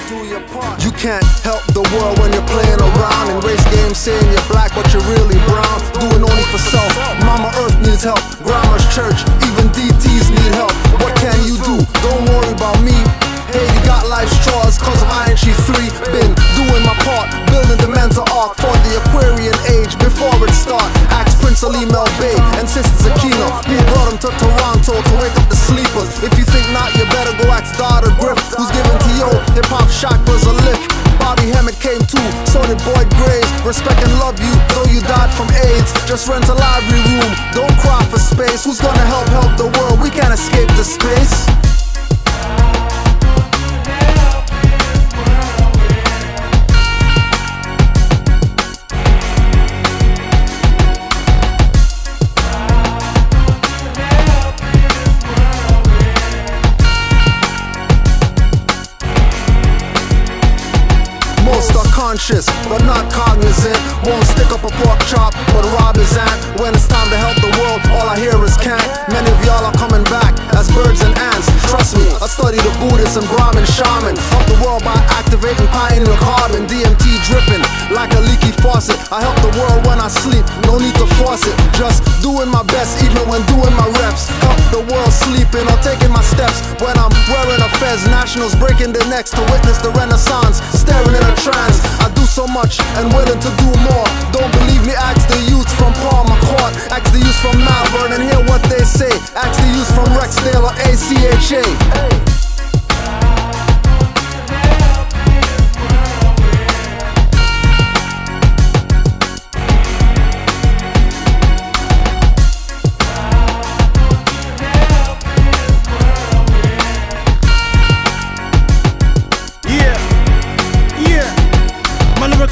do your part. You can't help the world when you're playing around in race games, saying you're black but you're really brown. Doing only for self. Mama Earth needs help. Grandma's church, even DTs need help. What can you do? Don't worry about me. Hey, you got life's chores cause of ING3. Been doing my part, building the mental arc for the Aquarian age before it start. Ask Prince Ali Melbay and Sister Zakina, who brought him to Toronto to wake up the sleepers. If you think not, you better go ask Daughter Griff, who's giving to yo hip-hop chakras a lift. Bobby Hemmett came too, so did Boyd Graves. Respect and love you, though you died from AIDS. Just rent a library room, don't cry for space. Who's gonna help the world? We can't escape the space. Conscious, but not cognizant. Won't stick up a pork chop, but rob his aunt. When it's time to help the world, all I hear is can't. Many of y'all are coming back as birds and ants. Trust me, I study the Buddhist and Brahmin shaman. Help the world by activating pioneer carbon. DMT dripping like a leaky faucet. I help the world when I sleep, no need to force it. Just doing my best even when doing my reps. Help the world sleeping or taking my steps. When I'm wearing a fez, nationals breaking their necks to witness the renaissance. Staring in a trance. I do so much and willing to do more. Don't believe me, ask the youths from Paul McCourt. Ask the youths from Malvern and hear what they say. Ask the youths from Rexdale or ACHA.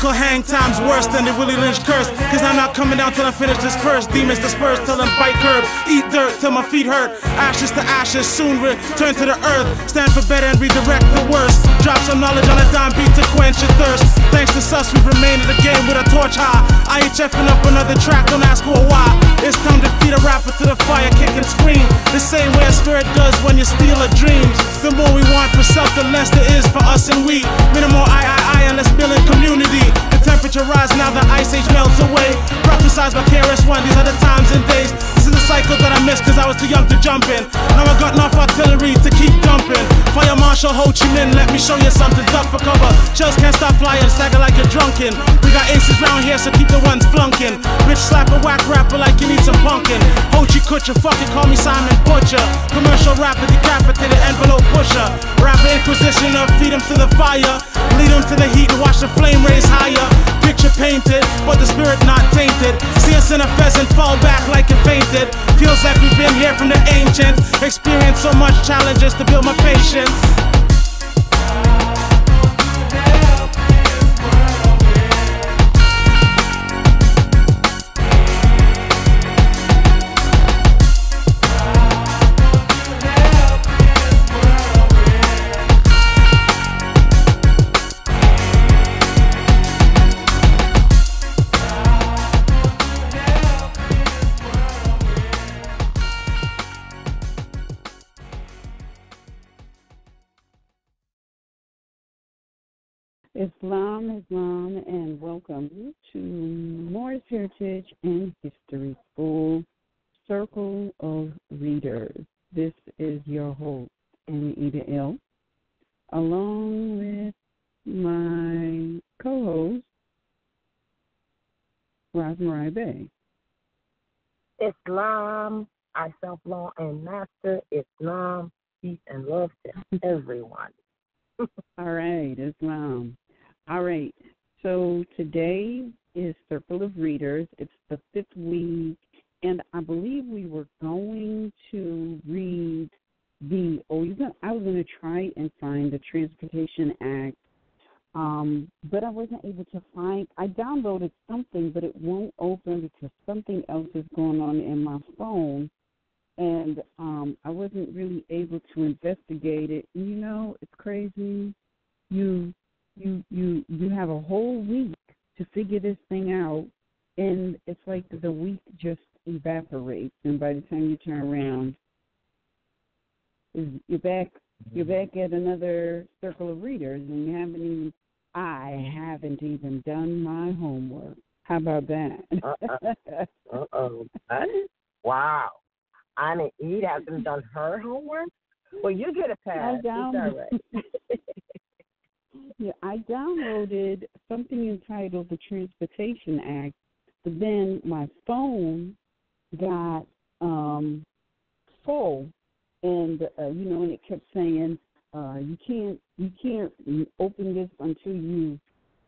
Hang time's worse than the Willie Lynch curse. Cause I'm not coming down till I finish this first. Demons disperse till them bite curb. Eat dirt till my feet hurt. Ashes to ashes, soon return to the earth. Stand for better and redirect the worst. Drop some knowledge on a dime beat to quench your thirst. Thanks to sus, we've remained in the game with a torch high. IHFing up another track, don't ask who or why. It's time to feed a rapper to the fire, kick and scream. The same way a spirit does when you steal a dreams. The more we want for self, the less there is for us and we. Minimal I, and let's build in community. The temperature rise now, the ice age melts away. Prophesized by KRS-One, these are the times and days. This is the cycle that I missed cause I was too young to jump in. Now I got enough artillery to keep dumping. Fire Marshal Ho Chi Minh, let me show you something. Duck for cover, shells can't stop flying. Stagger like you're drunken. We got aces round here, so keep the ones flunking. Bitch slap a whack rapper like you need some punkin'. Ho Chi Kutcher, fucking call me Simon Butcher. Commercial rapper, decapitated envelope pusher. Rapper inquisition of feed him to the fire. Lead him to the heat and watch the flame raise higher. Picture painted, but the spirit not tainted. See us in a pheasant, fall back like it fainted. Feels like we've been here from the ancients. Experienced so much challenges to build my patience. Islam, and welcome to Moorish Heritage and History School, Circle of Readers. This is your host, Anita L., along with my co-host, RVBey. Islam, I self-law and master Islam, peace and love to everyone. All right, Islam. All right, so today is Circle of Readers. It's the 5th week, and I believe we were going to read I was going to try and find the Transportation Act, but I wasn't able to find. I downloaded something, but it won't open because something else is going on in my phone, and I wasn't really able to investigate it. You know, it's crazy. You have a whole week to figure this thing out, and it's like the week just evaporates, and by the time you turn around, you're back You're back at another circle of readers, and I haven't even done my homework. How about that? Wow. Anna Eve hasn't done her homework? Well, you get a pass. It's all right. Yeah, I downloaded something entitled the Transportation Act, but then my phone got full, and and it kept saying you can't open this until you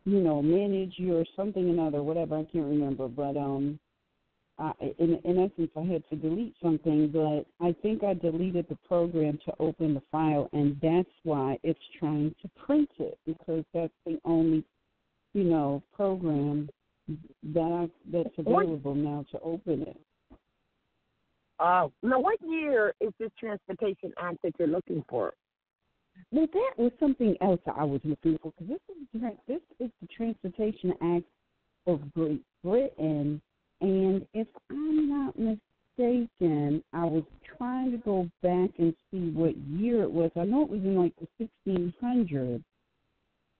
manage your something another, whatever, I can't remember, but in essence I had to delete something, but I think I deleted the program to open the file, and that's why it's trying to print it, because that's the only program that's available now to open it. Now, what year is this Transportation Act that you're looking for? Well, that was something else I was looking for, because this is the Transportation Act of Great Britain, and if I'm not mistaken, I was trying to go back and see what year it was. I know it was in like the 1600s.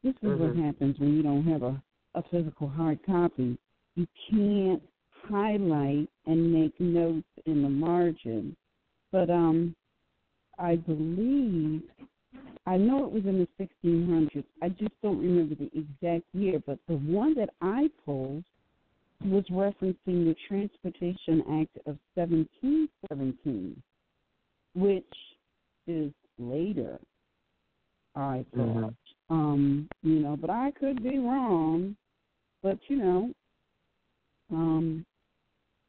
This is what happens when you don't have a physical hard copy. You can't highlight and make notes in the margin. But I believe, I know it was in the 1600s. I just don't remember the exact year. But the one that I pulled was referencing the Transportation Act of 1717, which is later, I thought. But I could be wrong. But,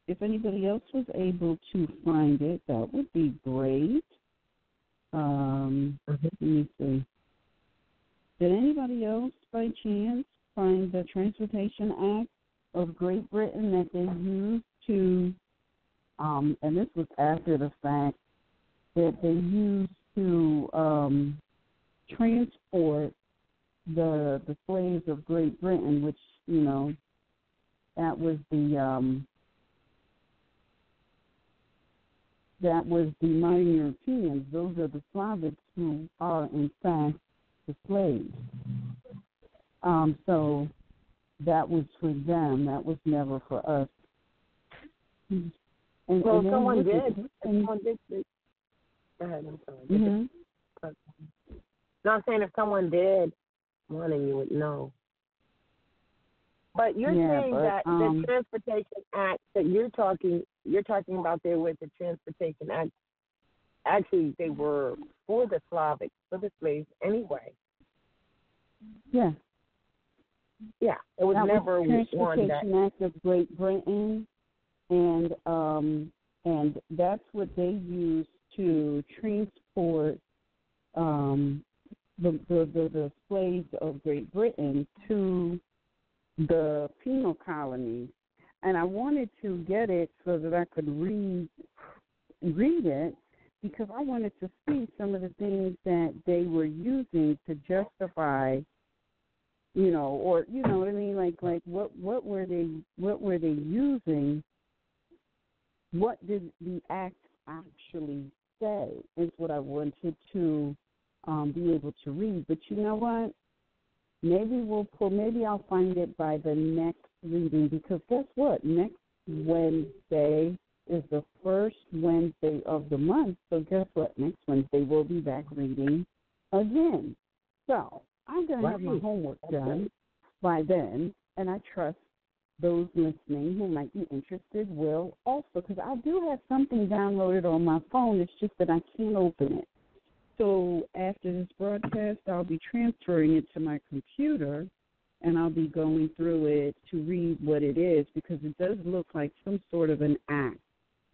if anybody else was able to find it, that would be great. Let me see. Did anybody else, by chance, find the Transportation Act of Great Britain that they used to, and this was after the fact, that they used to transport the slaves of Great Britain, which, that was the modern Europeans. Those are the Slavics who are, in fact, the slaves. So that was for them. That was never for us. Someone did. Go ahead, I'm sorry. No, I'm saying if someone did, one of you would know. But you're saying that the Transportation Act that you're talking about there with the Transportation Act, actually they were for the Slavics, for the slaves anyway. Yeah. Yeah, it was never one that. Transportation Act of Great Britain, and that's what they used to transport the slaves of Great Britain to the penal colonies. And I wanted to get it so that I could read it, because I wanted to see some of the things that they were using to justify, or what I mean, like what were they using? What did the act actually say? Is what I wanted to be able to read. But you know what? Maybe I'll find it by the next reading, because guess what? Next Wednesday is the first Wednesday of the month. So guess what? Next Wednesday we'll be back reading again. So I'm going to have my homework done by then, and I trust those listening who might be interested will also, because I do have something downloaded on my phone. It's just that I can't open it. So after this broadcast, I'll be transferring it to my computer, and I'll be going through it to read what it is, because it does look like some sort of an act,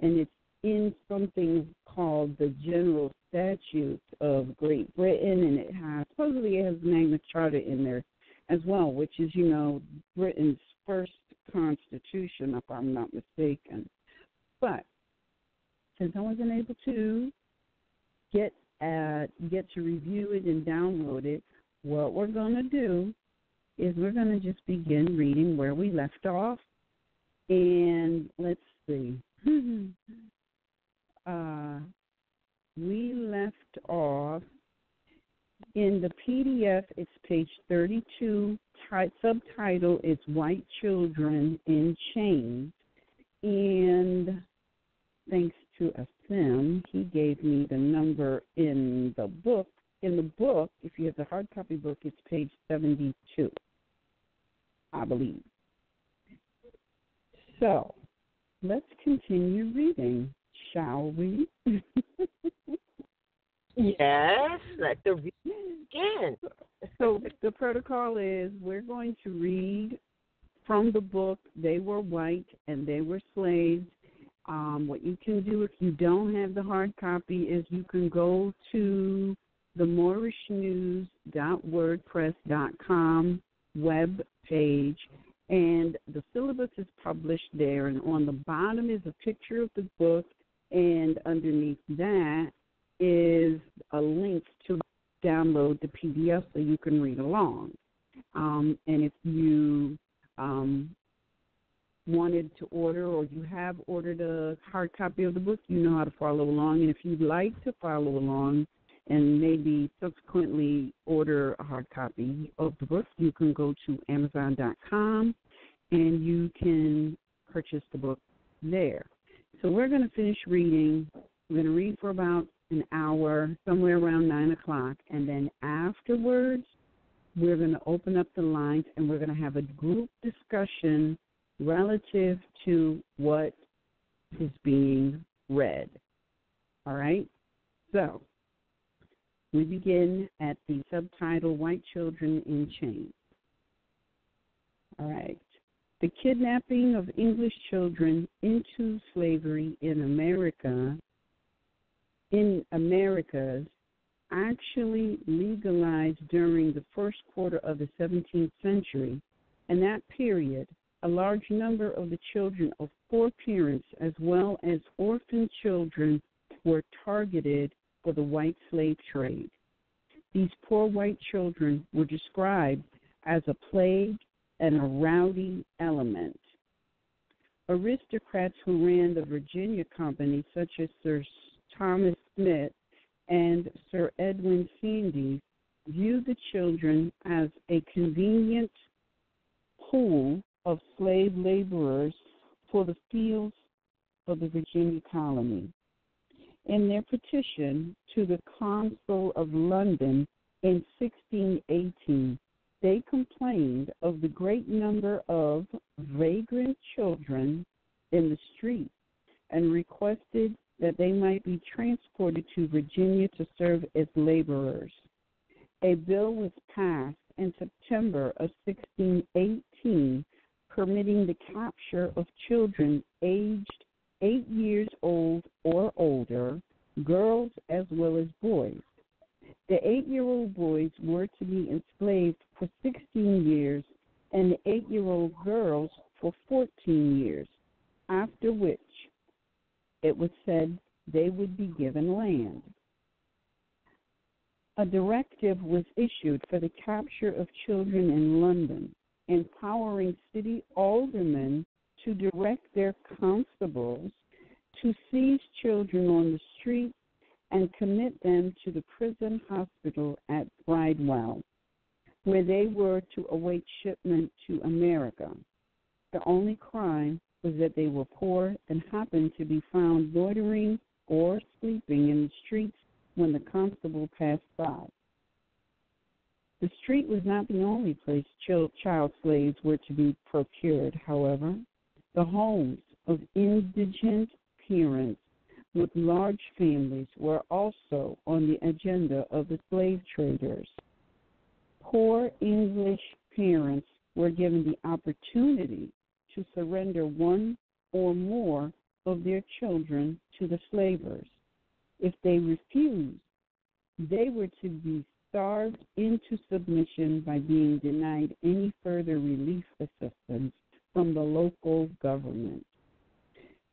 and it's in something called the General Statutes of Great Britain, and it supposedly has Magna Charta in there as well, which is, Britain's first constitution, if I'm not mistaken. But since I wasn't able to get to review it and download it, what we're going to do is we're going to just begin reading where we left off. And let's see. We left off In the PDF, it's page 32. Subtitle is White Children in Chains. And thanks to Asim, he gave me the number in the book. In the book, if you have the hard copy book, it's page 72, I believe. So, let's continue reading, shall we? Yes, let the read begin. So the protocol is we're going to read from the book, They Were White and They Were Slaves. What you can do if you don't have the hard copy is you can go to the moorishnews.wordpress.com web page, and the syllabus is published there, and on the bottom is a picture of the book, and underneath that is a link to download the PDF so you can read along. And if you wanted to order or you have ordered a hard copy of the book, you know how to follow along. And if you'd like to follow along and maybe subsequently order a hard copy of the book, you can go to Amazon.com and you can purchase the book there. So we're going to finish reading. We're going to read for about an hour, somewhere around 9 o'clock, and then afterwards we're going to open up the lines and we're going to have a group discussion relative to what is being read. All right? So we begin at the subtitle, White Children in Chains. All right. The kidnapping of English children into slavery in Americas actually legalized during the first quarter of the 17th century. In that period, a large number of the children of poor parents as well as orphan children were targeted for the white slave trade. These poor white children were described as a plague and a rowdy element. Aristocrats who ran the Virginia Company, such as Sir Thomas Smith and Sir Edwin Sandys, viewed the children as a convenient pool of slave laborers for the fields of the Virginia colony. In their petition to the Consul of London in 1618, they complained of the great number of vagrant children in the streets and requested that they might be transported to Virginia to serve as laborers. A bill was passed in September of 1618 permitting the capture of children aged 8 years old or older, girls as well as boys. The 8-year-old boys were to be enslaved for 16 years and the 8-year-old girls for 14 years, after which it was said they would be given land. A directive was issued for the capture of children in London, empowering city aldermen to direct their constables to seize children on the street and commit them to the prison hospital at Bridewell, where they were to await shipment to America. The only crime was that they were poor and happened to be found loitering or sleeping in the streets when the constable passed by. The street was not the only place child slaves were to be procured, however. The homes of indigent parents with large families were also on the agenda of the slave traders. Poor English parents were given the opportunity to surrender one or more of their children to the slavers. If they refused, they were to be starved into submission by being denied any further relief assistance from the local government.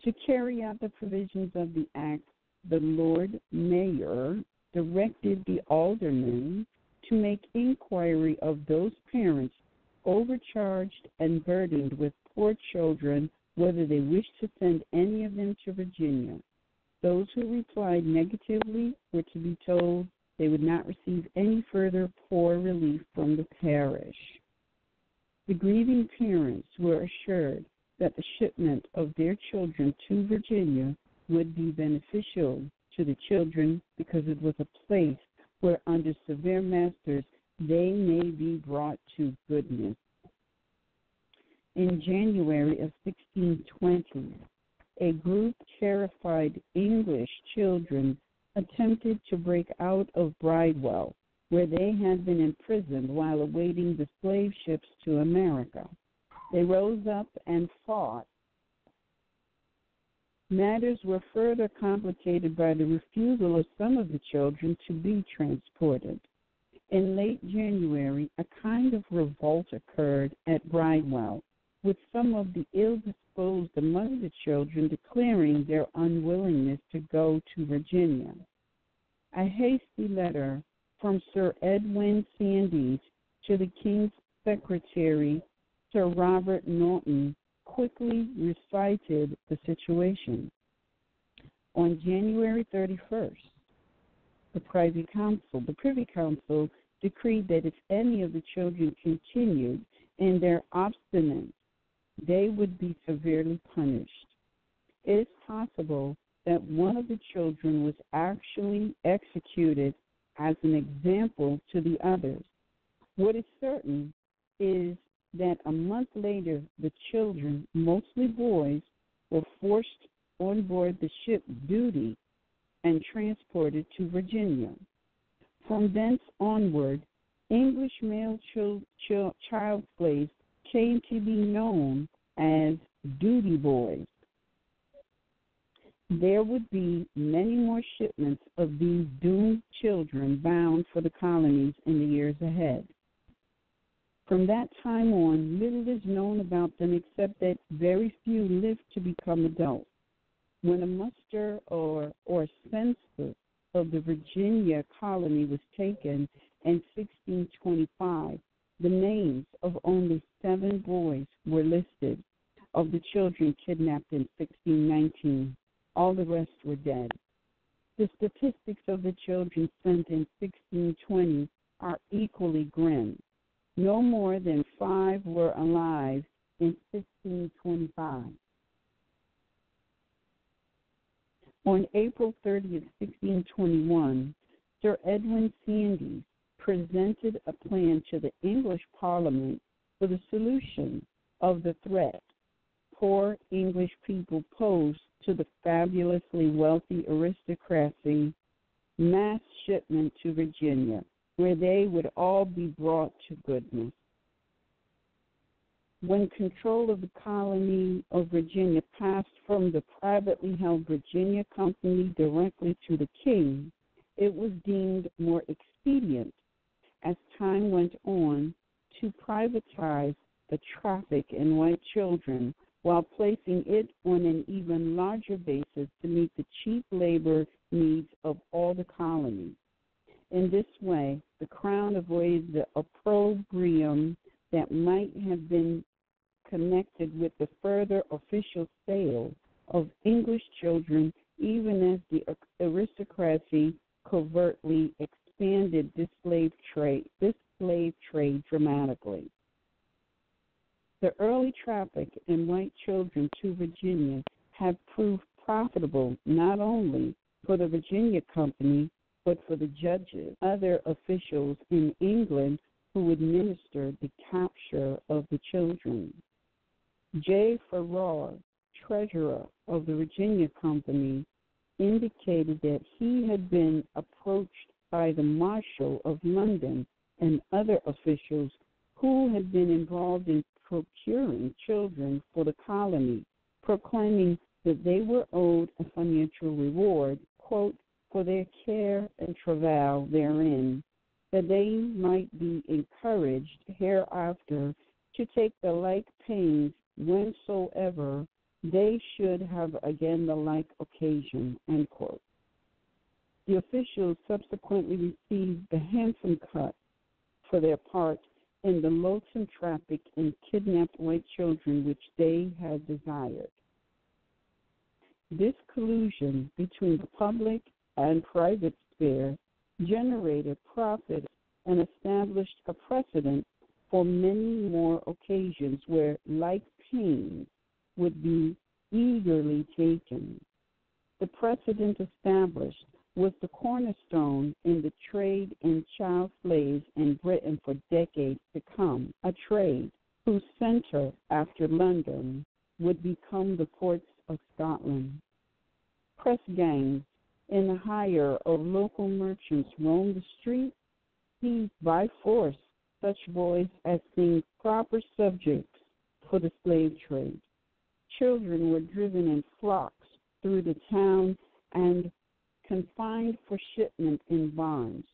To carry out the provisions of the Act, the Lord Mayor directed the aldermen to make inquiry of those parents overcharged and burdened with poor children whether they wished to send any of them to Virginia. Those who replied negatively were to be told They would not receive any further poor relief from the parish. The grieving parents were assured that the shipment of their children to Virginia would be beneficial to the children because it was a place where under severe masters they may be brought to goodness. In January of 1620, a group terrified English children attempted to break out of Bridewell, where they had been imprisoned while awaiting the slave ships to America. They rose up and fought. Matters were further complicated by the refusal of some of the children to be transported. In late January, a kind of revolt occurred at Bridewell, with some of the ill-disposed among the children declaring their unwillingness to go to Virginia. A hasty letter from Sir Edwin Sandys to the King's Secretary, Sir Robert Norton, quickly recited the situation. On January 31st, the Privy Council decreed that if any of the children continued in their obstinance, they would be severely punished. It is possible that one of the children was actually executed as an example to the others. What is certain is that a month later, the children, mostly boys, were forced on board the ship Duty and transported to Virginia. From thence onward, English male child slaves came to be known as duty boys. There would be many more shipments of these doomed children bound for the colonies in the years ahead. From that time on, little is known about them except that very few lived to become adults. When a muster or census of the Virginia colony was taken in 1625, the names of only 7 boys were listed of the children kidnapped in 1619. All the rest were dead. The statistics of the children sent in 1620 are equally grim. No more than 5 were alive in 1625. On April 30th, 1621, Sir Edwin Sandys presented a plan to the English Parliament for the solution of the threat poor English people posed to the fabulously wealthy aristocracy mass shipment to Virginia, where they would all be brought to goodness. When control of the colony of Virginia passed from the privately held Virginia Company directly to the King, it was deemed more expedient, as time went on, to privatize the traffic in white children while placing it on an even larger basis to meet the cheap labor needs of all the colonies. In this way, the Crown avoided the opprobrium that might have been connected with the further official sale of English children, even as the aristocracy covertly expanded this slave trade dramatically. The early traffic in white children to Virginia have proved profitable not only for the Virginia Company, but for the judges, other officials in England who administered the capture of the children. J. Farrar, treasurer of the Virginia Company, indicated that he had been approached by the Marshal of London and other officials who had been involved in procuring children for the colony, proclaiming that they were owed a financial reward, quote, for their care and travail therein, that they might be encouraged hereafter to take the like pains whensoever they should have again the like occasion, end quote. The officials subsequently received the handsome cut for their part in the loathsome traffic in kidnapped white children which they had desired. This collusion between the public and private sphere generated profit, and established a precedent for many more occasions where like pains would be eagerly taken. The precedent established was the cornerstone in the trade in child slaves in Britain for decades to come, a trade whose center after London would become the ports of Scotland. Press gangs in the hire of local merchants roamed the streets, seized by force such boys as seemed proper subjects for the slave trade. Children were driven in flocks through the town and confined for shipment in barns.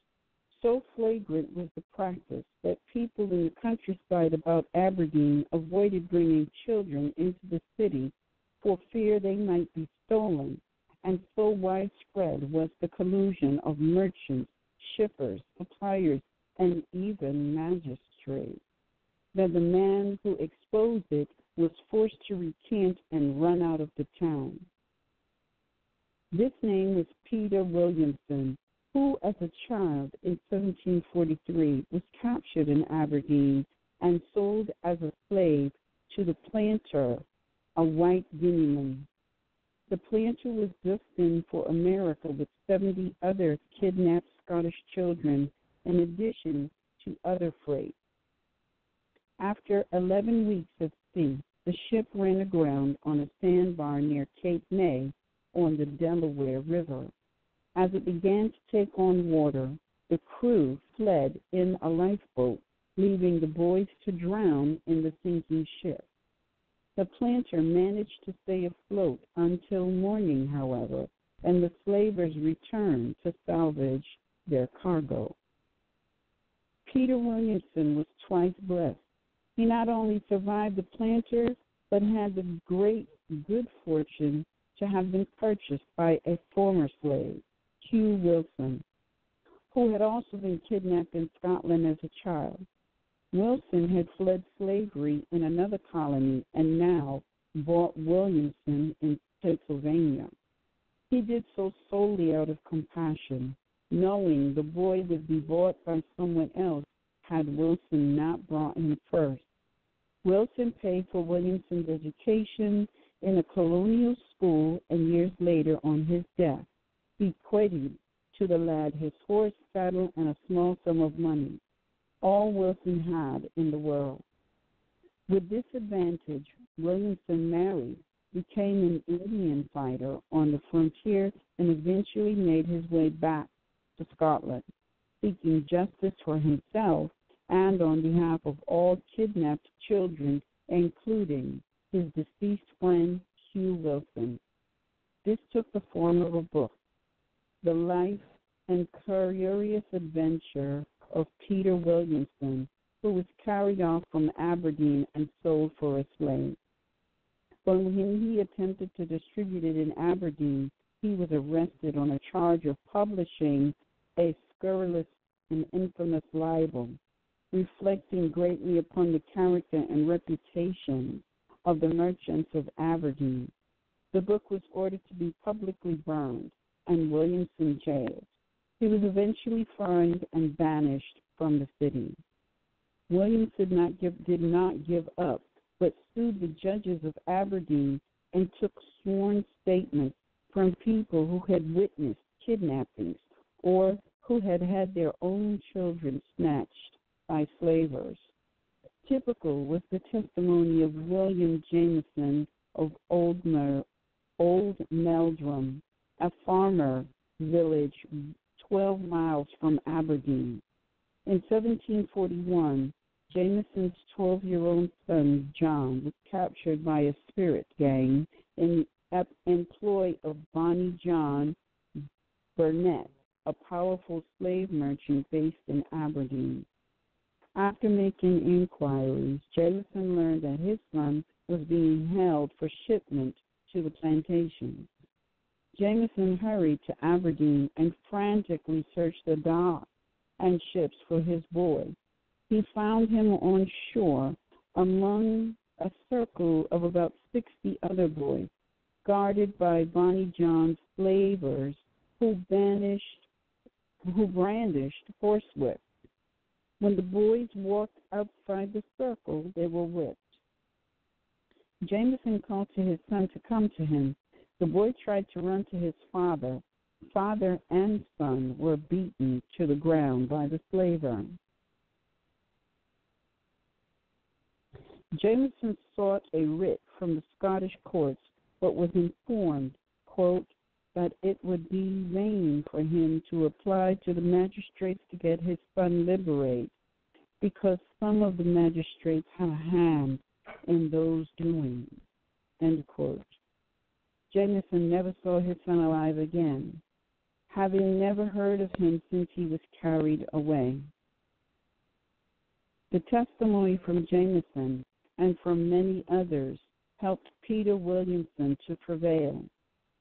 So flagrant was the practice that people in the countryside about Aberdeen avoided bringing children into the city for fear they might be stolen, and so widespread was the collusion of merchants, shippers, suppliers, and even magistrates that the man who exposed it was forced to recant and run out of the town. This name was Peter Williamson, who as a child in 1743 was captured in Aberdeen and sold as a slave to the planter, a white Guineaman. The planter was destined for America with 70 other kidnapped Scottish children in addition to other freight. After 11 weeks at sea, the ship ran aground on a sandbar near Cape May on the Delaware River. As it began to take on water, the crew fled in a lifeboat, leaving the boys to drown in the sinking ship. The planter managed to stay afloat until morning, however, and the slavers returned to salvage their cargo. Peter Williamson was twice blessed. He not only survived the planter, but had the great good fortune to have been purchased by a former slave, Hugh Wilson, who had also been kidnapped in Scotland as a child. Wilson had fled slavery in another colony and now bought Williamson in Pennsylvania. He did so solely out of compassion, knowing the boy would be bought by someone else had Wilson not brought him first. Wilson paid for Williamson's education in a colonial school, and years later, on his death, bequeathed to the lad his horse, saddle, and a small sum of money, all Wilson had in the world. With this advantage, Williamson married, became an Indian fighter on the frontier, and eventually made his way back to Scotland, seeking justice for himself and on behalf of all kidnapped children, including his deceased friend, Hugh Wilson. This took the form of a book, The Life and Curious Adventure of Peter Williamson, who was carried off from Aberdeen and sold for a slave. But when he attempted to distribute it in Aberdeen, he was arrested on a charge of publishing a scurrilous and infamous libel, reflecting greatly upon the character and reputation of the merchants of Aberdeen. The book was ordered to be publicly burned and Williamson jailed. He was eventually fined and banished from the city. Williamson did not give up, but sued the judges of Aberdeen and took sworn statements from people who had witnessed kidnappings or who had had their own children snatched by slavers. Typical was the testimony of William Jameson of Old Meldrum, a farmer village 12 miles from Aberdeen. In 1741, Jameson's 12-year-old son, John, was captured by a spirit gang in the employ of Bonnie John Burnett, a powerful slave merchant based in Aberdeen. After making inquiries, Jameson learned that his son was being held for shipment to the plantation. Jameson hurried to Aberdeen and frantically searched the docks and ships for his boy. He found him on shore among a circle of about 60 other boys, guarded by Bonnie John's slavers who banished who brandished horsewhips. When the boys walked outside the circle, they were whipped. Jameson called to his son to come to him. The boy tried to run to his father. Father and son were beaten to the ground by the slaver. Jameson sought a writ from the Scottish courts, but was informed, quote, that it would be vain for him to apply to the magistrates to get his son liberated, because some of the magistrates had a hand in those doings, end quote. Jameson never saw his son alive again, having never heard of him since he was carried away. The testimony from Jameson and from many others helped Peter Williamson to prevail.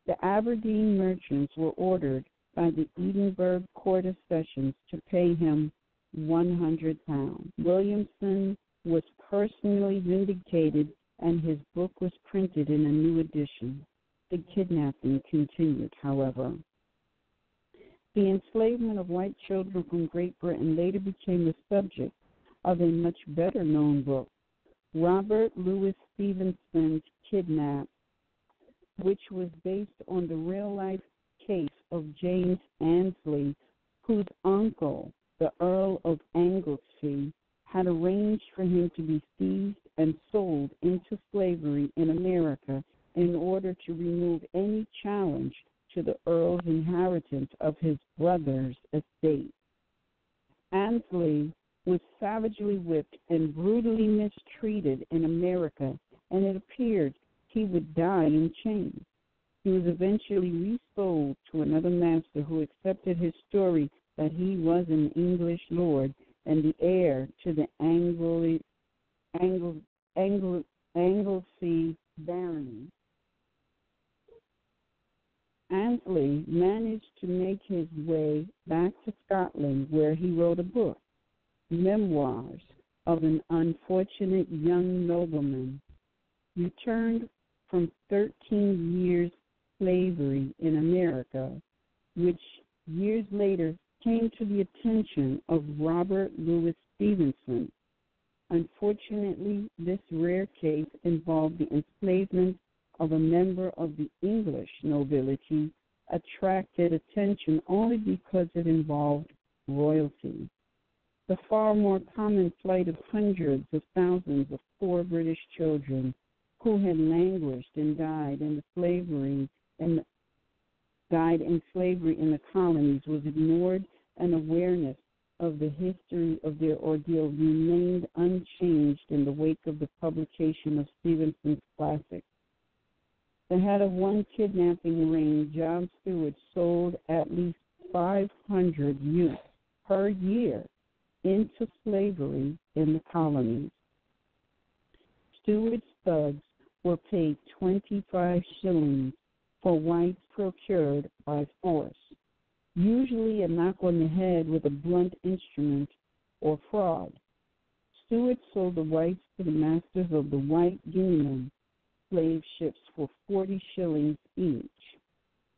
The Aberdeen merchants were ordered by the Edinburgh Court of Sessions to pay him £100. Williamson was personally vindicated, and his book was printed in a new edition. The kidnapping continued, however. The enslavement of white children from Great Britain later became the subject of a much better-known book, Robert Louis Stevenson's Kidnap, which was based on the real-life case of James Annesley, whose uncle, the Earl of Anglesey, had arranged for him to be seized and sold into slavery in America in order to remove any challenge to the Earl's inheritance of his brother's estate. Annesley was savagely whipped and brutally mistreated in America, and it appeared he would die in chains. He was eventually resold to another master who accepted his story that he was an English lord and the heir to the Anglesey barony. Annesley managed to make his way back to Scotland, where he wrote a book, Memoirs of an Unfortunate Young Nobleman, returned from 13 years' slavery in America, which years later came to the attention of Robert Louis Stevenson. Unfortunately, this rare case involved the enslavement of a member of the English nobility, attracted attention only because it involved royalty. The far more common plight of hundreds of thousands of poor British children who had languished and died in slavery in the colonies was ignored, and awareness of the history of their ordeal remained unchanged in the wake of the publication of Stevenson's classic. The head of one kidnapping ring, John Stewart, sold at least 500 youths per year into slavery in the colonies. Stewart's thugs were paid 25 shillings for whites procured by force, usually a knock on the head with a blunt instrument or fraud. Stewart sold the whites to the masters of the White Guinean slave ships for 40 shillings each.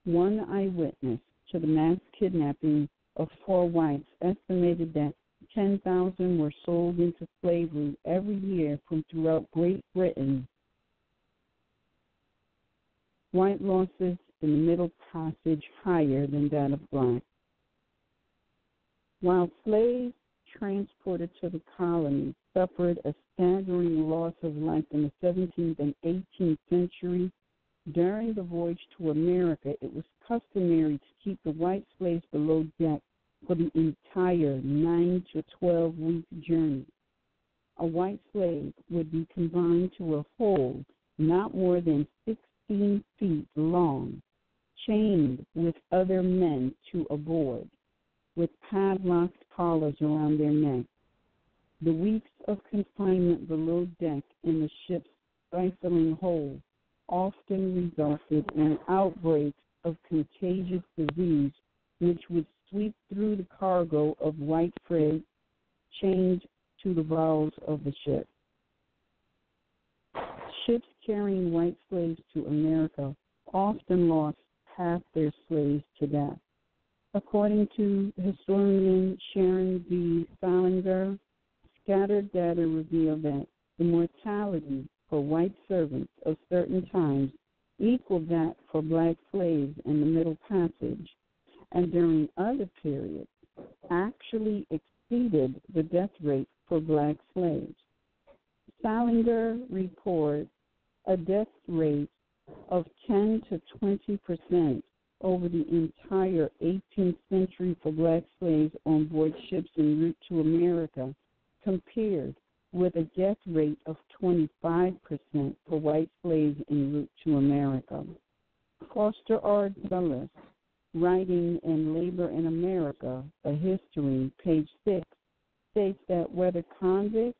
One eyewitness to the mass kidnapping of 4 whites estimated that 10,000 were sold into slavery every year from throughout Great Britain. White losses in the Middle Passage higher than that of black. While slaves transported to the colonies suffered a staggering loss of life in the 17th and 18th century, during the voyage to America, it was customary to keep the white slaves below deck for the entire 9 to 12-week journey. A white slave would be confined to a hole not more than 16 feet long, chained with other men to a board, with padlocked collars around their necks. The weeks of confinement below deck in the ship's stifling hold often resulted in outbreaks of contagious disease which would sweep through the cargo of white freight chained to the bowels of the ship. Ships carrying white slaves to America often lost half their slaves to death. According to historian Sharon B. Salinger, scattered data reveal that the mortality for white servants of certain times equaled that for black slaves in the Middle Passage, and during other periods actually exceeded the death rate for black slaves. Salinger reports a death rate of 10 to 20% over the entire 18th century for black slaves on board ships en route to America, compared with a death rate of 25% for white slaves en route to America. Foster R. Dulles, writing in Labor in America, A History, page 6, states that whether convicts,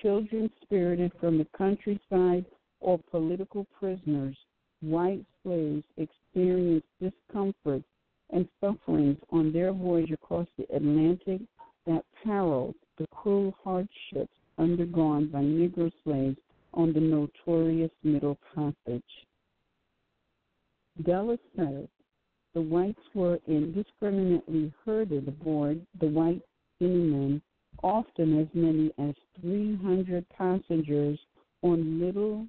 children spirited from the countryside, or political prisoners, white slaves experienced discomfort and sufferings on their voyage across the Atlantic that paralleled the cruel hardships undergone by Negro slaves on the notorious Middle Passage. Dulles says the whites were indiscriminately herded aboard the white seamen, often as many as 300 passengers on little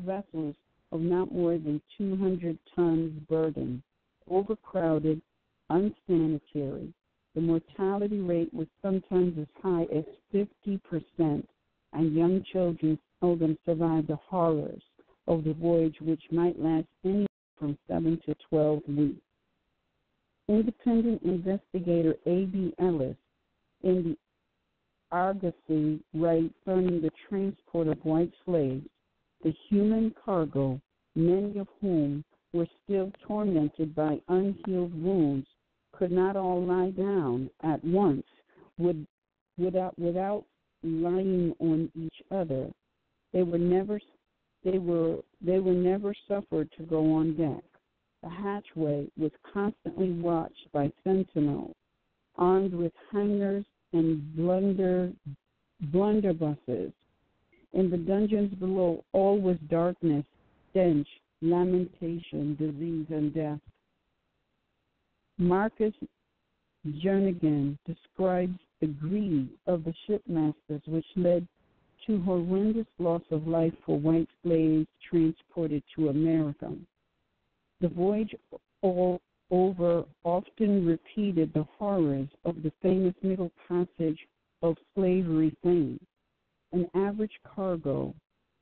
vessels of not more than 200 tons burden, overcrowded, unsanitary. The mortality rate was sometimes as high as 50%, and young children seldom survived the horrors of the voyage, which might last anywhere from 7 to 12 weeks. Independent investigator A.B. Ellis in the Argosy writes concerning the transport of white slaves, the human cargo, many of whom were still tormented by unhealed wounds, could not all lie down at once without lying on each other. They were never suffered to go on deck. The hatchway was constantly watched by sentinels, armed with hangers and blunderbusses. In the dungeons below, all was darkness, stench, lamentation, disease, and death. Marcus Jernigan describes the greed of the shipmasters, which led to horrendous loss of life for white slaves transported to America. The voyage all over often repeated the horrors of the famous Middle Passage of slavery fame. An average cargo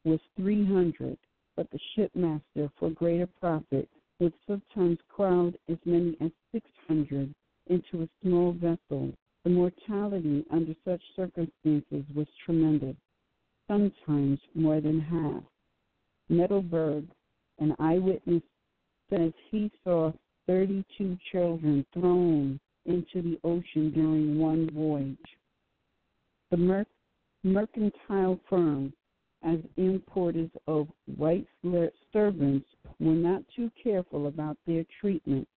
was 300, but the shipmaster, for greater profit, would sometimes crowd as many as 600 into a small vessel. The mortality under such circumstances was tremendous, sometimes more than half. Nettelberg, an eyewitness, says he saw 32 children thrown into the ocean during one voyage. The mercantile firms, as importers of white servants, were not too careful about their treatment,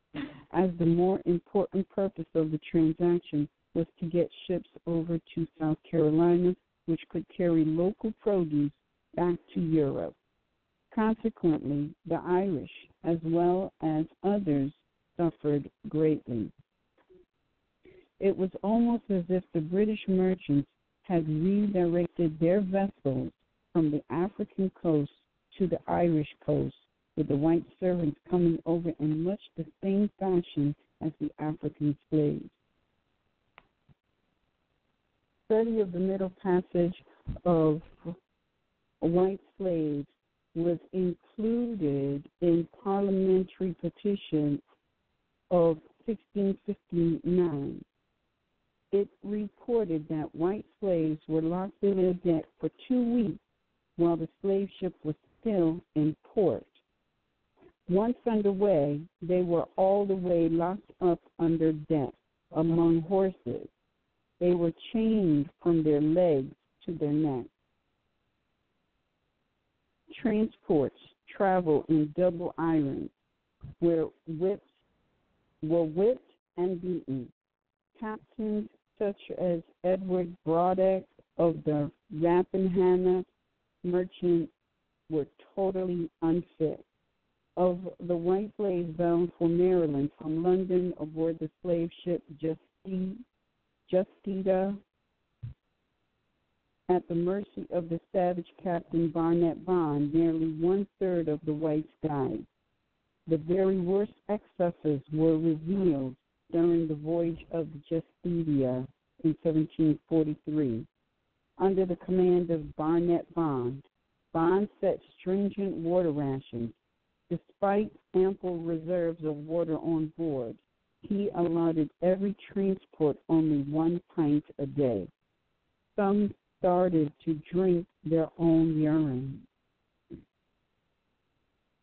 as the more important purpose of the transaction was to get ships over to South Carolina, which could carry local produce back to Europe. Consequently, the Irish, as well as others, suffered greatly. It was almost as if the British merchants had redirected their vessels from the African coast to the Irish coast, with the white servants coming over in much the same fashion as the African slaves. Study of the Middle Passage of white slaves was included in Parliamentary Petition of 1659. It reported that white slaves were locked in a deck for 2 weeks while the slave ship was still in port. Once underway, they were all the way locked up under deck among horses. They were chained from their legs to their necks. Transports travel in double irons, were whipped and beaten. Captains such as Edward Broderick of the Rappahannock Merchant were totally unfit. of the white slaves bound for Maryland from London aboard the slave ship Justita at the mercy of the savage Captain Barnett Bond, nearly one-third of the whites died. The very worst excesses were revealed during the voyage of the Justita in 1743. Under the command of Barnett Bond, Bond set stringent water rations. Despite ample reserves of water on board, he allotted every transport only 1 pint a day. Some started to drink their own urine.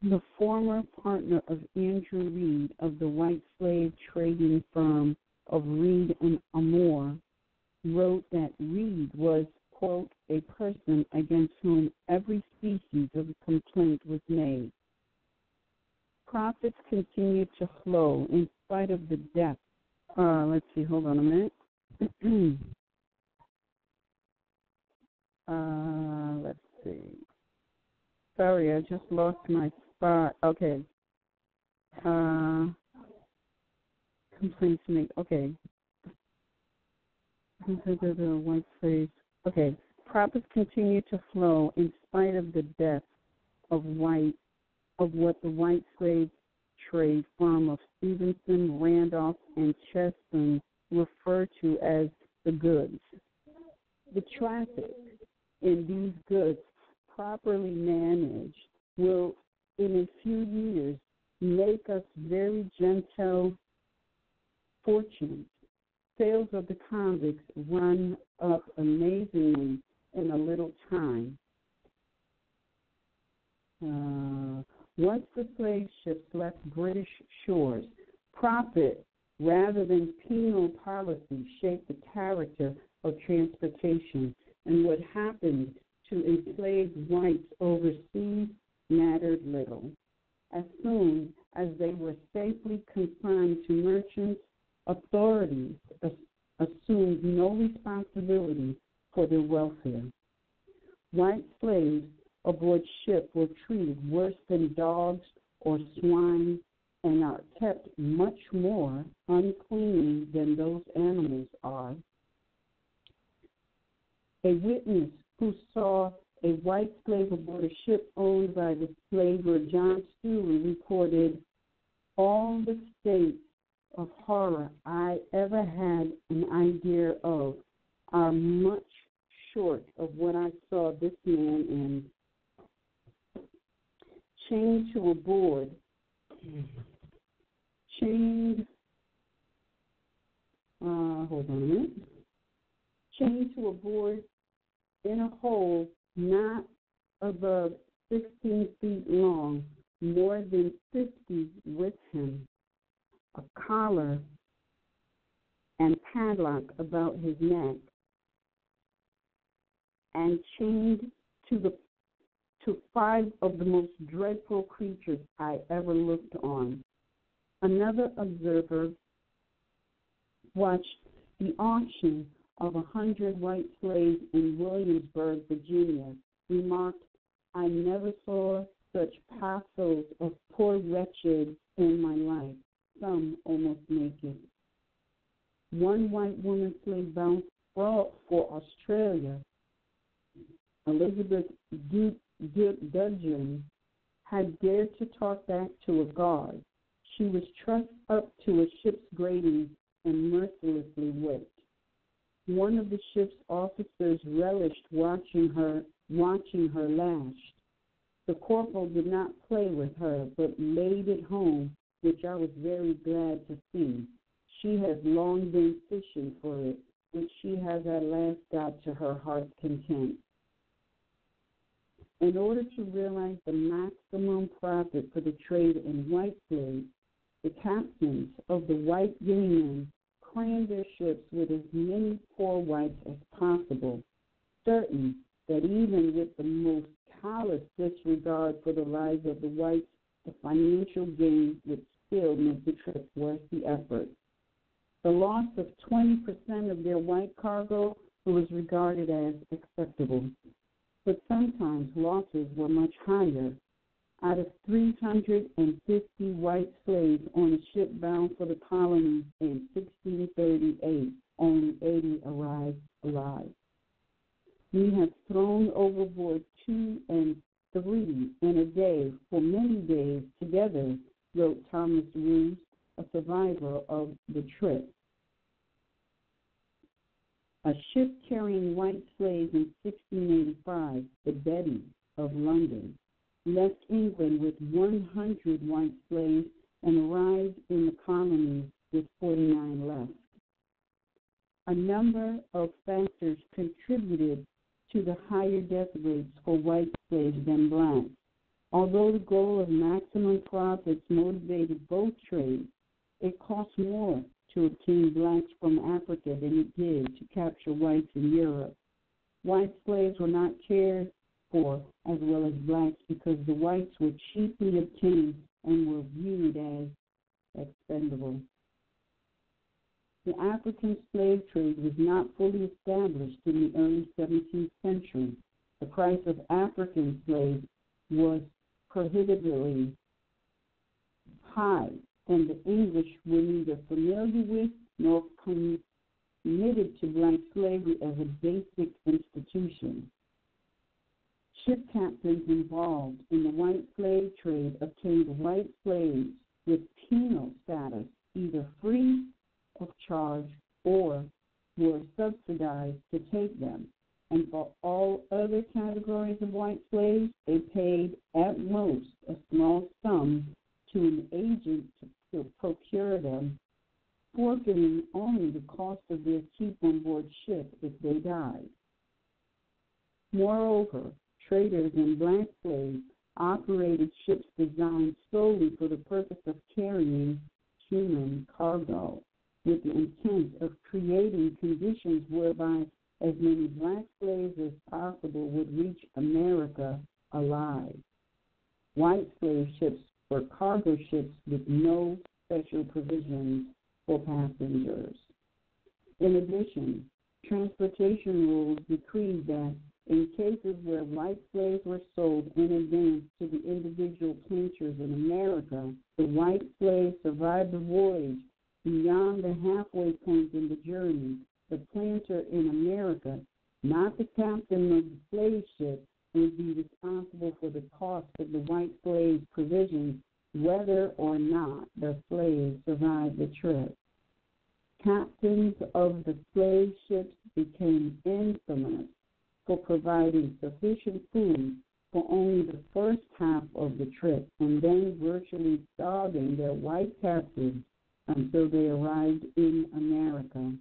The former partner of Andrew Reed of the white slave trading firm of Reed and Moor wrote that Reed was, quote, a person against whom every species of complaint was made. Profits continued to flow in spite of the death. Hold on a minute. Let's see. Sorry, I just lost my spot. Okay. Complaints made. Okay. White slaves. Okay. Profits continue to flow in spite of the death of what the white slave trade firm of Stevenson, Randolph, and Cheston refer to as the goods. The traffic in these goods, properly managed, will in a few years make us very gentle fortunes. Sales of the convicts run up amazingly in a little time. Once the slave ships left British shores, profit rather than penal policy shaped the character of transportation, and what happened to enslaved whites overseas mattered little. As soon as they were safely consigned to merchants, authorities assumed no responsibility for their welfare. White slaves aboard ship were treated worse than dogs or swine and are kept much more unclean than those animals are. A witness who saw a white slave aboard a ship owned by the slaver John Stewart reported, "All the states of horror I ever had an idea of are much short of what I saw this man in." Chained to a board, chained to a board in a hole not above 16 feet long, more than 50 with him, a collar and padlock about his neck, and chained to 5 of the most dreadful creatures I ever looked on. Another observer watched the auction of 100 white slaves in Williamsburg, Virginia, remarked, "I never saw such pathos of poor wretches in my life, some almost naked." One white woman slave bound for Australia, Elizabeth Dudgeon, had dared to talk back to a guard. She was trussed up to a ship's grating and mercilessly whipped. One of the ship's officers relished watching her lashed. The corporal did not play with her, but laid it home, which I was very glad to see. She has long been fishing for it, which she has at last got to her heart's content. In order to realize the maximum profit for the trade in white slaves, the captains of the white union crammed their ships with as many poor whites as possible, certain that even with the most callous disregard for the lives of the whites, the financial gain would still make the trip worth the effort. The loss of 20% of their white cargo was regarded as acceptable, but sometimes losses were much higher. Out of 350 white slaves on a ship bound for the colonies in 1638, only 80 arrived alive. We have thrown overboard 2 and 3 in a day for many days together, wrote Thomas Roos, a survivor of the trip. A ship carrying white slaves in 1685, the Betty of London, left England with 100 white slaves and arrived in the colonies with 49 left. A number of factors contributed to the higher death rates for white slaves than blacks. Although the goal of maximum profits motivated both trades, it cost more to obtain blacks from Africa than it did to capture whites in Europe. White slaves were not cared for as well as blacks because the whites were cheaply obtained and were viewed as expendable. The African slave trade was not fully established in the early 17th century. The price of African slaves was prohibitively high, and the English were neither familiar with nor committed to black slavery as a basic institution. Ship captains involved in the white slave trade obtained white slaves with penal status, either free of charge or were subsidized to take them. And for all other categories of white slaves, they paid at most a small sum to an agent to procure them, forfeiting only the cost of their keep on board ship if they died. Moreover, traders in black slaves operated ships designed solely for the purpose of carrying human cargo, with the intent of creating conditions whereby as many black slaves as possible would reach America alive. White slave ships were cargo ships with no special provisions for passengers. In addition, transportation rules decreed that in cases where white slaves were sold in advance to the individual planters in America, the white slaves survived the voyage beyond the halfway point in the journey. The planter in America, not the captain of the slave ship, would be responsible for the cost of the white slave's provisions, whether or not the slave survived the trip. Captains of the slave ships became infamous for providing sufficient food for only the first half of the trip and then virtually starving their white captives until they arrived in America.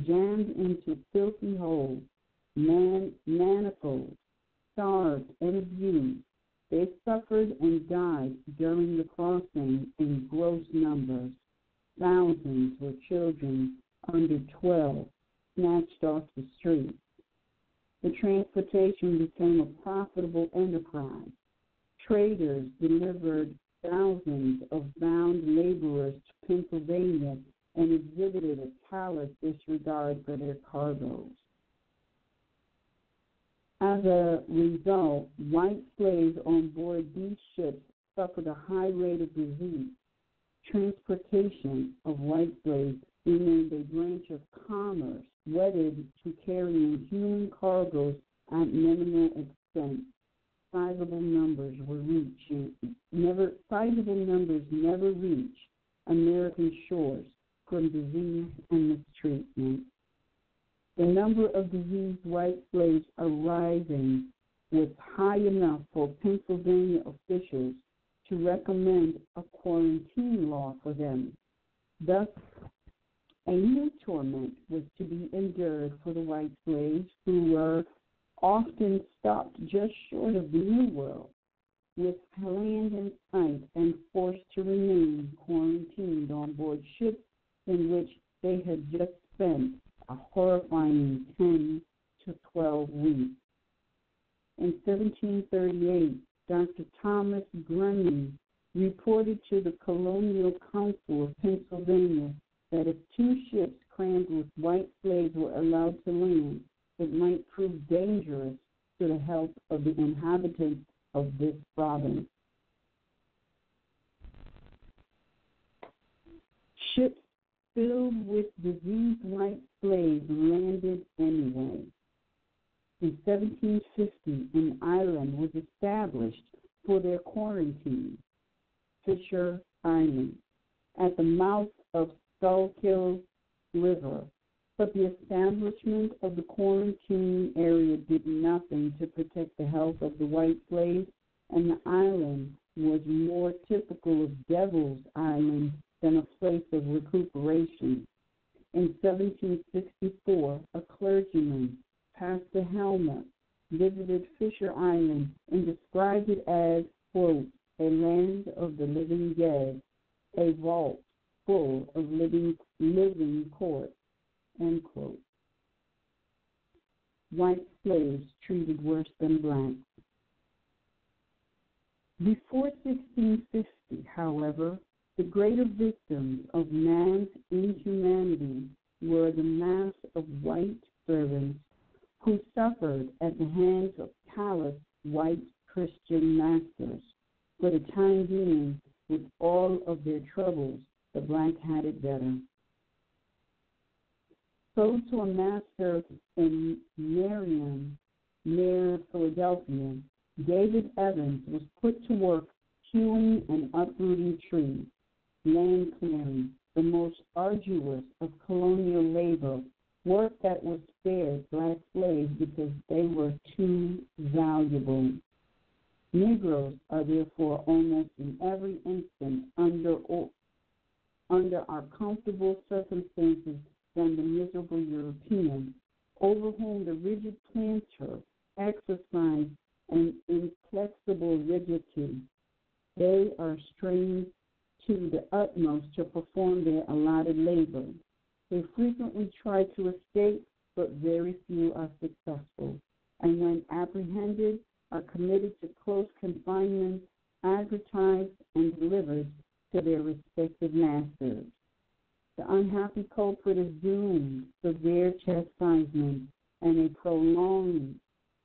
Jammed into filthy holes, manacled, starved, and abused, they suffered and died during the crossing in gross numbers. Thousands were children under 12, snatched off the streets. The transportation became a profitable enterprise. Traders delivered thousands of bound laborers to Pennsylvania and exhibited a callous disregard for their cargoes. As a result, white slaves on board these ships suffered a high rate of disease. Transportation of white slaves remained a branch of commerce wedded to carrying human cargoes at minimal expense. Sizable numbers never reach American shores from disease and mistreatment. The number of diseased white slaves arriving was high enough for Pennsylvania officials to recommend a quarantine law for them. Thus, a new torment was to be endured for the white slaves who were often stopped just short of the New World, with land in sight and forced to remain quarantined on board ships in which they had just spent a horrifying 10 to 12 weeks. In 1738, Dr. Thomas Grundy reported to the Colonial Council of Pennsylvania that if 2 ships crammed with white slaves were allowed to land, it might prove dangerous to the health of the inhabitants of this province. Ships filled with diseased white slaves landed anyway. In 1750, an island was established for their quarantine, Fisher Island, at the mouth of Schuylkill River. But the establishment of the quarantine area did nothing to protect the health of the white slaves, and the island was more typical of Devil's Island than a place of recuperation. In 1764, a clergyman, Pastor Helmer, visited Fisher Island and described it as, quote, a land of the living dead, a vault full of living courts, end quote. White slaves treated worse than blacks. Before 1650, however, the greater victims of man's inhumanity were the mass of white servants who suffered at the hands of callous white Christian masters. For the time being, with all of their troubles, the black had it better. Sold to a master in Marion, near Philadelphia, David Evans was put to work hewing and uprooting trees, land clearing, the most arduous of colonial labor, work that was spared black slaves because they were too valuable. Negroes are therefore almost in every instance under our comfortable circumstances than the miserable European, over whom the rigid planter exercised an inflexible rigidity. They are strained to the utmost to perform their allotted labor. They frequently try to escape, but very few are successful, and when apprehended, are committed to close confinement, advertised, and delivered to their respective masters. The unhappy culprit is doomed to severe chastisement and a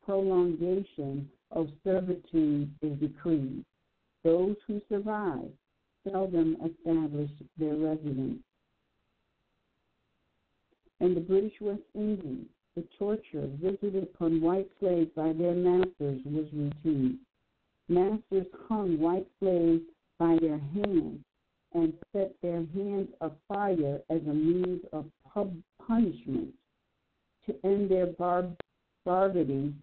prolongation of servitude is decreed. Those who survive seldom establish their residence. In the British West Indies, the torture visited upon white slaves by their masters was routine. Masters hung white slaves by their hands and set their hands afire as a means of punishment. To end their barbarity,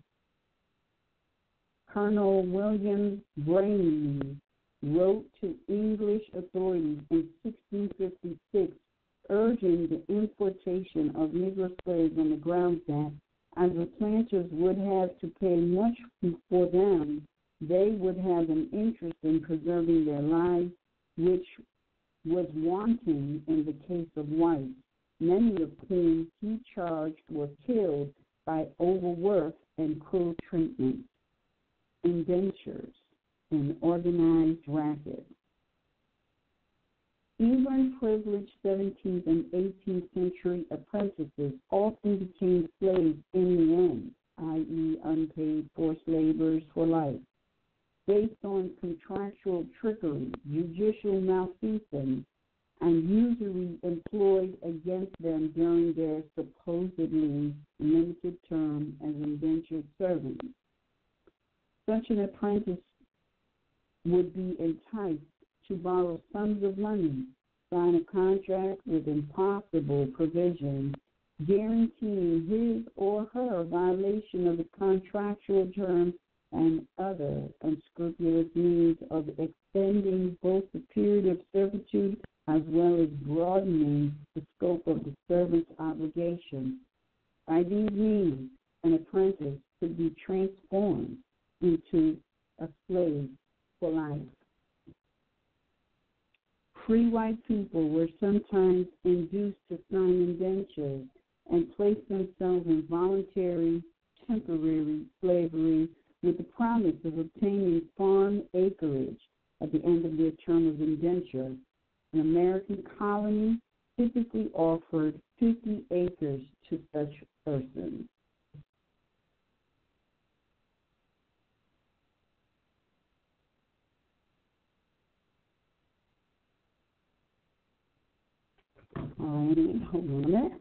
Colonel William Brainerd wrote to English authorities in 1656 urging the importation of Negro slaves on the grounds that, as the planters would have to pay much for them, they would have an interest in preserving their lives, which was wanting in the case of whites, many of whom he charged were killed by overwork and cruel treatment. Indentures, an organized racket. Even privileged 17th and 18th century apprentices often became slaves in the end, i.e. unpaid forced laborers for life, based on contractual trickery, judicial malfeasance, and usury employed against them during their supposedly limited term as indentured servants. Such an apprentice would be enticed to borrow sums of money, sign a contract with impossible provisions, guaranteeing his or her violation of the contractual terms and other unscrupulous means of extending both the period of servitude as well as broadening the scope of the servant's obligation. By these means, an apprentice could be transformed into a slave for life. Free white people were sometimes induced to sign indentures and place themselves in voluntary, temporary slavery with the promise of obtaining farm acreage at the end of their term of indenture. An American colony typically offered 50 acres to such persons. All right, hold on a minute.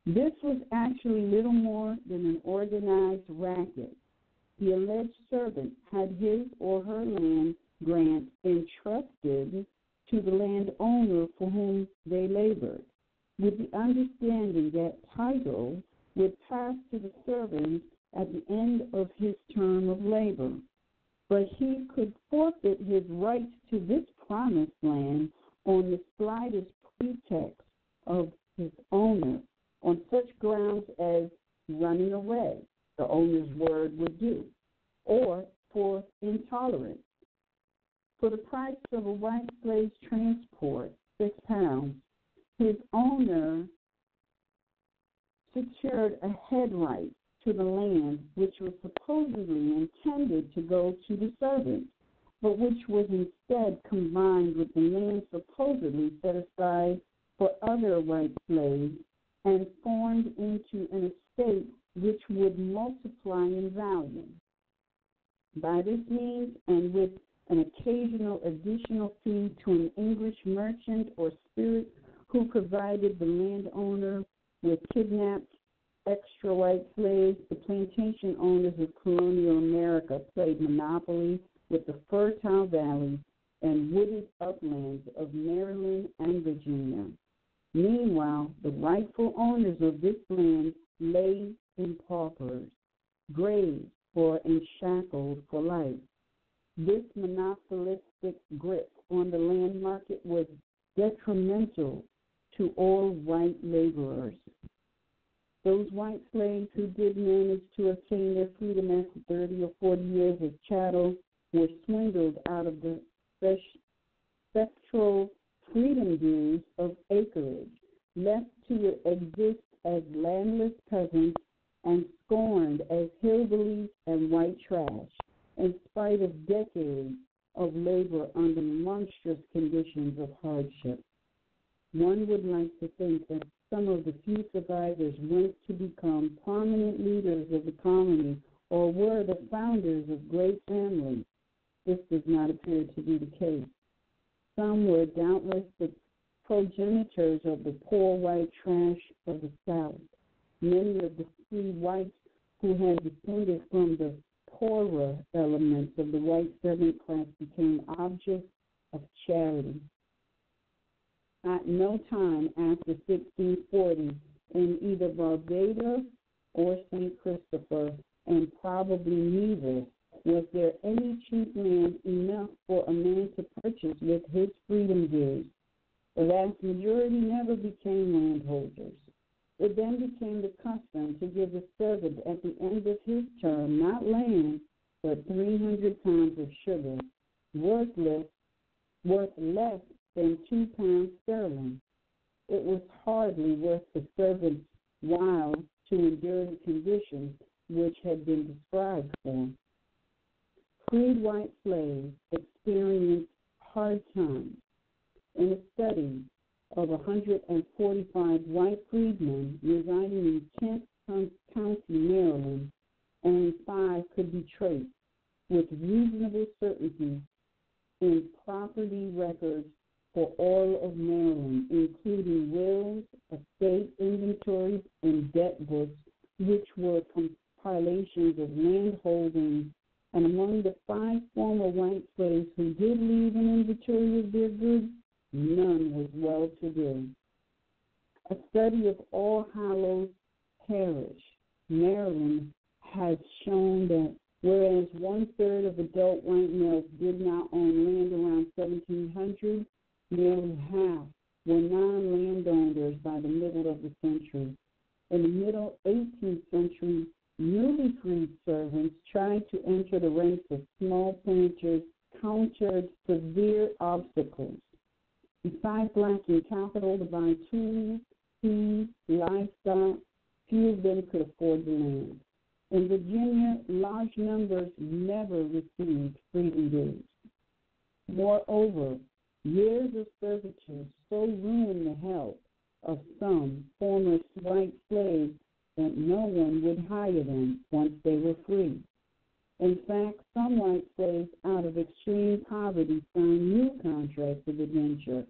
This was actually little more than an organized racket. The alleged servant had his or her land grant entrusted to the landowner for whom they labored, with the understanding that title would pass to the servant at the end of his term of labor. But he could forfeit his rights to this promised land on the slightest pretext of his owner, on such grounds as running away, the owner's word would do, or for intolerance. For the price of a white slave's transport, £6, his owner secured a head right to the land which was supposedly intended to go to the servant, but which was instead combined with the land supposedly set aside for other white slaves and formed into an estate which would multiply in value. By this means, and with an occasional additional fee to an English merchant or spirit who provided the landowner with kidnapped extra white slaves, the plantation owners of colonial America played monopoly with the fertile valleys and wooded uplands of Maryland and Virginia. Meanwhile, the rightful owners of this land lay in paupers, grazed or enshackled for life. This monopolistic grip on the land market was detrimental to all white laborers. Those white slaves who did manage to obtain their freedom after 30 or 40 years as chattel were swindled out of the spectral freedom dues of acreage, left to exist as landless peasants and scorned as hillbillies and white trash, in spite of decades of labor under monstrous conditions of hardship. One would like to think that some of the few survivors went to become prominent leaders of the colony or were the founders of great families. This does not appear to be the case. Some were doubtless the progenitors of the poor white trash of the South. Many of the free whites who had descended from the poorer elements of the white servant class became objects of charity. At no time after 1640 in either Barbados or St. Christopher, and probably neither, was there any cheap land enough for a man to purchase with his freedom dues. The vast majority never became landholders. It then became the custom to give the servant at the end of his term not land, but 300 pounds of sugar, worth less than 2 pounds sterling. It was hardly worth the servant's while to endure the conditions which had been described for. Freed white slaves experienced hard times. In a study of 145 white freedmen residing in Kent County, Maryland, only 5 could be traced with reasonable certainty in property records for all of Maryland, including wills, estate inventories, and debt books, which were compilations of land holdings. And among the 5 former white slaves who did leave an inventory of their goods, none was well-to-do. A study of All Hallows Parish, Maryland, has shown that whereas 1/3 of adult white males did not own land around 1700, nearly half were non-landowners by the middle of the century. In the middle 18th century, newly freed servants tried to enter the ranks of small planters, countered severe obstacles. Besides lacking capital to buy tools, seeds, livestock, few of them could afford the land. In Virginia, large numbers never received freedom dues. Moreover, years of servitude so ruined the health of some former white slaves that no one would hire them once they were free. In fact, some white slaves out of extreme poverty signed new contracts of indenture,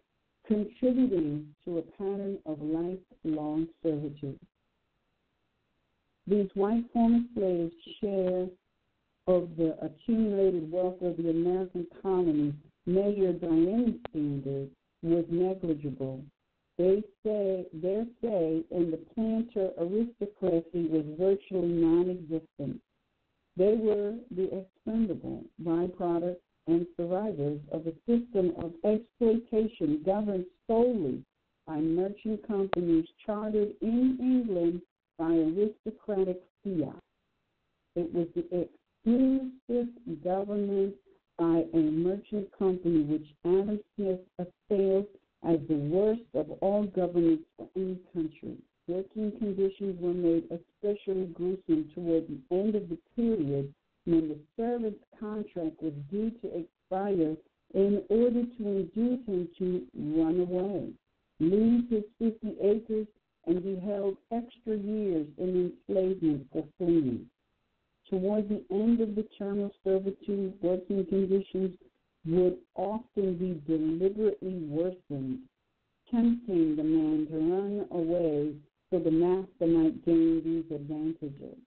contributing to a pattern of lifelong servitude. These white former slaves share of the accumulated wealth of the American colonies, measured by any standard, was negligible. Their say in the planter aristocracy was virtually non-existent. They were the expendable byproducts and survivors of a system of exploitation governed solely by merchant companies chartered in England by aristocratic fiat. It was the exclusive government by a merchant company which Adam Smith assailed as the worst of all governments for any country. Working conditions were made especially gruesome toward the end of the period when the servant's contract was due to expire in order to induce him to run away, leave his 50 acres, and be held extra years in enslavement for fleeing. Toward the end of the term of servitude, working conditions would often be deliberately worsened, tempting the man to run away so the master might gain these advantages.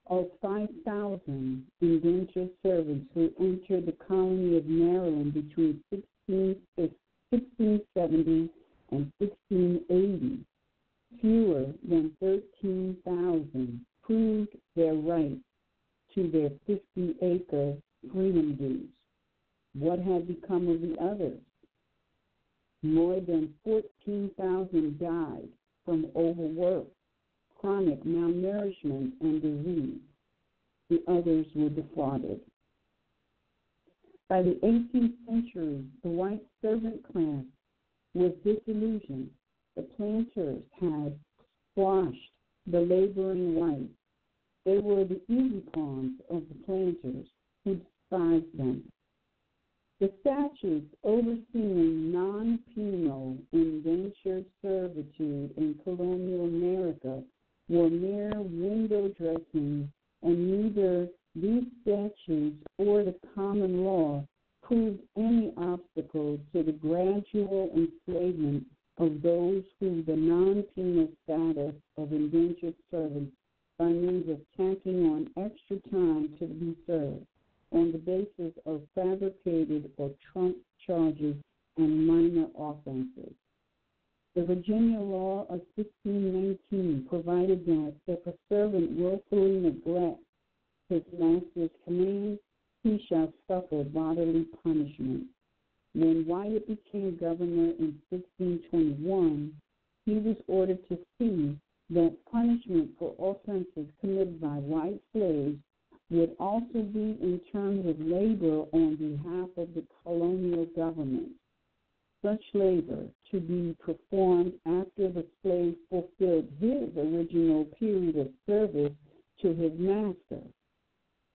Of 5,000 indentured servants who entered the colony of Maryland between 1670 and 1680, fewer than 13,000 proved their right to their 50-acre freedom dues. What had become of the others? More than 14,000 died from overwork, chronic malnourishment, and disease. The others were defrauded. By the 18th century, the white servant class was disillusioned. The planters had squashed the laboring whites. They were the easy pawns of the planters who despised them. The statutes overseeing non-penal indentured servitude in colonial America were mere window dressings, and neither these statutes or the common law proved any obstacle to the gradual enslavement of those who the non-penal status of indentured servants by means of tacking on extra time to be served on the basis of fabricated or trumped charges and minor offenses. The Virginia law of 1619 provided that if a servant willfully neglects his master's commands, he shall suffer bodily punishment. When Wyatt became governor in 1621, he was ordered to see that punishment for offenses committed by white slaves would also be in terms of labor on behalf of the colonial government. Such labor to be performed after the slave fulfilled his original period of service to his master.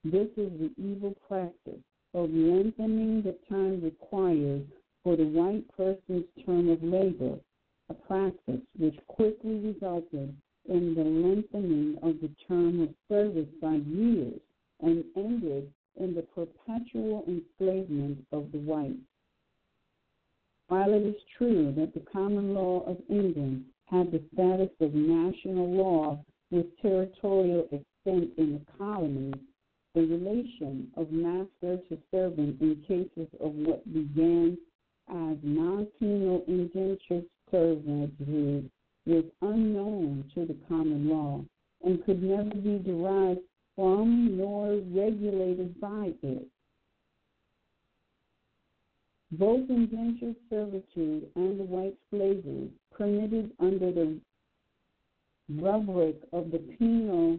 This is the evil practice of lengthening the time required for the white person's term of labor, a practice which quickly resulted in the lengthening of the term of service by years and ended in the perpetual enslavement of the whites. While it is true that the common law of England had the status of national law with territorial extent in the colonies, the relation of master to servant in cases of what began as non-penal indentured servitude was unknown to the common law and could never be derived from nor regulated by it. Both indentured servitude and the white slavery permitted under the rubric of the penal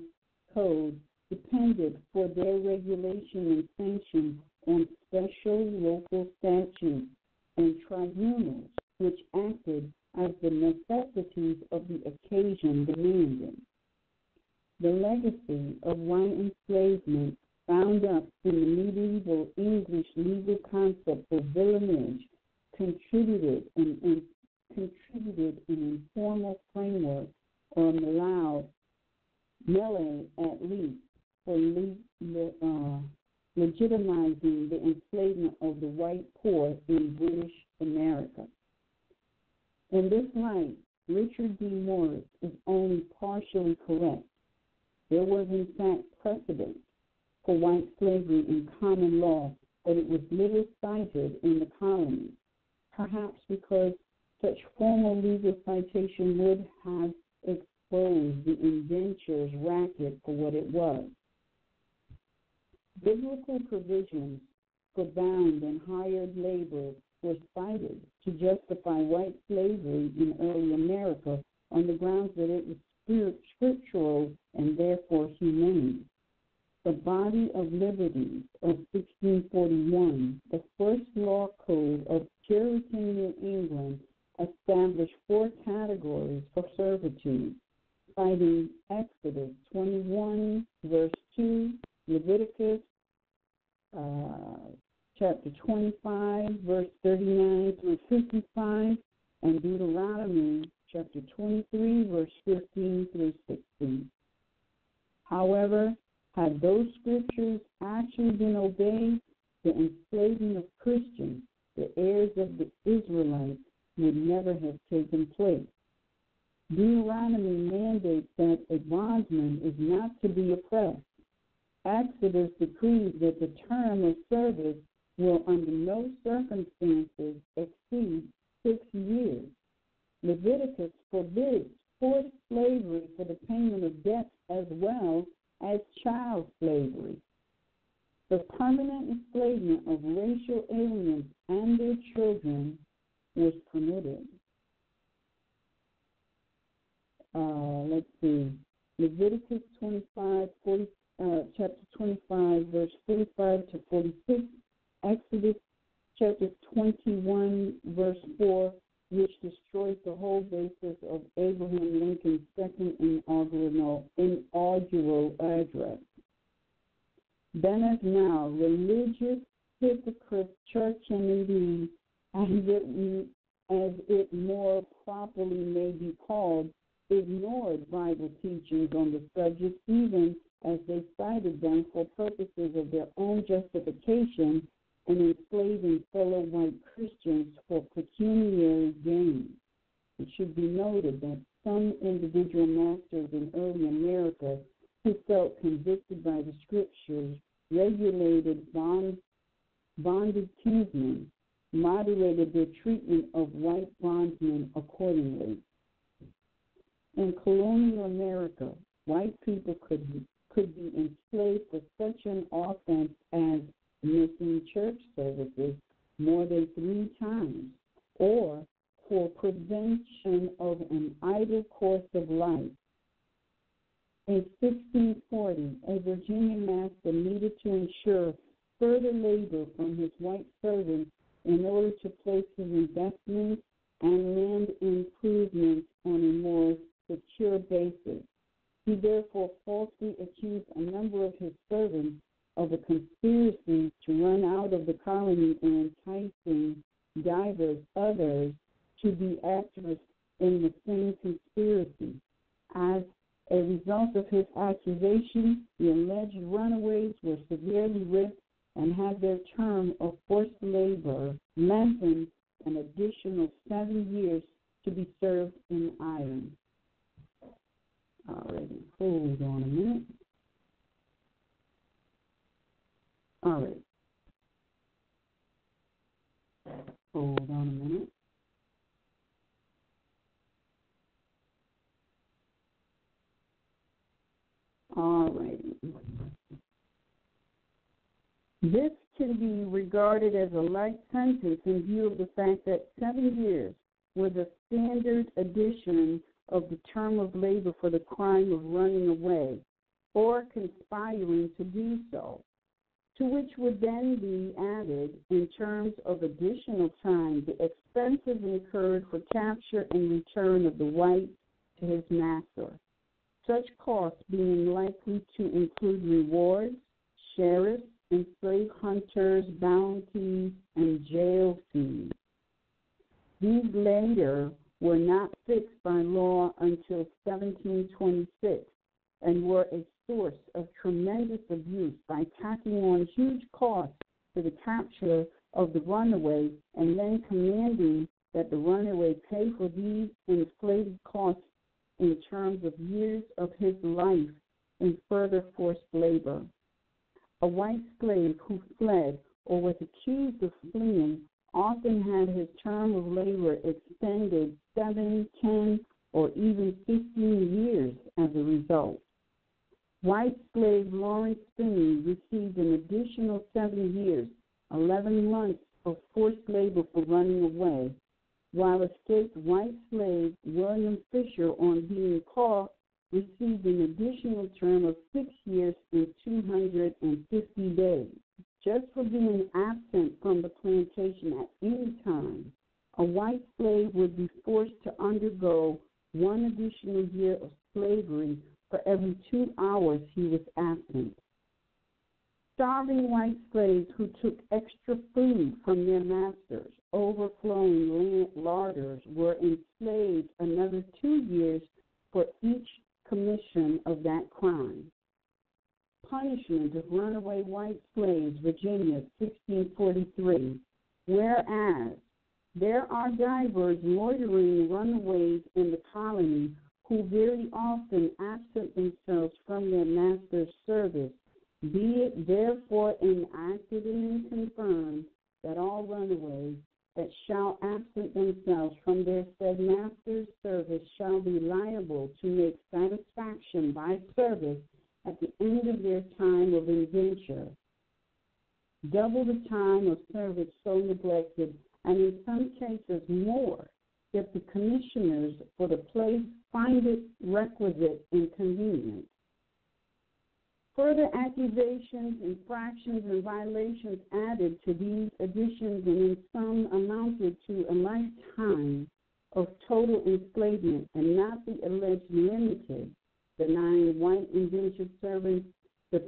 code depended for their regulation and sanction on special local statutes and tribunals which acted as the necessities of the occasion demanded. The legacy of white enslavement bound up in the medieval English legal concept of villenage contributed an informal framework or melee at least for legitimizing the enslavement of the white poor in British America. In this light, Richard D. Morris is only partially correct. There was, in fact, precedent for white slavery in common law, but it was little cited in the colonies, perhaps because such formal legal citation would have exposed the indentures racket for what it was. Biblical provisions for bound and hired labor were cited to justify white slavery in early America on the grounds that it was scriptural and therefore humane. The Body of Liberties of 1641, the first law code of Puritan New England, established 4 categories for servitude, citing Exodus 21, verse 2, Leviticus chapter 25, verse 39 through 55, and Deuteronomy chapter 23, verse 15 through 16. However, had those scriptures actually been obeyed, the enslaving of Christians, the heirs of the Israelites, would never have taken place. Deuteronomy mandates that a bondsman is not to be oppressed. Exodus decrees that the term of service will under no circumstances exceed 6 years. Leviticus forbids forced slavery for the payment of debts as well as child slavery. The permanent enslavement of racial aliens and their children was permitted. Let's see. Leviticus 25, chapter 25, verse 45 to 46. Exodus chapter 21, verse 4, which destroys the whole basis of Abraham Lincoln's second inaugural address. Then as now, religious hypocrites, church and indeed, as it more properly may be called, ignored Bible teachings on the subject, even as they cited them for purposes of their own justification and enslaving fellow white Christians for pecuniary gain. It should be noted that some individual masters in early America who felt convicted by the scriptures regulated bonded kinsmen, moderated their treatment of white bondsmen accordingly. In colonial America, white people could be enslaved for such an offense as missing church services more than 3 times, or for prevention of an idle course of life. In 1640, a Virginia master needed to ensure further labor from his white servants in order to place his investments and land improvements on a more secure basis. He therefore falsely accused a number of his servants of a conspiracy to run out of the colony and enticing divers others to be actors in the same conspiracy. As a result of his accusation, the alleged runaways were severely whipped and had their term of forced labor lengthened an additional 7 years to be served in iron. Alrighty, hold on a minute. All right. Hold on a minute. All right. This can be regarded as a light sentence in view of the fact that 7 years were the standard addition of the term of labor for the crime of running away or conspiring to do so, to which would then be added, in terms of additional time, the expenses incurred for capture and return of the white to his master, such costs being likely to include rewards, sheriffs, enslaved hunters, bounties, and jail fees. These later were not fixed by law until 1726 and were a source of tremendous abuse by tacking on huge costs to the capture of the runaway and then commanding that the runaway pay for these inflated costs in terms of years of his life in further forced labor. A white slave who fled or was accused of fleeing often had his term of labor extended 7, 10, or even 15 years as a result. White slave Lawrence Finney received an additional 7 years, 11 months of forced labor for running away, while escaped white slave William Fisher, on being caught, received an additional term of 6 years and 250 days. Just for being absent from the plantation at any time, a white slave would be forced to undergo 1 additional year of slavery for every 2 hours he was absent. Starving white slaves who took extra food from their masters, overflowing larders, were enslaved another 2 years for each commission of that crime. Punishment of runaway white slaves, Virginia, 1643. Whereas there are divers loitering runaways in the colony who very often absent themselves from their master's service, be it therefore enacted and confirmed that all runaways that shall absent themselves from their said master's service shall be liable to make satisfaction by service at the end of their time of indenture, double the time of service so neglected, and in some cases more, if the commissioners for the place find it requisite and convenient. Further accusations, infractions, and violations added to these additions, and in some amounted to a lifetime of total enslavement, and not the alleged limited, denying white indentured servants the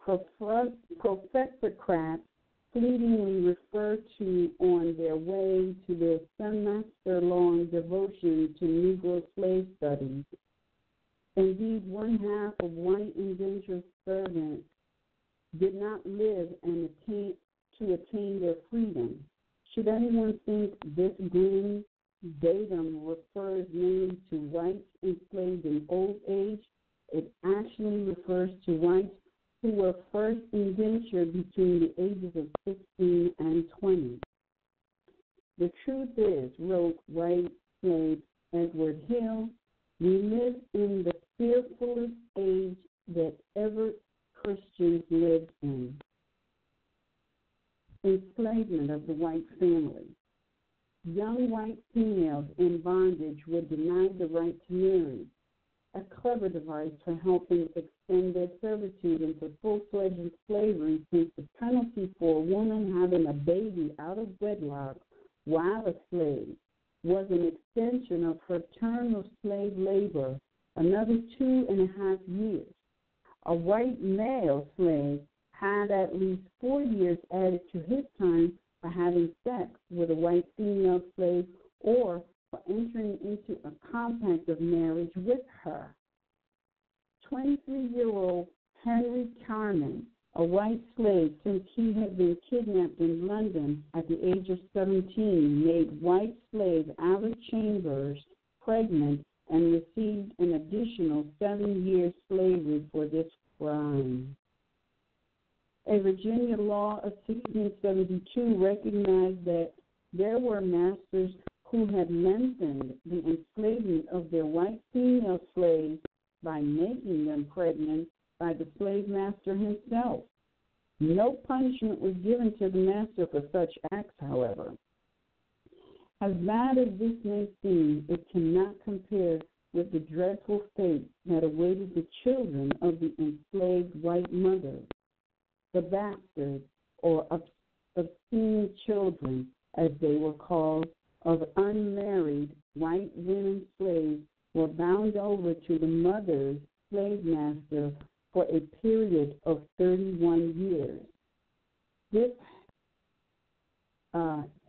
professorcrats fleetingly refer to on their way to their semester-long devotion to Negro slave studies. Indeed, 1/2 of white indentured servants did not live and attain their freedom. Should anyone think this grim datum refers mainly to whites enslaved in old age, it actually refers to whites who were first indentured between the ages of 16 and 20. The truth is, wrote white slave Edward Hill, we live in the fearfulest age that ever Christians lived in. Enslavement of the white family. Young white females in bondage were denied the right to marry, a clever device for helping extend their servitude into full-fledged slavery, since the penalty for a woman having a baby out of wedlock while a slave was an extension of her term of slave labor, another 2.5 years. A white male slave had at least 4 years added to his time for having sex with a white female slave or for entering into a compact of marriage with her. 23-year-old Henry Carman, a white slave since he had been kidnapped in London at the age of 17, made white slaves out of chambers pregnant and received an additional 7 years slavery for this crime. A Virginia law of 1672 recognized that there were masters who had lengthened the enslavement of their white female slaves by making them pregnant by the slave master himself. No punishment was given to the master for such acts, however. As bad as this may seem, it cannot compare with the dreadful fate that awaited the children of the enslaved white mothers. The bastards, or obscene children, as they were called, of unmarried white women slaves were bound over to the mother's slave master for a period of 31 years. This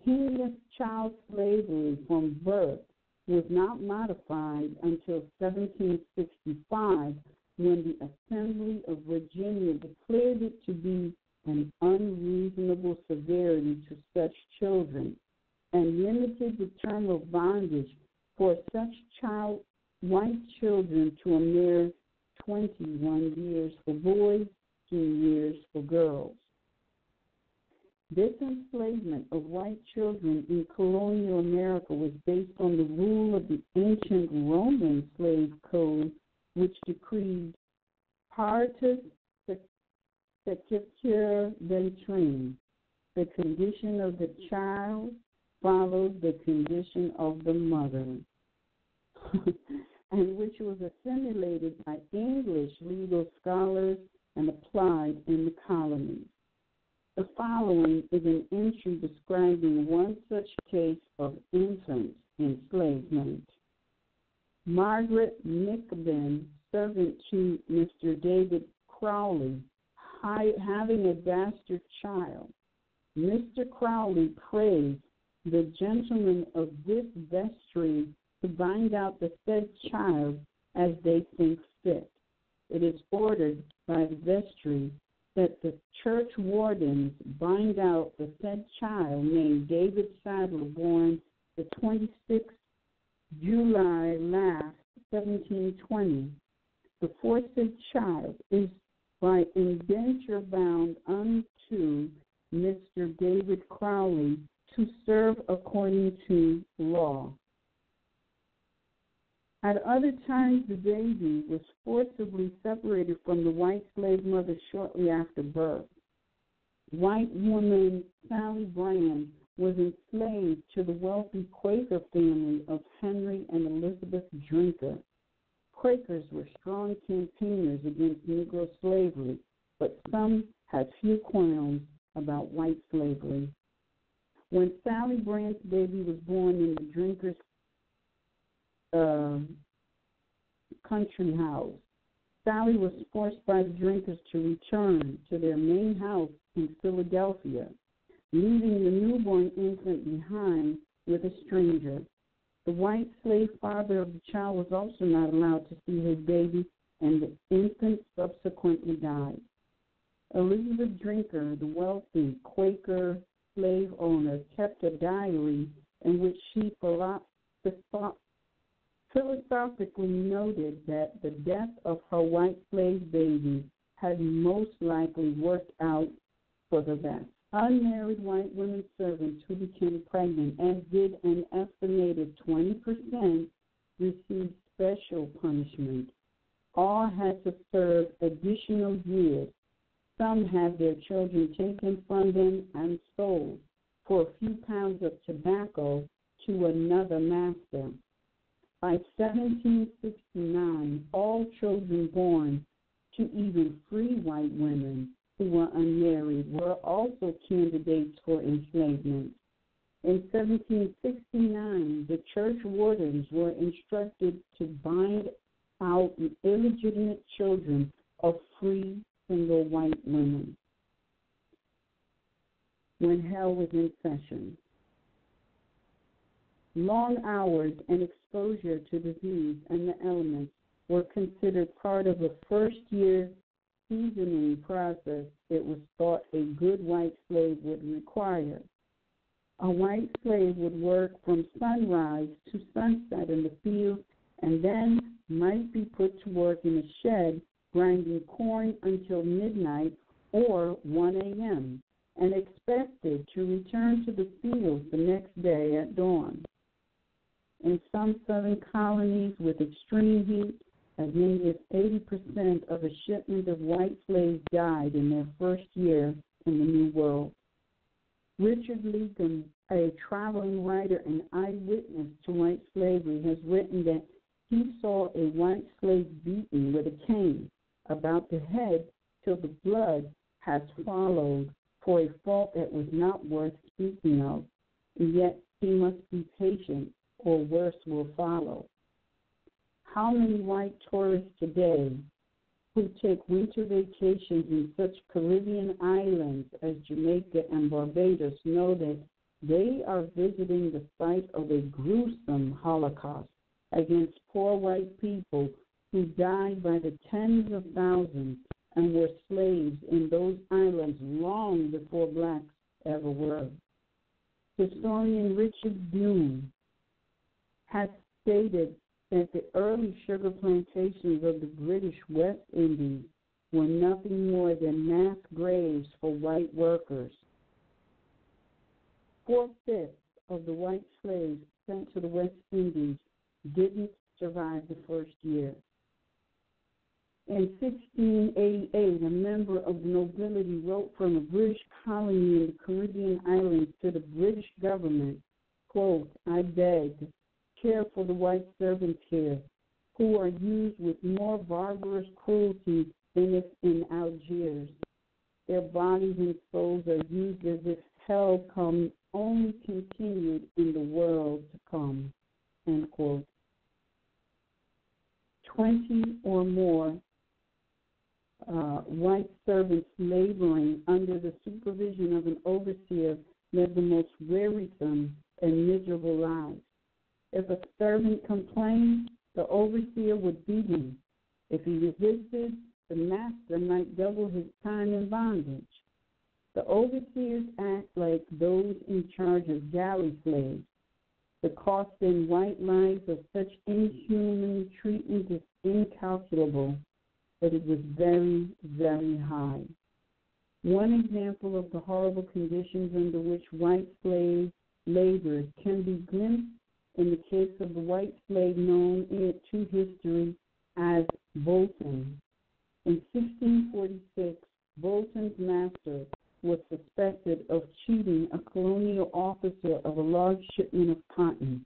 heinous child slavery from birth was not modified until 1765, when the Assembly of Virginia declared it to be an unreasonable severity to such children, and limited the term of bondage for such white children to a mere 21 years for boys, 2 years for girls. This enslavement of white children in colonial America was based on the rule of the ancient Roman slave code, which decreed partus sequitur ventrine. The condition of the child follows the condition of the mother, and which was assimilated by English legal scholars and applied in the colonies. The following is an entry describing one such case of infant enslavement. Margaret Nickben, servant to Mr. David Crowley, having a bastard child. Mr. Crowley prays the gentlemen of this vestry to bind out the said child as they think fit. It is ordered by the vestry that the church wardens bind out the said child named David Sadler, born the 26th July last, 1720. The foresaid child is by indenture bound unto Mr. David Crowley to serve according to law. At other times, the baby was forcibly separated from the white slave mother shortly after birth. White woman Sally Brand was enslaved to the wealthy Quaker family of Henry and Elizabeth Drinker. Quakers were strong campaigners against Negro slavery, but some had few qualms about white slavery. When Sally Brand's baby was born in the Drinkers' country house, Sally was forced by the Drinkers to return to their main house in Philadelphia, leaving the newborn infant behind with a stranger. The white slave father of the child was also not allowed to see his baby, and the infant subsequently died. Elizabeth Drinker, the wealthy Quaker slave owner, kept a diary in which she philosophically noted that the death of her white slave baby had most likely worked out for the best. Unmarried white women servants who became pregnant, as did an estimated 20%, received special punishment. All had to serve additional years. Some had their children taken from them and sold for a few pounds of tobacco to another master. By 1769, all children born to even free white women who were unmarried were also candidates for enslavement. In 1769, the church wardens were instructed to bind out the illegitimate children of free single white women. When hell was in session, long hours and exposure to disease and the elements were considered part of a first-year seasoning process it was thought a good white slave would require. A white slave would work from sunrise to sunset in the field and then might be put to work in a shed grinding corn until midnight or 1 a.m. and expected to return to the field the next day at dawn. In some southern colonies with extreme heat, as many as 80% of a shipment of white slaves died in their first year in the New World. Richard Leacom, a traveling writer and eyewitness to white slavery, has written that he saw a white slave beaten with a cane about the head till the blood has followed for a fault that was not worth speaking of, and yet he must be patient or worse will follow. How many white tourists today who take winter vacations in such Caribbean islands as Jamaica and Barbados know that they are visiting the site of a gruesome Holocaust against poor white people who died by the tens of thousands and were slaves in those islands long before blacks ever were. Historian Richard Bloom has stated that the early sugar plantations of the British West Indies were nothing more than mass graves for white workers. 4/5 of the white slaves sent to the West Indies didn't survive the first year. In 1688, a member of the nobility wrote from a British colony in the Caribbean islands to the British government, quote, "I beg, care for the white servants here, who are used with more barbarous cruelty than if in Algiers. Their bodies and souls are used as if hell come only continued in the world to come," end quote. 20 or more white servants laboring under the supervision of an overseer led the most wearisome and miserable lives. If a servant complained, the overseer would beat him. If he resisted, the master might double his time in bondage. The overseers act like those in charge of galley slaves. The cost in white lives of such inhuman treatment is incalculable, but it was very, very high. One example of the horrible conditions under which white slaves labored can be glimpsed in the case of the white slave known to history as Bolton. In 1646, Bolton's master was suspected of cheating a colonial officer of a large shipment of cotton.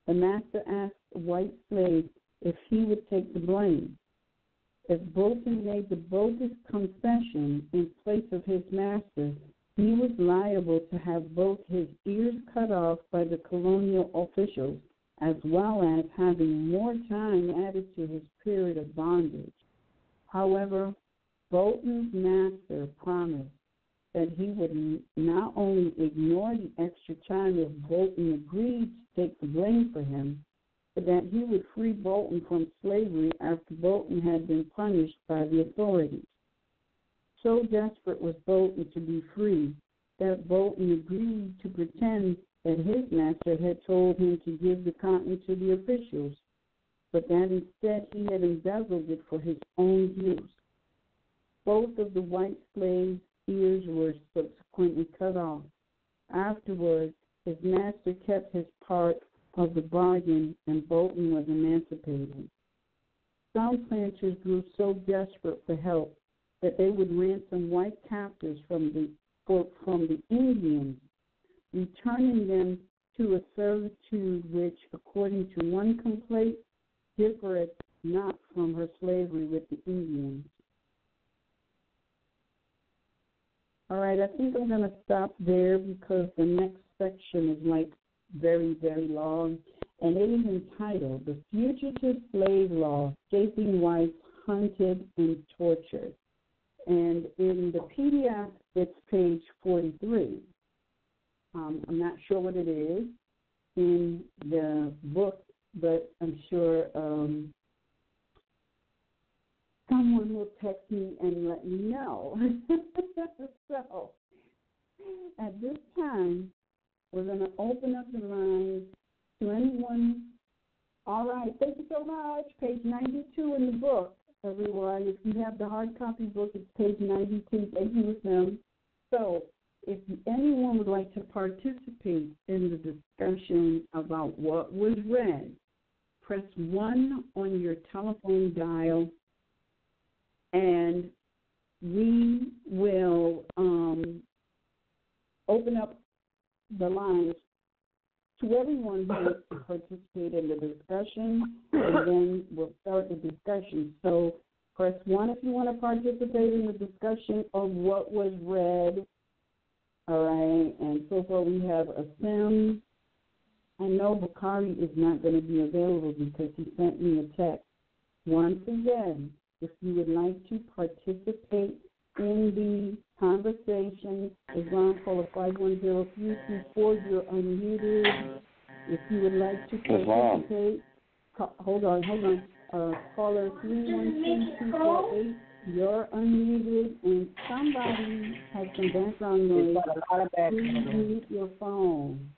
The master asked the white slave if he would take the blame. If Bolton made the bogus confession in place of his master, he was liable to have both his ears cut off by the colonial officials, as well as having more time added to his period of bondage. However, Bolton's master promised that he would not only ignore the extra time if Bolton agreed to take the blame for him, but that he would free Bolton from slavery after Bolton had been punished by the authorities. So desperate was Bolton to be free that Bolton agreed to pretend that his master had told him to give the cotton to the officials, but that instead he had embezzled it for his own use. Both of the white slaves' ears were subsequently cut off. Afterwards, his master kept his part of the bargain, and Bolton was emancipated. Some planters grew so desperate for help that they would ransom white captives from the Indians, returning them to a servitude which, according to one complaint, differed not from her slavery with the Indians. All right, I think I'm going to stop there because the next section is like very, very long, and it is entitled The Fugitive Slave Law, Escaping Whites Hunted and Tortured. And in the PDF, it's page 43. I'm not sure what it is in the book, but I'm sure someone will text me and let me know. So, at this time, we're going to open up the lines to anyone. All right, thank you so much. Page 92 in the book, everyone. If you have the hard copy book, it's page 92. Thank you with them. So, if anyone would like to participate in the discussion about what was read, press 1 on your telephone dial, and we will open up the lines to everyone who wants to participate in the discussion, and then we'll start the discussion. So press 1 if you want to participate in the discussion of what was read. All right, and so far we have a Sim. I know Bakari is not going to be available because he sent me a text. Once again, if you would like to participate in the conversation, Islam caller 510-324, you're unmuted. If you would like to participate, hold on. Caller 312-248, You're unmuted, and somebody has some background noise. Please mute your phone.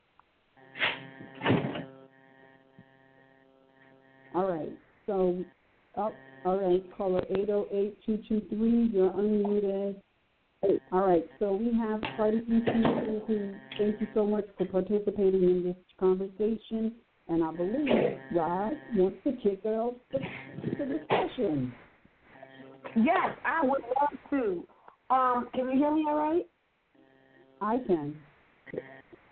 All right. So, all right. Caller 808-223. You're unmuted. All right. So we have quite a few people who thank you so much for participating in this conversation. And I believe Rod wants to kick off the discussion. Yes, I would love to. Can you hear me all right? I can.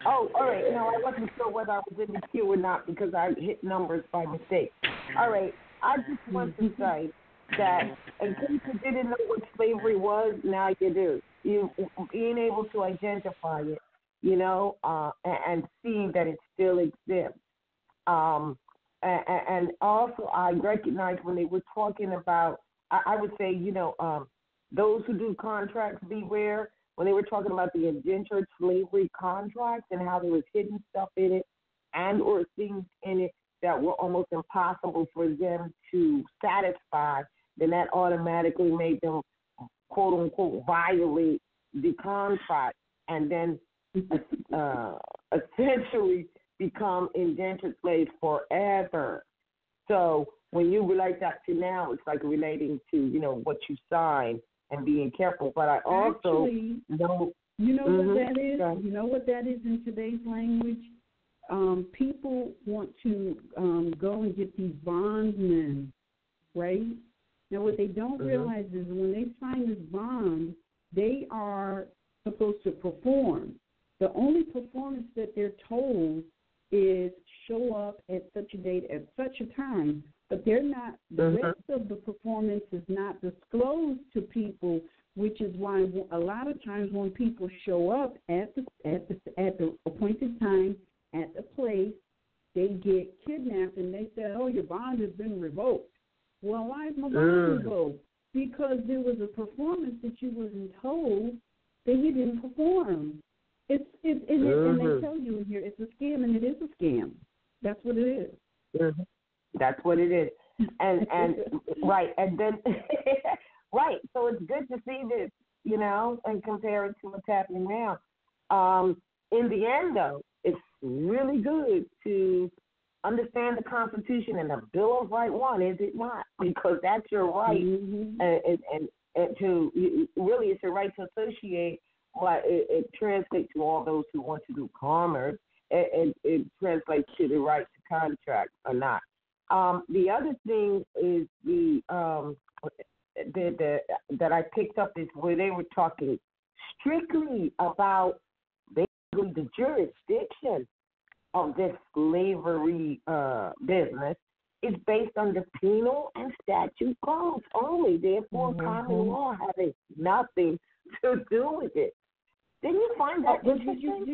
Oh, all right. No, I wasn't sure whether I was in the queue or not because I hit numbers by mistake. All right. I just want to say that in case you didn't know what slavery was, now you do. You being able to identify it, and see that it still exists. And also I recognize when they were talking about, I would say, those who do contracts beware, when they were talking about the indentured slavery contracts and how there was hidden stuff in it and or things in it that were almost impossible for them to satisfy, then that automatically made them, quote unquote, violate the contract and then essentially become indentured slaves forever. So when you relate that to now, it's like relating to, what you sign and being careful. But I also know. You know what that is? You know what that is in today's language? People want to go and get these bondsmen, right? Now, what they don't realize is when they sign this bond, they are supposed to perform. The only performance that they're told is show up at such a date at such a time, but they're not. The rest of the performance is not disclosed to people, which is why a lot of times when people show up at the appointed time at the place, they get kidnapped and they say, "Oh, your bond has been revoked." Well, why is my bond revoked? Because there was a performance that you wasn't told that you didn't perform. And they tell you in here it's a scam, and it is a scam. That's what it is. That's what it is. And right, and then right. So it's good to see this, and compare it to what's happening now. In the end, though, it's really good to understand the Constitution and the Bill of Rights 1, is it not? Because that's your right, and to really it's your right to associate. But it translates to all those who want to do commerce. It translates to the right to contract or not. The other thing is that I picked up is where they were talking strictly about basically the jurisdiction of this slavery business is based on the penal and statute codes only. Therefore, common law having nothing to do with it. Didn't you find that interesting?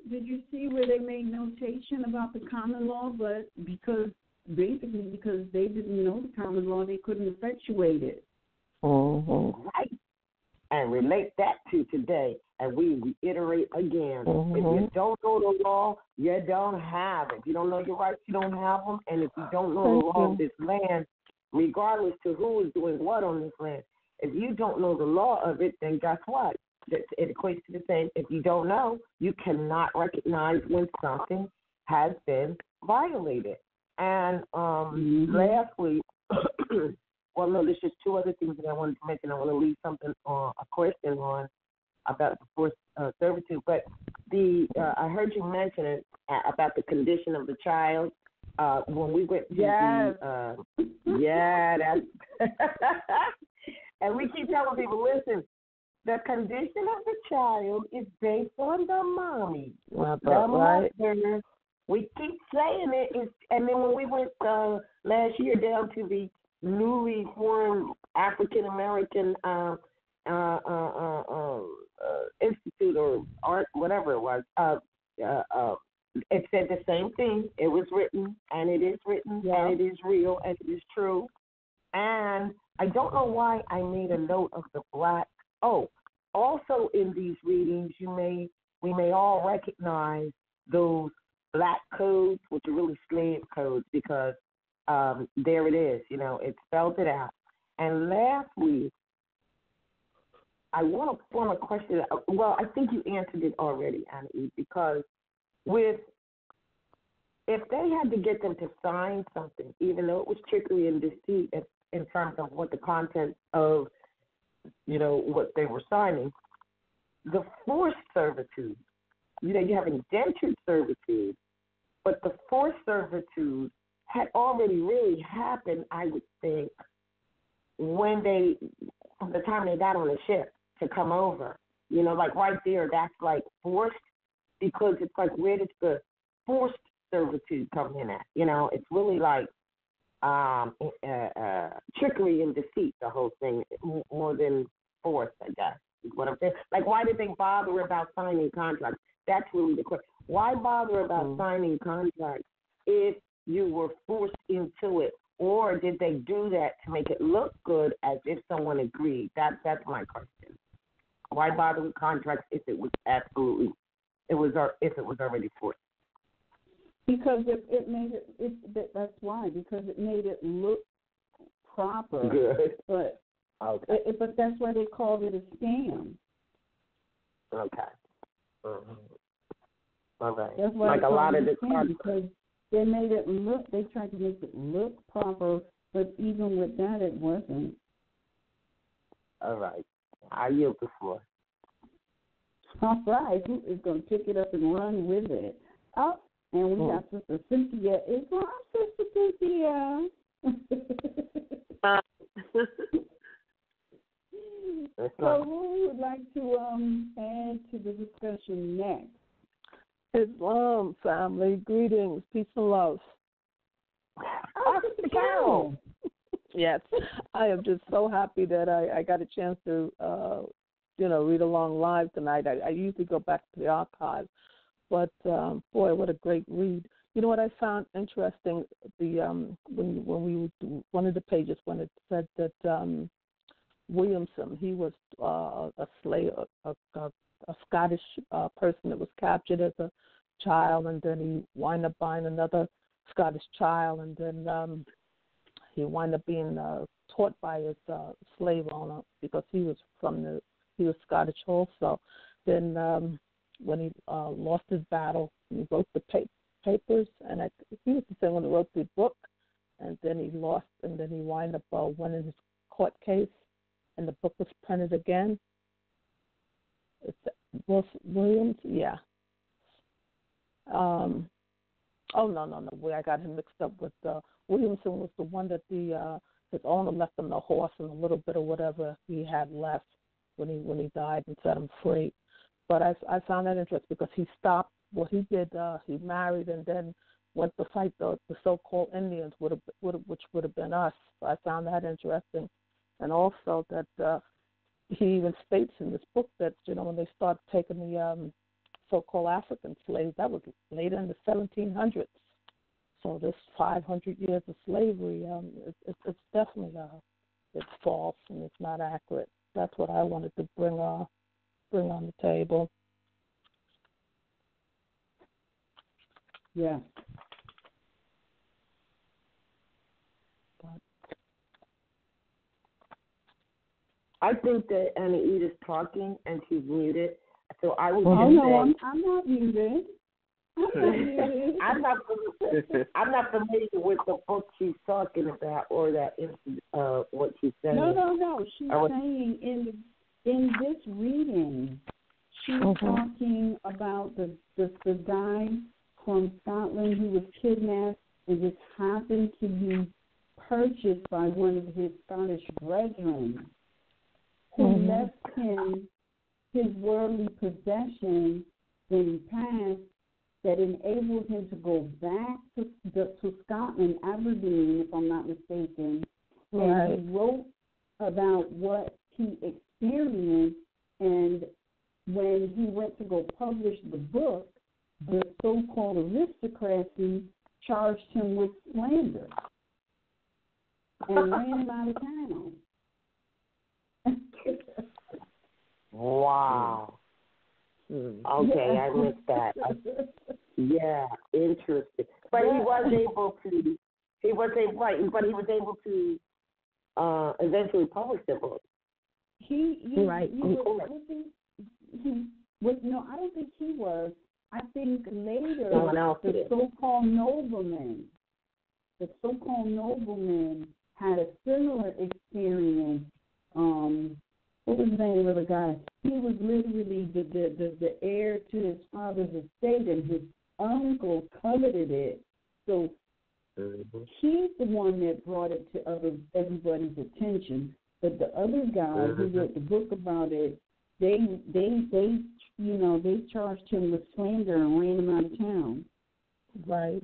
Did you see where they made notation about the common law, but because they didn't know the common law, they couldn't effectuate it. Right. And relate that to today, and we reiterate again. If you don't know the law, you don't have it. If you don't know your rights, you don't have them. And if you don't know the law of this land, regardless to who is doing what on this land, if you don't know the law of it, then guess what? It equates to the same. If you don't know, you cannot recognize when something has been violated. And lastly, well, no, there's just two other things that I wanted to mention. I want to leave something a question on about the forced servitude. But I heard you mention it about the condition of the child when we went to that's and we keep telling people, listen, the condition of the child is based on the mommy. The mother. We keep saying it. And then when we went last year down to the newly formed African American Institute or art, whatever it was, it said the same thing. It was written, and it is written, and it is real, and it is true. And I don't know why I made a note of the black. Oh, also in these readings, we may all recognize those black codes, which are really slave codes, because there it is. It spelled it out. And lastly, I want to form a question. Well, I think you answered it already, Annie, because if they had to get them to sign something, even though it was trickery and deceit in terms of what the content of, what they were signing, the forced servitude, you have indentured servitude, but the forced servitude had already really happened, I would think, from the time they got on the ship to come over. Like right there, that's like forced, because it's like, where does the forced servitude come in at? It's really like trickery and deceit, the whole thing, more than forced, I guess, is what I'm saying. Like, why did they bother about signing contracts? That's really the question. Why bother about signing contracts if you were forced into it? Or did they do that to make it look good as if someone agreed? That's my question. Why bother with contracts if it was already forced? Because it made that's why, because it made it look proper. Good. But that's why they called it a scam. Okay. Mm-hmm. All right. That's why like a lot of the because they made it look. They tried to make it look proper, but even with that, it wasn't. All right. I yield the floor. All right. Who is going to pick it up and run with it? Oh, and we got Sister Cynthia. It's on Sister Cynthia. So who would like to add to the discussion next? Islam family, greetings, peace and love. Oh, Sister Carol. Yes, I am just so happy that I got a chance to, read along live tonight. I usually go back to the archive, but boy, what a great read. You know what I found interesting? When we do one of the pages when it said that Williamson, he was a slave, a Scottish person that was captured as a child, and then he wound up buying another Scottish child, and then he wound up being taught by his slave owner because he was Scottish also. Then when he lost his battle, he wrote the papers, and he was the same one who wrote the book, and then he lost, and then he wound up winning his court case, and the book was printed again. It's Williams, yeah. No. I got him mixed up with Williamson was the one that his owner left him the horse and a little bit of whatever he had left when he died and set him free. But I found that interesting because he stopped what he did. He married and then went to fight the so-called Indians, which would have been us. So I found that interesting, and also that. He even states in this book that, when they started taking the so-called African slaves, that was later in the 1700s. So this 500 years of slavery, it's definitely it's false and it's not accurate. That's what I wanted to bring on the table. Yeah. I think that Annie Eve is talking and she's muted, so I will just say... I'm not muted. I'm not familiar with the book she's talking about or that what she's saying. No. She's saying in this reading, she's talking about the guy from Scotland who was kidnapped and just happened to be purchased by one of his Scottish brethren, who left him his worldly possession when he passed, that enabled him to go back to Scotland, Aberdeen, if I'm not mistaken. Right. And he wrote about what he experienced, and when he went to go publish the book, the so-called aristocracy charged him with slander and ran him out of town. Wow. Okay, I missed that. Yeah, interesting. But he was able to eventually publish the book. Right. No, I don't think he was. I think later the so-called nobleman had a similar experience. What was the name of the guy? He was literally the heir to his father's estate, and his uncle coveted it. So he's the one that brought it to everybody's attention. But the other guy who wrote the book about it, they charged him with slander and ran him out of town. Right.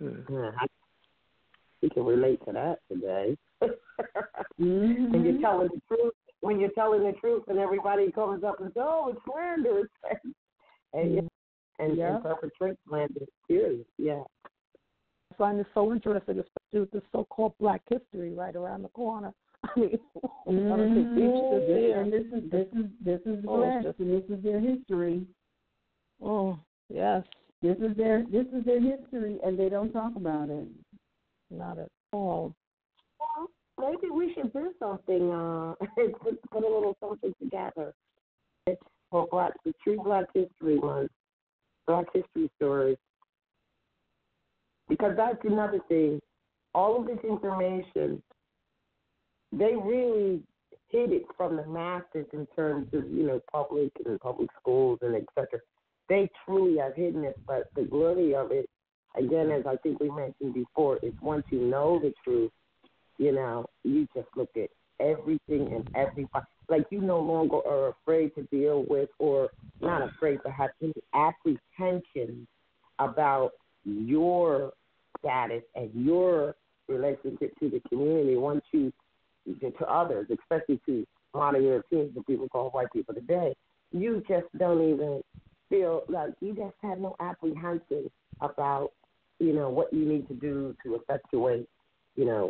We can relate to that today. When you're telling the truth, and everybody comes up and says, "Oh, it's slander," and perpetrate slander. Serious, yeah. I find it so interesting, especially with the so-called Black History right around the corner. I mean, and this is correct, and this is their history. Oh, yes. This is their history, and they don't talk about it. Not at all. Well, maybe we should do something. Put a little something together. It's for the True Black History Month, Black History Stories. Because that's another thing. All of this information, they really hid it from the masses in terms of, public and public schools and et cetera. They truly have hidden it, but the glory of it, again, as I think we mentioned before, is once you know the truth, you just look at everything and everybody. Like, you no longer are afraid to deal with, or not afraid, but have any apprehension about your status and your relationship to the community once you, to others, especially to modern Europeans, the people call white people today. You just don't even feel like, you just have no apprehension about, what you need to do to effectuate,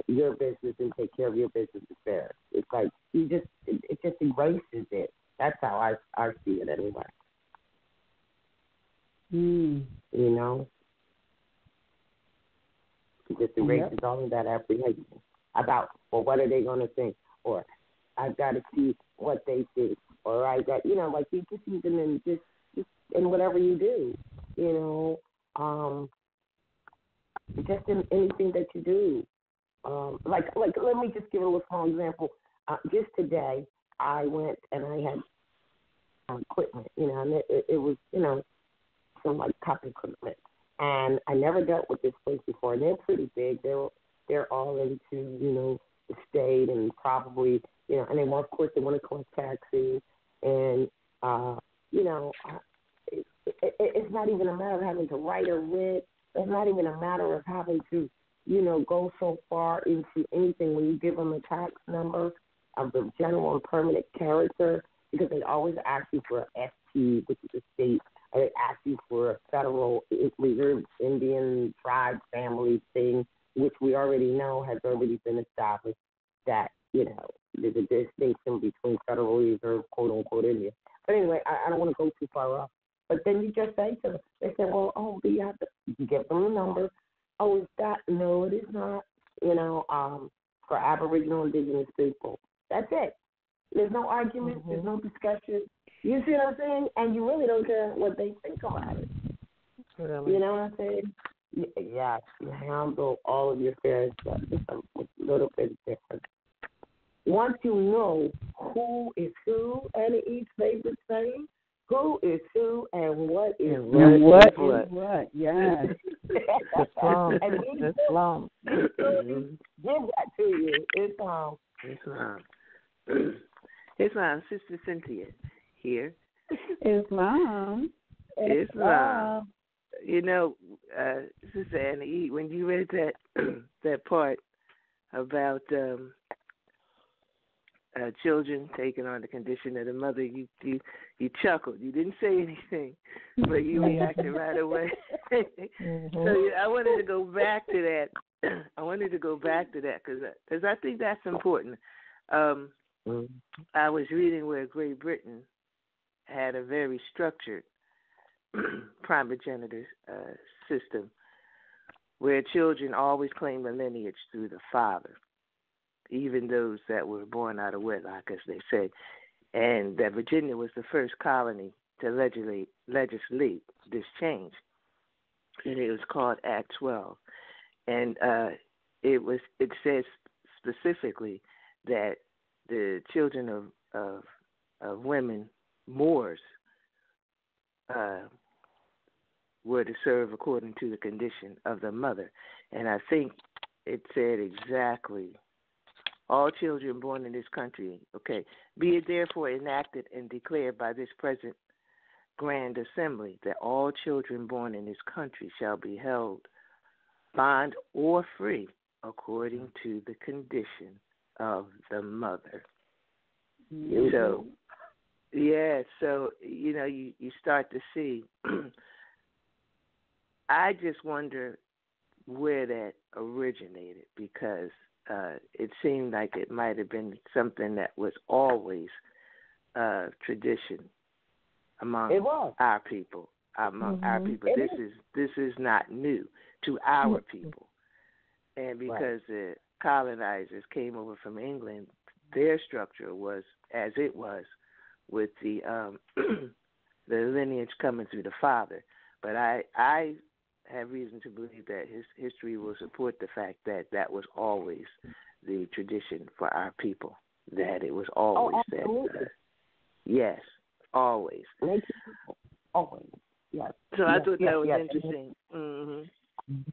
your business and take care of your business affairs. It's like it just erases it. That's how I see it anyway. It just erases all of that apprehension about, well, what are they going to think? Or I've got to see what they think. Or I got, like you just even in just in whatever you do, just in anything that you do. Like let me just give a little small example. Just today, I went and I had equipment, and it was, some like copy equipment. And I never dealt with this place before, and they're pretty big. They're all into, the state and probably, and they want, of course, they want to collect taxes. And, it's not even a matter of having to write a writ. It's not even a matter of having to, go so far into anything when you give them a tax number of the general and permanent character, because they always ask you for an ST, which is a state, or they ask you for a federal reserve Indian tribe family thing, which we already know has already been established that, there's a distinction between Federal Reserve, quote unquote, India. But anyway, I don't want to go too far off. But then you just say to them, they say, well, do you have to give them a number? Oh, is that? No, it is not, for Aboriginal Indigenous people. That's it. There's no argument. There's no discussion. You see what I'm saying? And you really don't care what they think about it. Really? You know what I'm saying? Yes, you handle all of your affairs, but it's a little bit different. Once you know who is who, and each favorite saying, who is who and what is what. Yes. It's long. It's long. Give that to you. It's long. Islam, Sister Cynthia here. Islam. Sister Annie, when you read that part about children taking on the condition of the mother, you chuckled. You didn't say anything, but you reacted right away. So I wanted to go back to that. Because I think that's important. I was reading where Great Britain had a very structured primogenitor system where children always claim a lineage through the father, even those that were born out of wedlock, as they say. and that Virginia was the first colony to legislate this change. And it was called Act 12. And it says specifically that the children of women, Moors, were to serve according to the condition of the mother. And I think it said exactly, all children born in this country, okay, be it therefore enacted and declared by this present Grand Assembly that all children born in this country shall be held bond or free according to the condition of the mother. Mm-hmm. So, yeah, so, you know, you start to see, I just wonder where that originated, because it seemed like it might have been something that was always tradition among our people. Our people. This is not new to our people. And because the colonizers came over from England, their structure was as it was, with the the lineage coming through the father. But I have reason to believe that his history will support the fact that that was always the tradition for our people. That it was always that. Yes, always. Always. Yes. So I thought that was interesting. Mm-hmm.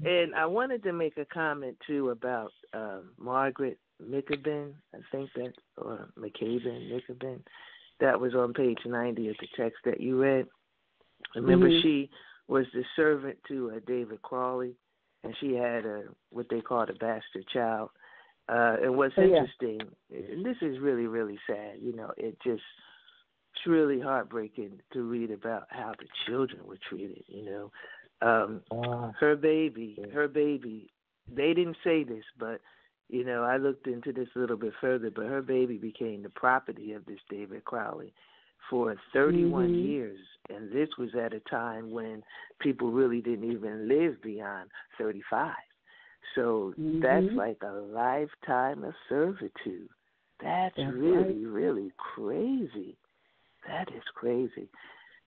And I wanted to make a comment too about Margaret Mickaben, I think that, or Mickaben. That was on page 90 of the text that you read. Remember, she was the servant to David Crawley, and she had what they called a bastard child. And what's interesting, and this is really, really sad, you know, it's really heartbreaking to read about how the children were treated, you know. Her baby, they didn't say this, but, you know, I looked into this a little bit further, but her baby became the property of this David Crowley for 31 years. And this was at a time when people really didn't even live beyond 35. So that's like a lifetime of servitude. That's really, really crazy. That is crazy.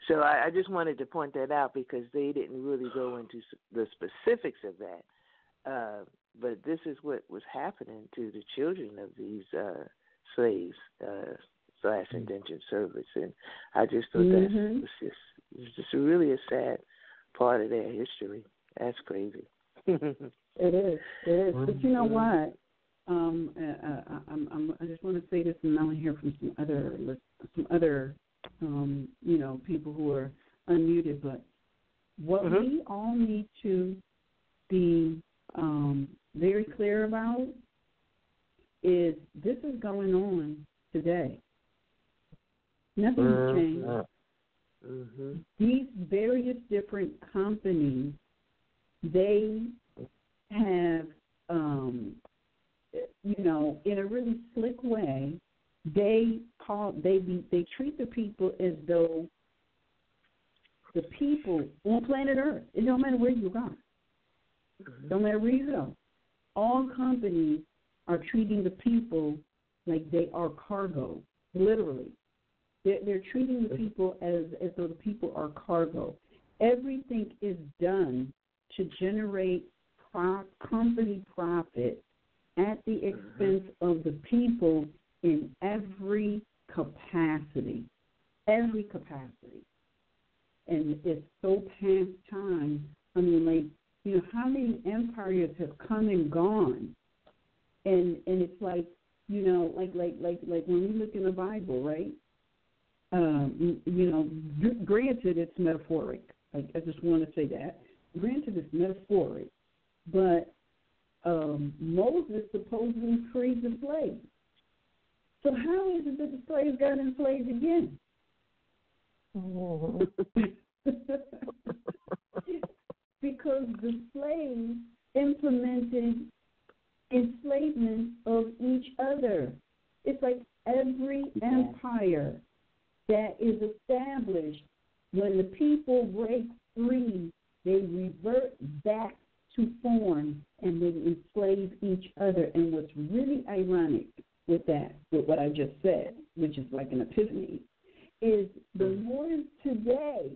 So I just wanted to point that out because they didn't really go into the specifics of that. But this is what was happening to the children of these slaves / indentured servants. And I just thought that was just really a sad part of their history. That's crazy. It is. But you know what? I just want to say this, and I want to hear from some other you know, people who are unmuted. But what we all need to be very clear about is this is going on today. Nothing's changed. These various different companies, they have, you know, in a really slick way, they treat the people as though the people on planet Earth. It don't matter where you go. Don't matter where you go. All companies are treating the people like they are cargo, literally. They're treating the people as though the people are cargo. Everything is done to generate company profit at the expense of the people in every capacity. Every capacity. And it's so past time. I mean, like, you know, how many empires have come and gone? And it's like, you know, like when we look in the Bible, right? You know, granted it's metaphoric. I just want to say that. Granted it's metaphoric, but Moses supposedly freed the slaves. So how is it that the slaves got enslaved again? Because the slaves implemented enslavement of each other. It's like every empire that is established, when the people break free, they revert back to form and they enslave each other. And what's really ironic with that, with what I just said, which is like an epiphany, is the Moors today,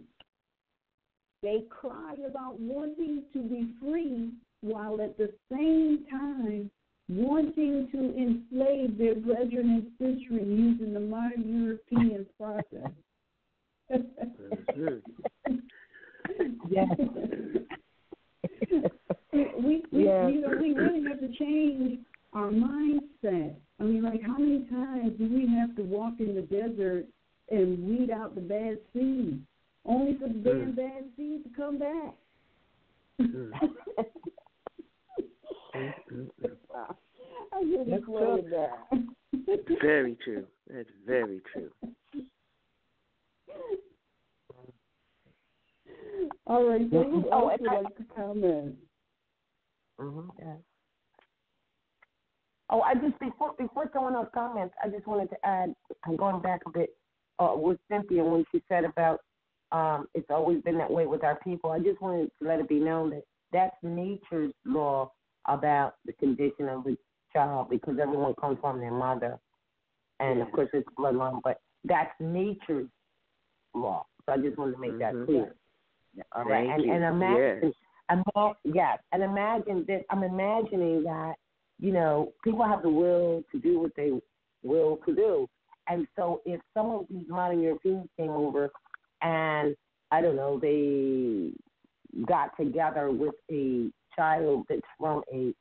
they cry about wanting to be free while at the same time wanting to enslave their brethren and sister using the modern European process. Yes. we really have to change our mindset. I mean, like, how many times do we have to walk in the desert and weed out the bad seeds, only for the damn bad seeds to come back? I really quoted that. Very true. That's very true. All right, so who else would like to comment? Yeah. Oh, I just before someone else comments, I just wanted to add. I'm going back a bit with Cynthia when she said about it's always been that way with our people. I just wanted to let it be known that that's nature's law about the condition of the child, because everyone comes from their mother, and of course it's bloodline, but that's nature's law. So I just wanted to make that clear. All right, and imagine, and imagine that I'm imagining that, you know, people have the will to do what they will to do, and so if some of these modern Europeans came over, and I don't know, they got together with a child that's from a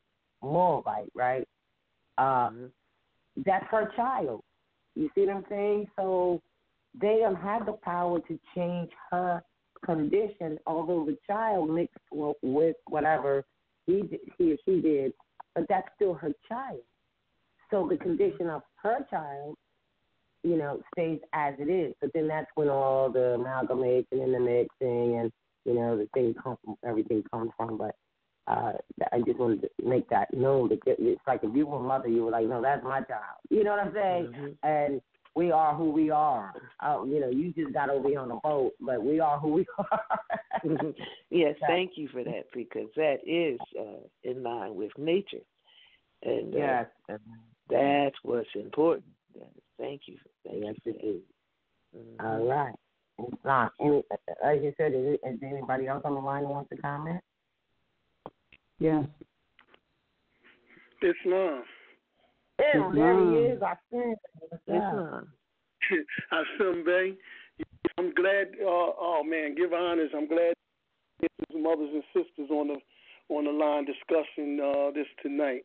Moorite, right? That's her child. You see what I'm saying? So they don't have the power to change her condition, although the child mixed with whatever he or she did, but that's still her child. So the condition of her child, you know, stays as it is. But then that's when all the amalgamation and the mixing and, you know, the thing everything comes from. But I just wanted to make that known that it's like if you were a mother, you were like, no, that's my child. You know what I'm saying? And we are who we are. You know, you just got over here on the boat, but we are who we are. Yes, thank you for that, because that is in line with nature. And that's what's important. Thank you. Yes, it is. All right. As you said, is there anybody else on the line who wants to comment? Yes. Islam. There he is. I see Islam. Bey. I'm glad. Oh man, give honors. I'm glad there's mothers and sisters on the line discussing this tonight.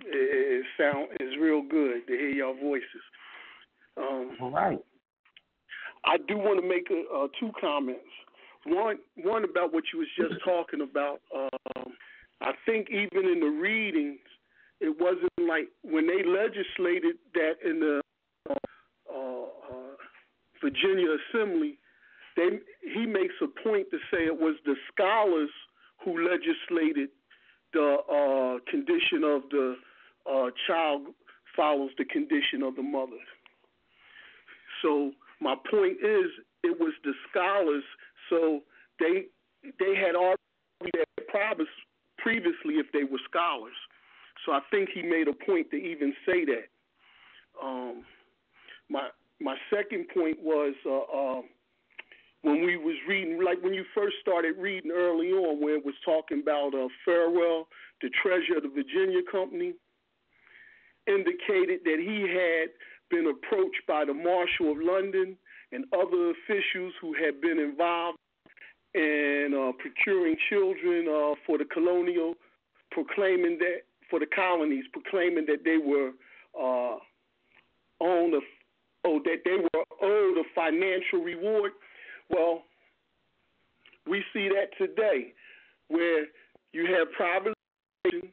It's real good to hear your voices. All right. I do want to make two comments. One about what you was just talking about. I think even in the readings, it wasn't like when they legislated that in the Virginia Assembly, he makes a point to say it was the scholars who legislated the condition of the child follows the condition of the mother. So my point is, it was the scholars. So they had already had previously if they were scholars. So I think he made a point to even say that. My second point was when we was reading, like when you first started reading early on, where it was talking about Farewell, the treasurer of the Virginia Company, indicated that he had been approached by the Marshal of London and other officials who had been involved in procuring children for the colonial, proclaiming that for the colonies, proclaiming that they were owed a financial reward. Well, we see that today, where you have privatization,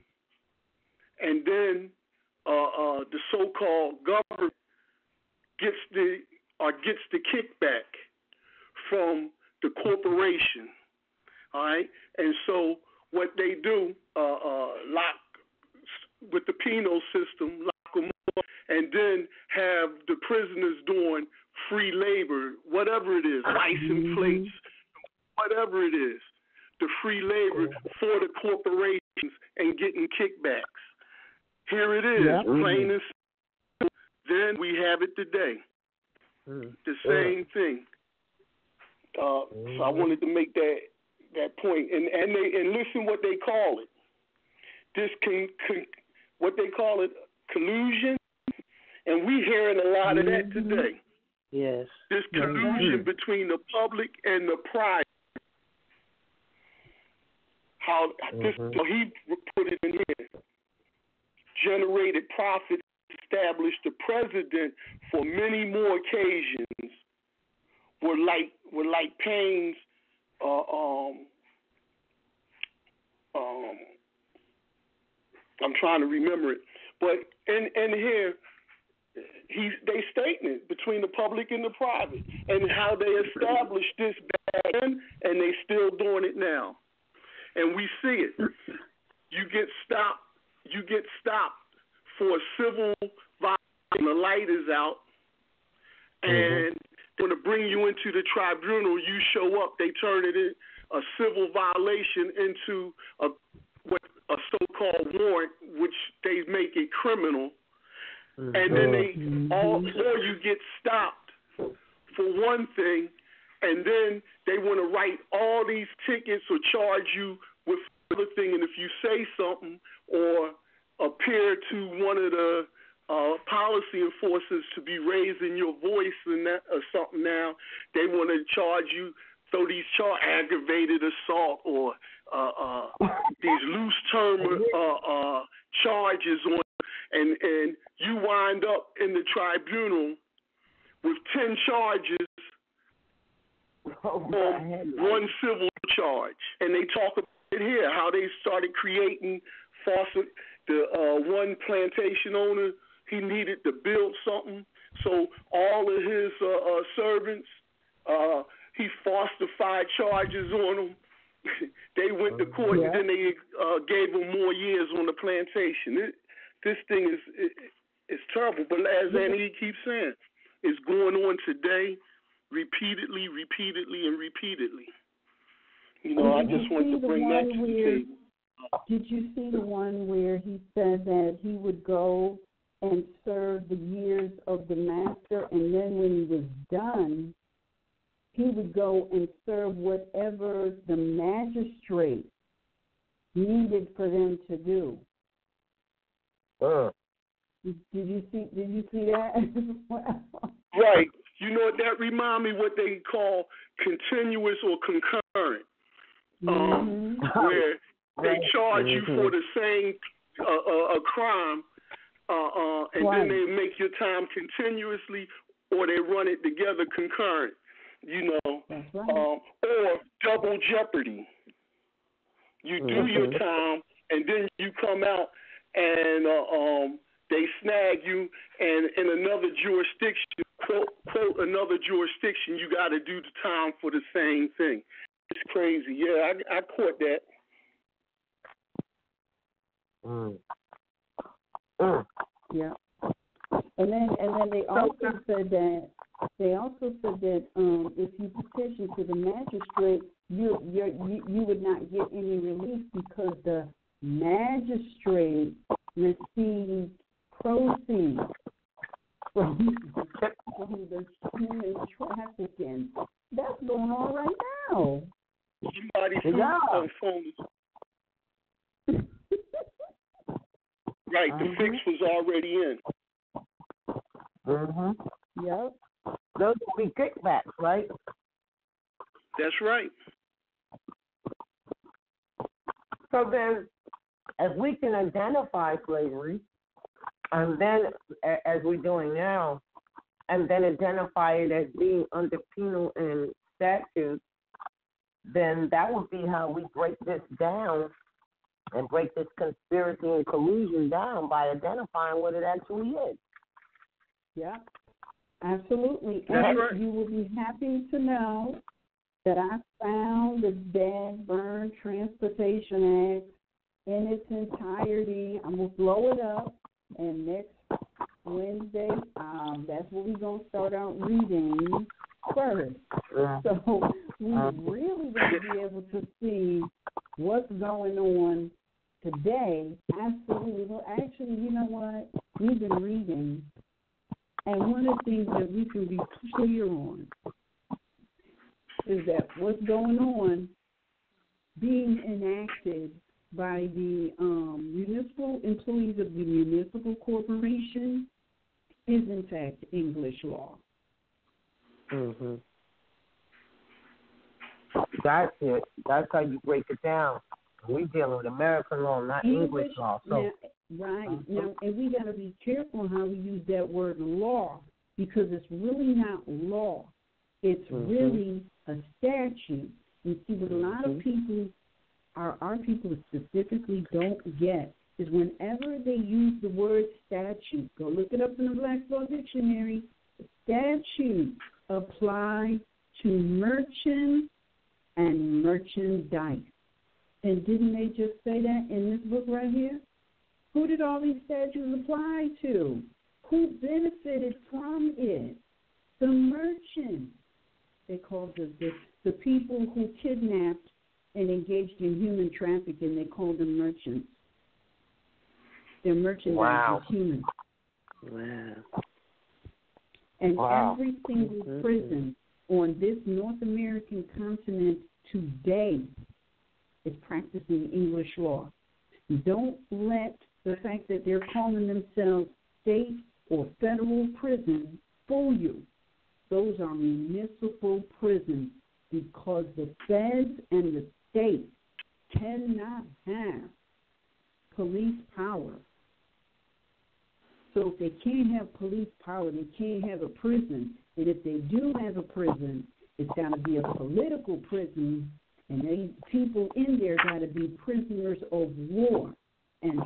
and then the so-called government gets the kickback from the corporation. All right, and so what they do, lock with the penal system, lock them up, and then have the prisoners doing free labor, whatever it is, license plates, whatever it is, the free labor for the corporations and getting kickbacks. Here it is, plain and simple. Then we have it today. The same thing. So I wanted to make that point. And listen what they call it. This what they call it, collusion. And we hearing a lot of that today. Yes. This collusion between the public and the private. How he put it in here. Generated profit, established the president for many more occasions. Were like Payne's I'm trying to remember it. But in here they statement between the public and the private and how they established this back then and they still doing it now. And we see it. You get stopped for a civil violation, the light is out, and they're going to bring you into the tribunal. You show up, they turn it in a civil violation into a so-called warrant, which they make it criminal. And then or you get stopped for one thing, and then they want to write all these tickets or charge you with another thing. And if you say something or appear to one of the policy enforcers to be raising your voice and that or something, now they want to charge you, throw these aggravated assault or these loose term charges on. And you wind up in the tribunal with 10 charges on one civil charge. And they talk about it here, how they started creating one plantation owner, he needed to build something. So all of his servants, he falsified charges on them. They went to court and then they gave them more years on the plantation. This thing is terrible, but as Annie keeps saying, it's going on today, repeatedly, and repeatedly. You know, I just want to bring that to the table. Did you see the one where he said that he would go and serve the years of the master, and then when he was done, he would go and serve whatever the magistrate needed for them to do? Did you see that? Right. You know, that remind me what they call continuous or concurrent, where they charge you for the same a crime, and then they make your time continuously, or they run it together concurrent. You know, or double jeopardy. You do your time, and then you come out, and they snag you, and in another jurisdiction, quote another jurisdiction, you got to do the time for the same thing. It's crazy. Yeah, I caught that. Yeah. And then they also said that if you petition to the magistrate, you would not get any relief because the magistrate received proceeds from the human trafficking. That's going on right now. Somebody's on phone. Right, the fix was already in. Yep. Those will be kickbacks, right? That's right. So then, if we can identify slavery, and then, as we're doing now, and then identify it as being under penal and statute, then that would be how we break this down and break this conspiracy and collusion down by identifying what it actually is. Yeah, absolutely. That's and right. You will be happy to know that I found the Burn Transportation Act in its entirety. I'm going to blow it up, and next Wednesday, that's what we're going to start out reading first. So we're really going to be able to see what's going on today, absolutely. Well, actually, you know what? We've been reading, and one of the things that we can be clear on is that what's going on being enacted by the municipal employees of the municipal corporation is, in fact, English law. Mm-hmm. That's it. That's how you break it down. We're dealing with American law, not English law. So. Now, and we got to be careful how we use that word law, because it's really not law. It's really a statute. You see, what a lot of people, our people specifically, don't get is whenever they use the word statute, go look it up in the Black's Law Dictionary, statute apply to merchants and merchandise. And didn't they just say that in this book right here? Who did all these statutes apply to? Who benefited from it? The merchants. They called the people who kidnapped and engaged in human trafficking, they called them merchants. They're merchandise is human. Wow. And every single prison on this North American continent today is practicing English law. Don't let the fact that they're calling themselves state or federal prison fool you. Those are municipal prisons because the feds and the state cannot have police power. So if they can't have police power, they can't have a prison. And if they do have a prison, it's got to be a political prison, and they people in there got to be prisoners of war. And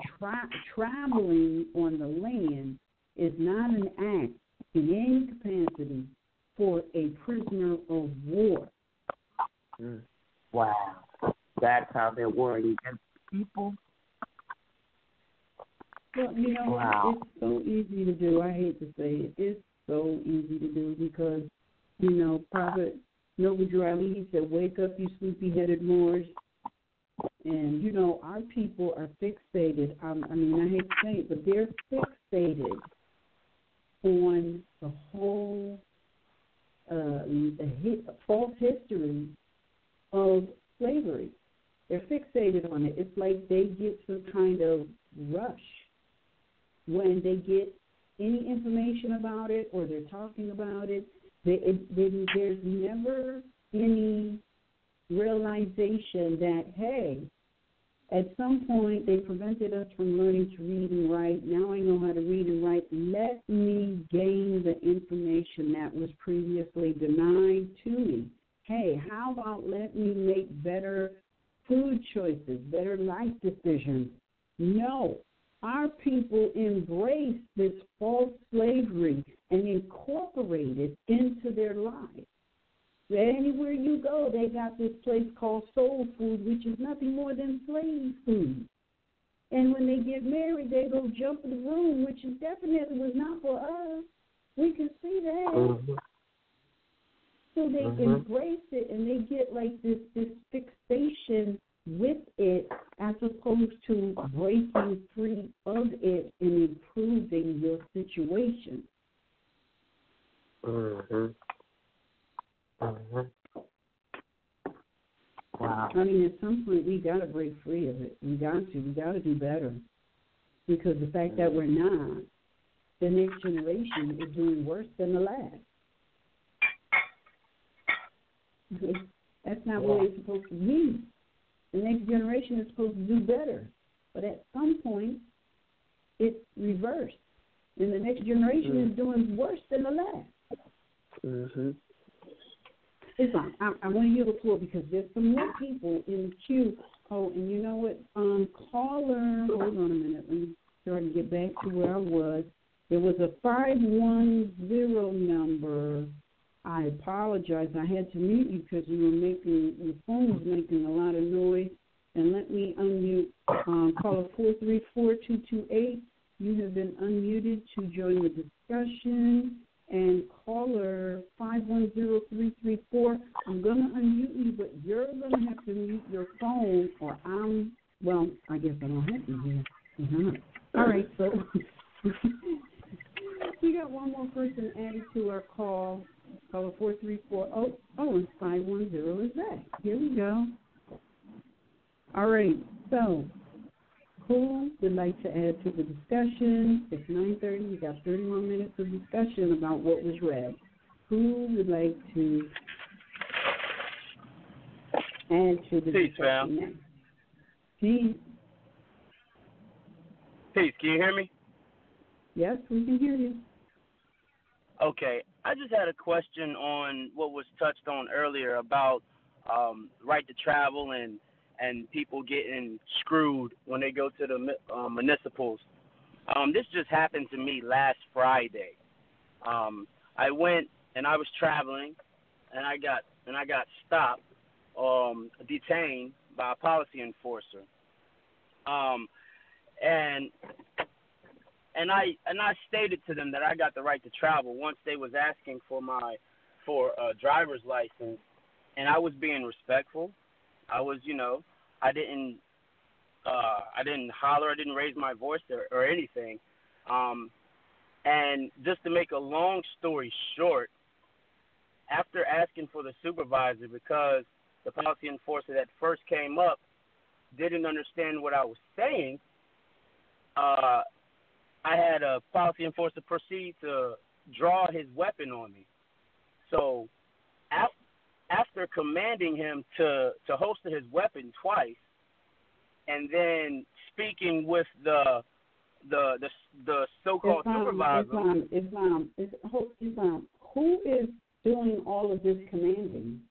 traveling on the land is not an act in any capacity for a prisoner of war. Wow. That's how they're warring against people. Well, you know, it's so easy to do. I hate to say it. It's so easy to do because, you know, Prophet Noble Drew, he said, wake up, you sleepy-headed Moors. And, you know, our people are fixated. I hate to say it, but they're fixated on the whole false history of slavery. They're fixated on it. It's like they get some kind of rush when they get any information about it or they're talking about it. There's never any realization that, hey, at some point they prevented us from learning to read and write. Now I know how to read and write. Let me gain the information that was previously denied to me. Hey, how about let me make better food choices, better life decisions? No. Our people embrace this false slavery and incorporate it into their lives. Anywhere you go, they got this place called soul food, which is nothing more than slave food. And when they get married, they go jump in the room, which is definitely was not for us. We can see that. So they embrace it, and they get like this fixation with it as opposed to breaking free of it and improving your situation. Wow. I mean, at some point, we got to break free of it. We got to do better. Because the fact that we're not, the next generation is doing worse than the last. That's not what it's supposed to be. The next generation is supposed to do better. But at some point, it's reversed. And the next generation is doing worse than the last. Listen, I want to yield the floor because there's some more people in the queue. Oh, and you know what? Caller, hold on a minute. Let me try to get back to where I was. There was a 510 number. I apologize. I had to mute you because your phone was making a lot of noise. And let me unmute caller 434-228. You have been unmuted to join the discussion. And caller 510-334, I'm going to unmute you, but you're going to have to mute your phone or I'm Well, I guess I don't have to here. All right, so we got one more person added to our call. Caller 434. And 510 is back. Here we go. All right, so who would like to add to the discussion? It's 9:30. We got 31 minutes of discussion about what was read. Who would like to add to the discussion next? Peace. Peace. Can you hear me? Yes, we can hear you. Okay. I just had a question on what was touched on earlier about right to travel and people getting screwed when they go to the municipals. This just happened to me last Friday. I went and I was traveling, and I got stopped, detained by a policy enforcer. And I stated to them that I got the right to travel once they was asking for a driver's license, and I was being respectful. I was, I didn't holler, I didn't raise my voice or anything. And just to make a long story short, after asking for the supervisor, because the policy enforcer that first came up didn't understand what I was saying, I had a policy enforcer proceed to draw his weapon on me. So after commanding him to holster his weapon twice, and then speaking with the so-called supervisor. Islam, who is doing all of this commanding?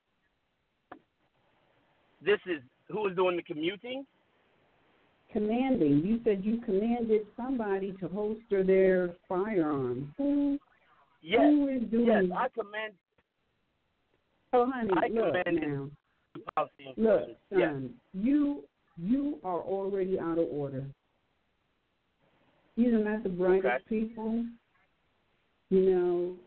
This is who is doing the commuting? Commanding. You said you commanded somebody to holster their firearm. Who is doing? Yes, I command. Oh, honey, look now. Look, son, you are already out of order. These are not the brightest people, and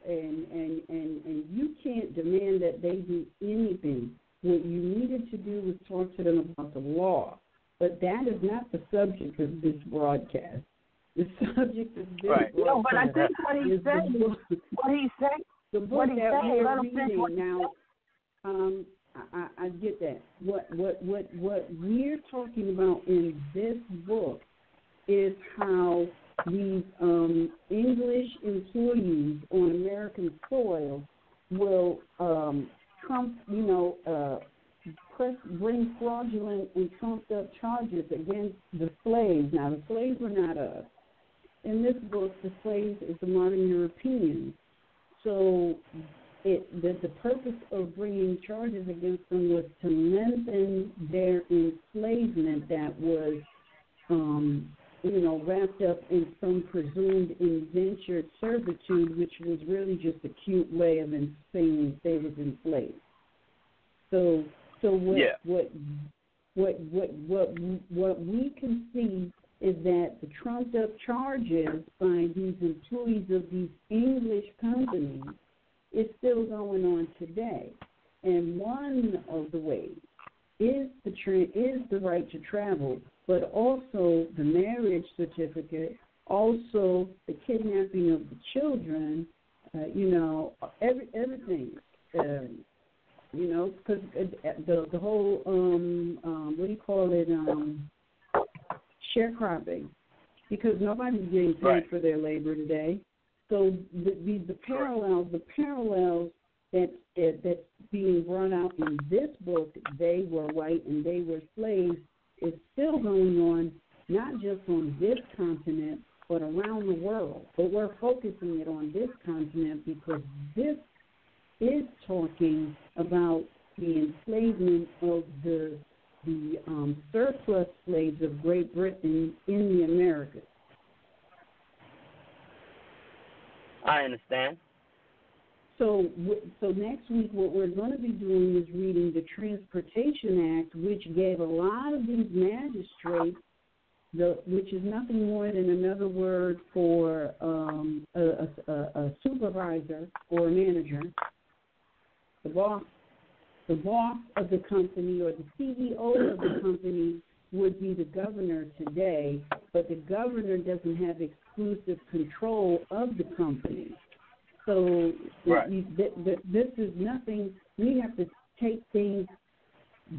you can't demand that they do anything. What you needed to do was talk to them about the law. But that is not the subject of this broadcast. The subject of this broadcast but I think what he said, the book that we're reading now, I get that. What we're talking about in this book is how these English employees on American soil will bring fraudulent and trumped up charges against the slaves. Now, the slaves were not us. In this book, the slaves is the modern Europeans. So the purpose of bringing charges against them was to lengthen their enslavement that was, wrapped up in some presumed indentured servitude, which was really just a cute way of saying they was enslaved. So what we can see is that the trumped up charges by these employees of these English companies is still going on today. And one of the ways is the right to travel, but also the marriage certificate, also the kidnapping of the children, everything. Because the whole, sharecropping, because nobody's getting paid for their labor today. So the parallels that's being brought out in this book, they were white and they were slaves, is still going on, not just on this continent, but around the world. But we're focusing it on this continent because this is talking about the enslavement of the surplus slaves of Great Britain in the Americas. I understand. So next week what we're going to be doing is reading the Transportation Act, which gave a lot of these magistrates, which is nothing more than another word for a supervisor or a manager, the boss of the company or the CEO of the company would be the governor today, but the governor doesn't have exclusive control of the company. So this is nothing. We have to take things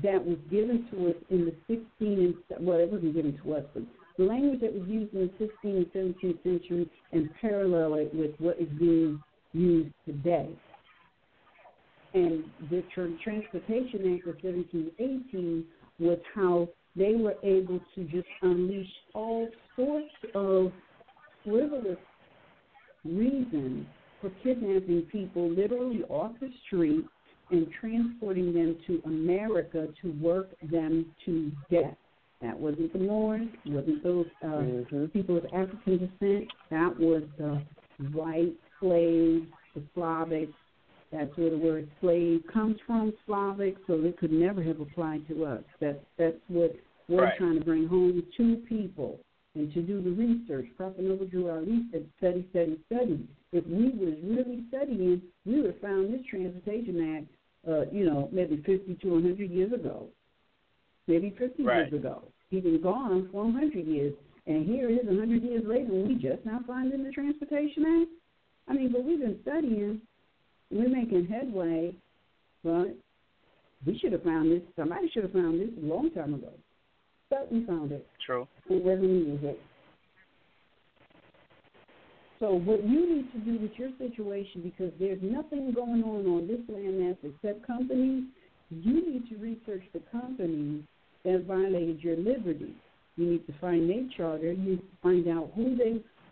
that was given to us in the 16th and, well, it wasn't given to us, but the language that was used in the 16th and 17th century and parallel it with what is being used today. And the Transportation Act of 1718 was how they were able to just unleash all sorts of frivolous reasons for kidnapping people literally off the street and transporting them to America to work them to death. That wasn't the Moors, wasn't those people of African descent. That was the white slaves, the Slavics. That's where the word slave comes from, Slavic, so it could never have applied to us. That's what we're trying to bring home to people and to do the research. Prophet Noble drew our research, study. If we was really studying, we would have found this Transportation Act, maybe 50 to 100 years ago, maybe 50 years ago. He's been gone for 100 years, and here it is 100 years later, and we just now finding the Transportation Act? I mean, but we've been studying. We're making headway, but we should have found this. Somebody should have found this a long time ago. But we found it. True. It wasn't music. So what you need to do with your situation, because there's nothing going on this landmass except companies, you need to research the companies that violated your liberty. You need to find their charter. You need to find out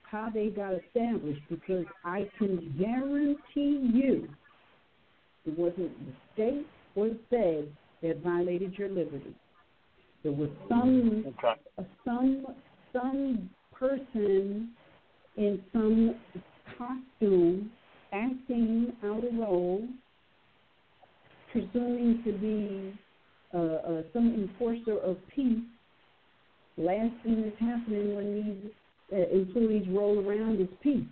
how they got established, because I can guarantee you it wasn't the state or the Fed that violated your liberty. There was some person in some costume acting out of role, presuming to be some enforcer of peace. Last thing that's happening when these employees roll around is peace.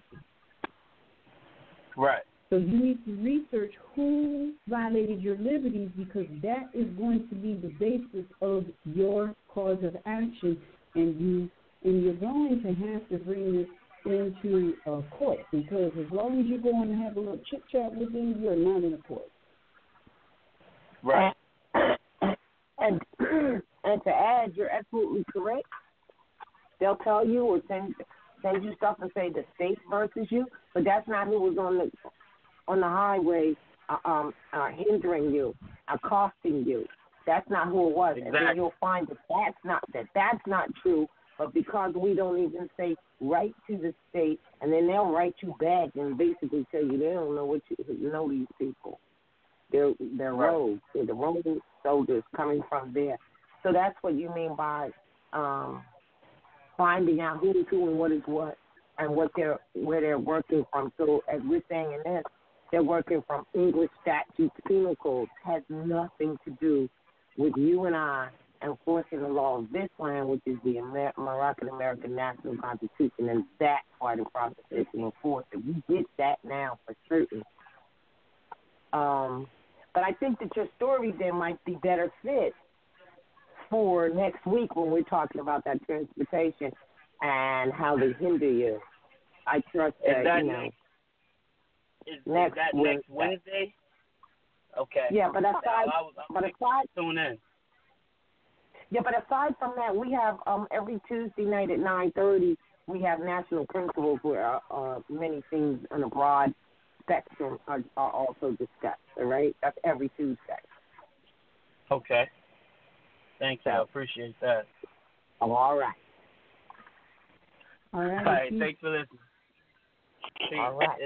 Right. So you need to research who violated your liberties, because that is going to be the basis of your cause of action, and you're going to have to bring this into a court, because as long as you go and have a little chit chat with them, you're not in a court. Right. And to add, you're absolutely correct. They'll tell you or send you stuff and say the state versus you, but that's not who was on the highway hindering you, accosting you. That's not who it was. Exactly. And then you'll find that's not true. But because we don't even say write to the state, and then they'll write you back and basically tell you they don't know what you know these people. They're rogues. They're the rogue soldiers coming from there. So that's what you mean by finding out who's who and what is what, and where they're working from. So as we're saying in this, they're working from English statutes, penal codes. Has nothing to do with you and I enforcing the law of this land, which is the Moroccan American National Constitution, and that part of the process is being enforced. We get that now for certain. But I think that your story there might be better fit for next week when we're talking about that transportation and how they hinder you. I trust that, Is that next Wednesday? Okay. Yeah, but aside tune in. Yeah, but aside from that, we have every Tuesday night at 9:30, we have national principles where many things on a broad spectrum are also discussed. All right, that's every Tuesday. Okay. Thanks, I appreciate that. Oh, all right. All right. All right. Thanks for listening. All right.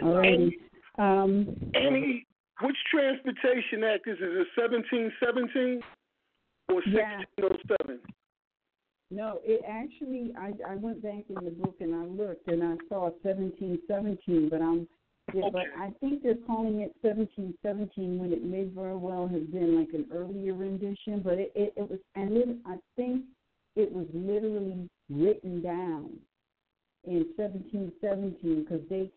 Any which Transportation Act is it? 1717 or 1607? No, it actually, I went back in the book and I looked and I saw 1717, but but I think they're calling it 1717 when it may very well have been like an earlier rendition, but it was, I think it was literally written down in 1717 because they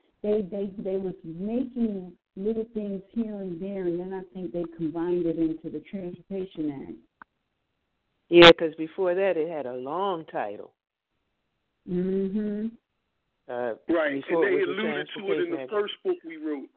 was making little things here and there, and then I think they combined it into the Transportation Act. Yeah, because before that it had a long title. Mhm. Right, and they alluded to it in the first book we read.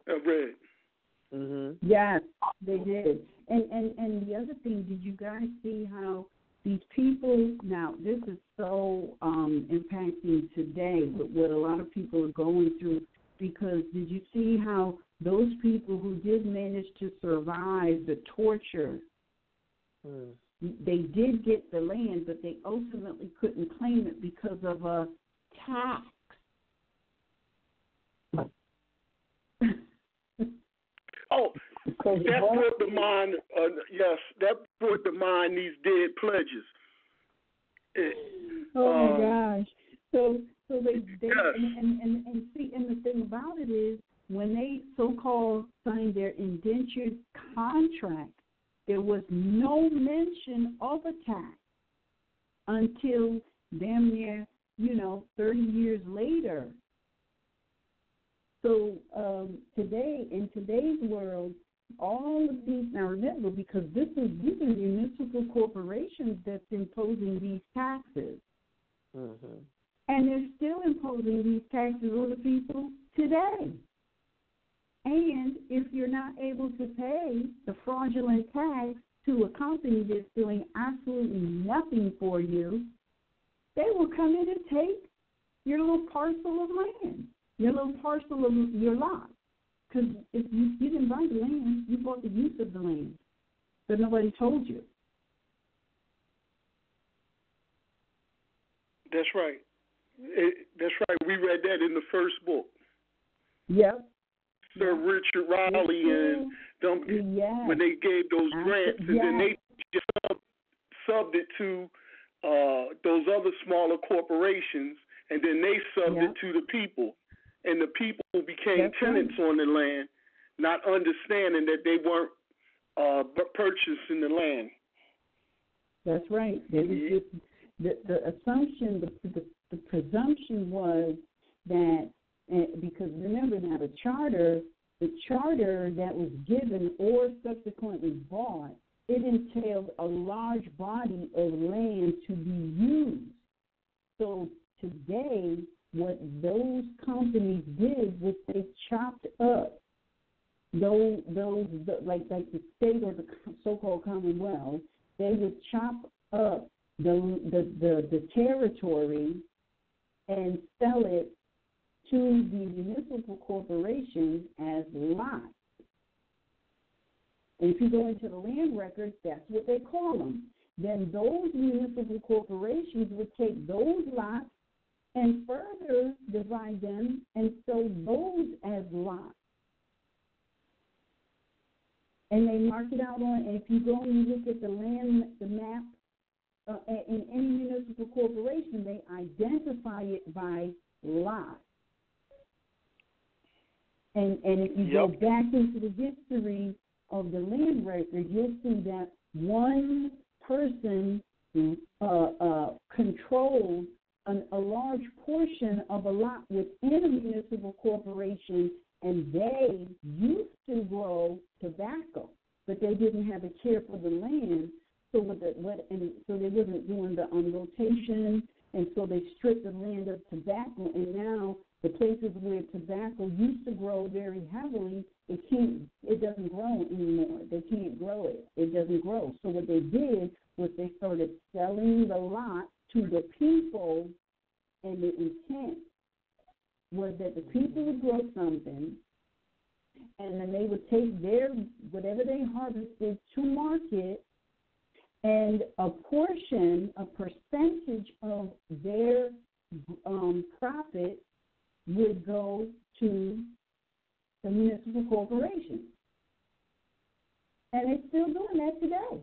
Yes, they did. And the other thing, did you guys see how these people, now this is so impacting today, but what a lot of people are going through, because did you see how those people who did manage to survive the torture, they did get the land, but they ultimately couldn't claim it because of a tax. Oh, that brought to mind. Yes, that brought to mind these dead pledges. Oh my gosh! So they yes. and see, and the thing about it is, when they so-called signed their indentured contract, there was no mention of a tax until damn near 30 years later. So today, in today's world, all of these, now remember, because these are municipal corporations that's imposing these taxes. And they're still imposing these taxes on the people today. And if you're not able to pay the fraudulent tax to a company that's doing absolutely nothing for you, they will come in and take your little parcel of land, your little parcel of your lot. Because if you didn't buy the land, you bought the use of the land, but nobody told you. That's right. That's right. We read that in the first book. Yep. Sir Richard Raleigh and them, when they gave those grants, and then they just subbed it to those other smaller corporations, and then they subbed it to the people. And the people became tenants on the land, not understanding that they weren't purchasing the land. That's right. The assumption, the presumption was that, because remember now, the charter that was given or subsequently bought, it entailed a large body of land to be used. So today, what those companies did was they chopped up those like the state or the so-called Commonwealth. They would chop up the territory and sell it to the municipal corporations as lots. And if you go into the land records, that's what they call them. Then those municipal corporations would take those lots and further divide them and sell those as lots. And they mark it out on, and if you go and you look at the map, in any municipal corporation, they identify it by lot. And if you go back into the history of the land record, you'll see that one person controlled a large portion of a lot within a municipal corporation, and they used to grow tobacco, but they didn't have a care for the land, so so they wasn't doing the rotation, and so they stripped the land of tobacco, and now the places where tobacco used to grow very heavily, it doesn't grow anymore. They can't grow it. It doesn't grow. So what they did was they started selling the lot to the people, and the intent was that the people would grow something, and then they would take whatever they harvested to market, and a percentage of their profit would go to the municipal corporation. And they're still doing that today.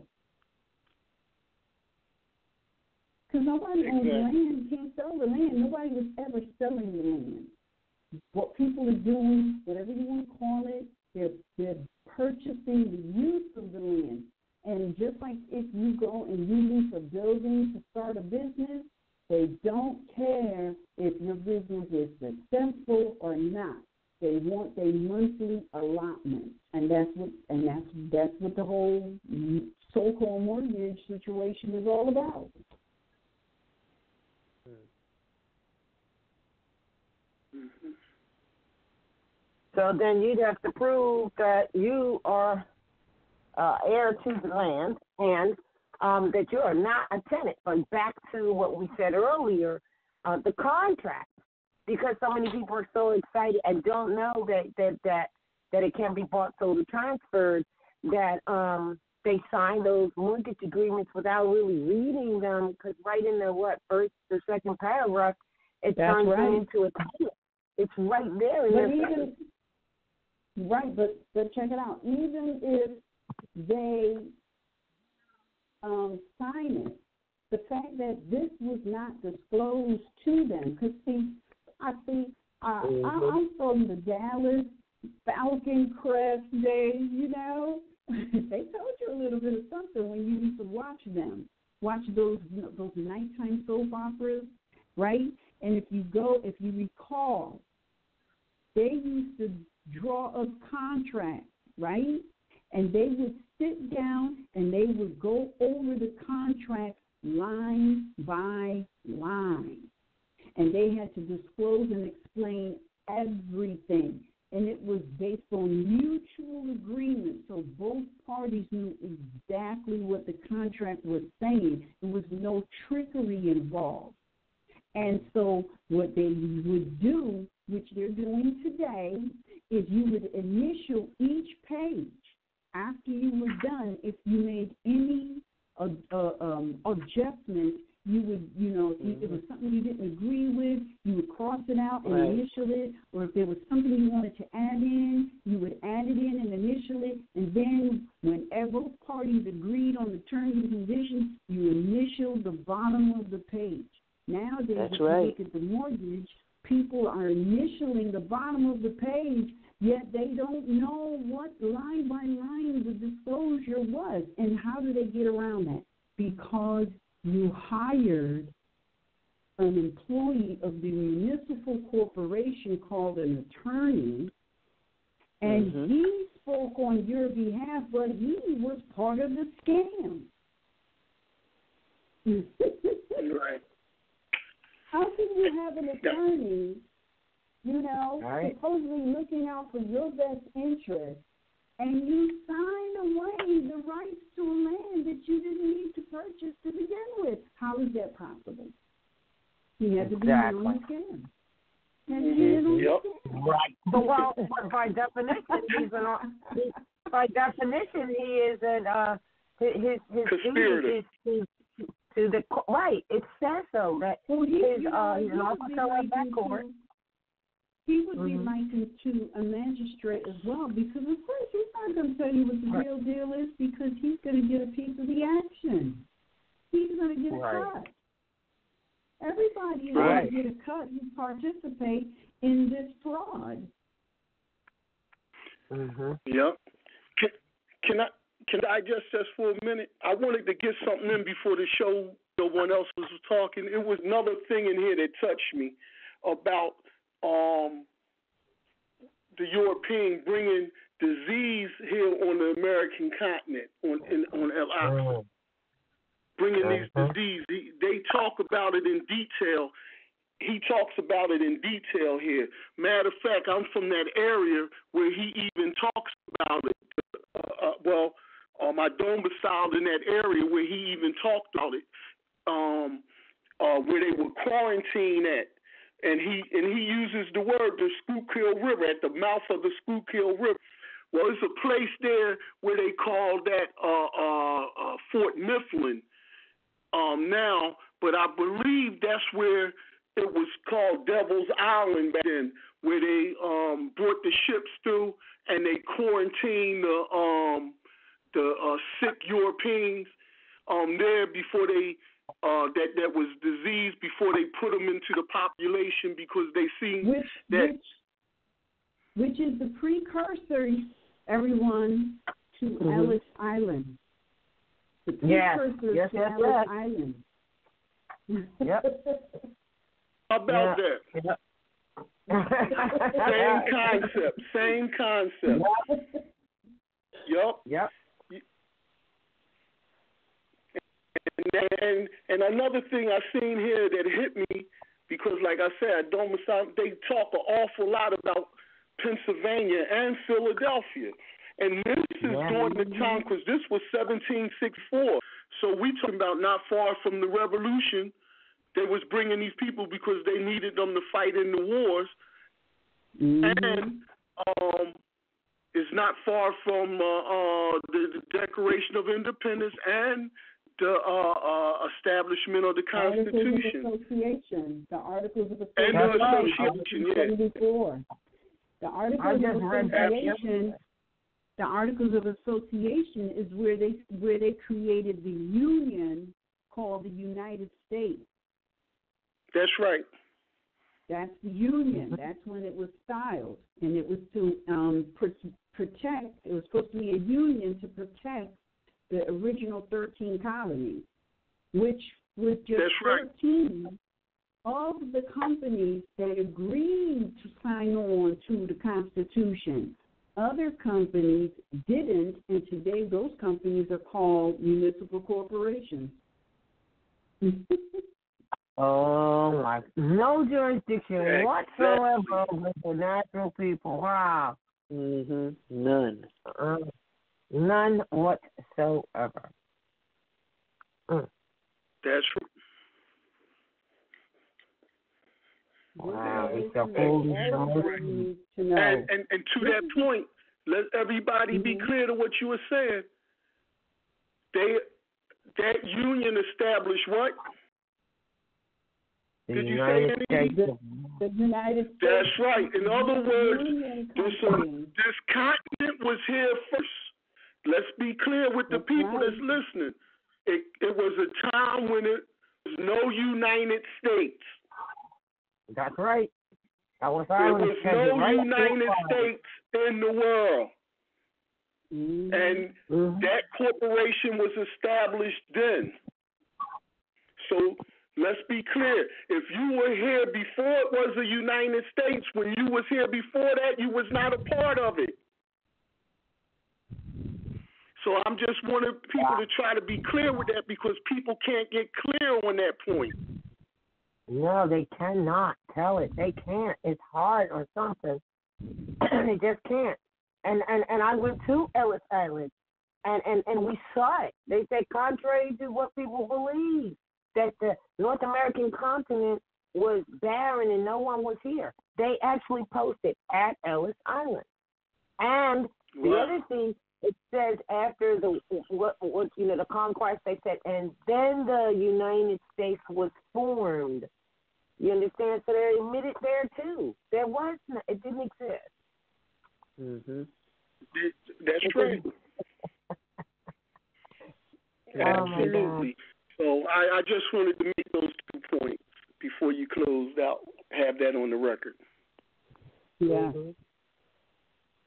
Because nobody owns the land, you can't sell the land. Nobody was ever selling the land. What people are doing, whatever you want to call it, they're purchasing the use of the land. And just like if you go and you lease a building to start a business, they don't care if your business is successful or not. They want their monthly allotment, and that's what the whole so-called mortgage situation is all about. Mm-hmm. So then you'd have to prove that you are heir to the land and that you are not a tenant. But back to what we said earlier, the contract, because so many people are so excited and don't know that it can be bought, sold, or transferred, that they sign those mortgage agreements without really reading them, because right in the first or second paragraph, it turns into a tenant. It's right there in their face. Right, but check it out. Even if they sign it, the fact that this was not disclosed to them, because I'm from the Dallas Falcon Crest days, you know. They told you a little bit of something when you used to watch those nighttime soap operas, right? And if you recall, they used to draw up contracts, right? And they would sit down and they would go over the contract line by line. And they had to disclose and explain everything. And it was based on mutual agreement, so both parties knew exactly what the contract was saying. There was no trickery involved. And so what they would do, which they're doing today, is you would initial each page. After you were done, if you made any adjustments, you would, if it was something you didn't agree with, you would cross it out and initial it. Or if there was something you wanted to add in, you would add it in and initial it. And then whenever both parties agreed on the terms and conditions, you initial the bottom of the page. Nowadays, if you look at the mortgage, people are initialing the bottom of the page, yet they don't know what line by line the disclosure was. And how do they get around that? Because you hired an employee of the municipal corporation called an attorney, and he spoke on your behalf, but he was part of the scam. Right. How can you have an attorney, supposedly looking out for your best interest, and you signed away the rights to a land that you didn't need to purchase to begin with? How is that possible? He had to be on the scam. Right. So, well, by definition, he is his duty is to the right. It says so that he's an officer of that court. He would be likened to a magistrate as well, because of course he's not going to tell you what the real deal is, because he's going to get a piece of the action. He's going to get a cut. Everybody is going to get a cut who participate in this fraud. Yep. Can I just for a minute? I wanted to get something in before the show. No one else was talking. It was another thing in here that touched me about the European bringing disease here on the American continent, on El Aqsa. Bringing these diseases. They talk about it in detail. He talks about it in detail here. Matter of fact, I'm from that area where he even talks about it. My domiciled in that area where he even talked about it, where they were quarantined at. And he uses the word the Schuylkill River, at the mouth of the Schuylkill River. Well, it's a place there where they call that Fort Mifflin now, but I believe that's where it was called Devil's Island back then, where they brought the ships through and they quarantined the sick Europeans there before they that was disease before they put them into the population, because they seen which is the precursor, everyone, to Ellis Island. The precursor to Ellis Island. Yep. How about that? Same concept. Yep. And another thing I seen here that hit me, because like I said, they talk an awful lot about Pennsylvania and Philadelphia. And this is during the time, because this was 1764. So we talking about not far from the Revolution. They was bringing these people because they needed them to fight in the wars. And it's not far from the Declaration of Independence and the establishment of the Constitution. The Articles of Association. And the Association, The Articles of Association. The Articles of Association is where they created the union called the United States. That's right. That's the union. That's when it was styled, and it was to protect. It was supposed to be a union to protect the original 13 colonies, which was just 13 of the companies that agreed to sign on to the Constitution. Other companies didn't, and today those companies are called municipal corporations. Oh, my. No jurisdiction whatsoever with the natural people. Wow. None. None whatsoever. That's right. Wow, it's a and to that point, let everybody be clear to what you were saying. That union established what? Did you say anything? The United States. That's right. In other words, this continent was here first. Let's be clear with the people that's listening. It was a time when it was no United States. That's right. There was no United States in the world. And that corporation was established then. So let's be clear. If you were here before it was the United States, when you was here before that, you was not a part of it. So I'm just wanting people to try to be clear with that, because people can't get clear on that point. No, they cannot tell it. They can't. It's hard or something. They just can't. And I went to Ellis Island, and we saw it. They said, contrary to what people believe, that the North American continent was barren and no one was here. They actually posted at Ellis Island. And the other thing, it says after the conquest, they said, and then the United States was formed. You understand? So they admitted there too. There was no, it didn't exist. That's true. Absolutely. So I just wanted to make those 2 points before you closed out. Have that on the record. Yeah.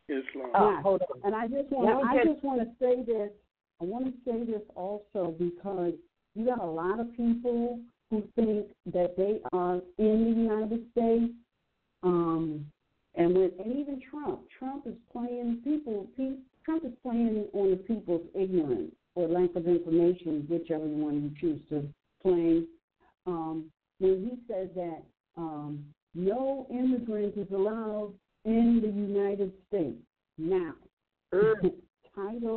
Islam. Hold on. And I just want to say this. I want to say this also because you got a lot of people who think that they are in the United States, and even Trump is playing Trump is playing on the people's ignorance or lack of information, whichever one you choose to play. When he says that no immigrant is allowed in the United States. Now, Title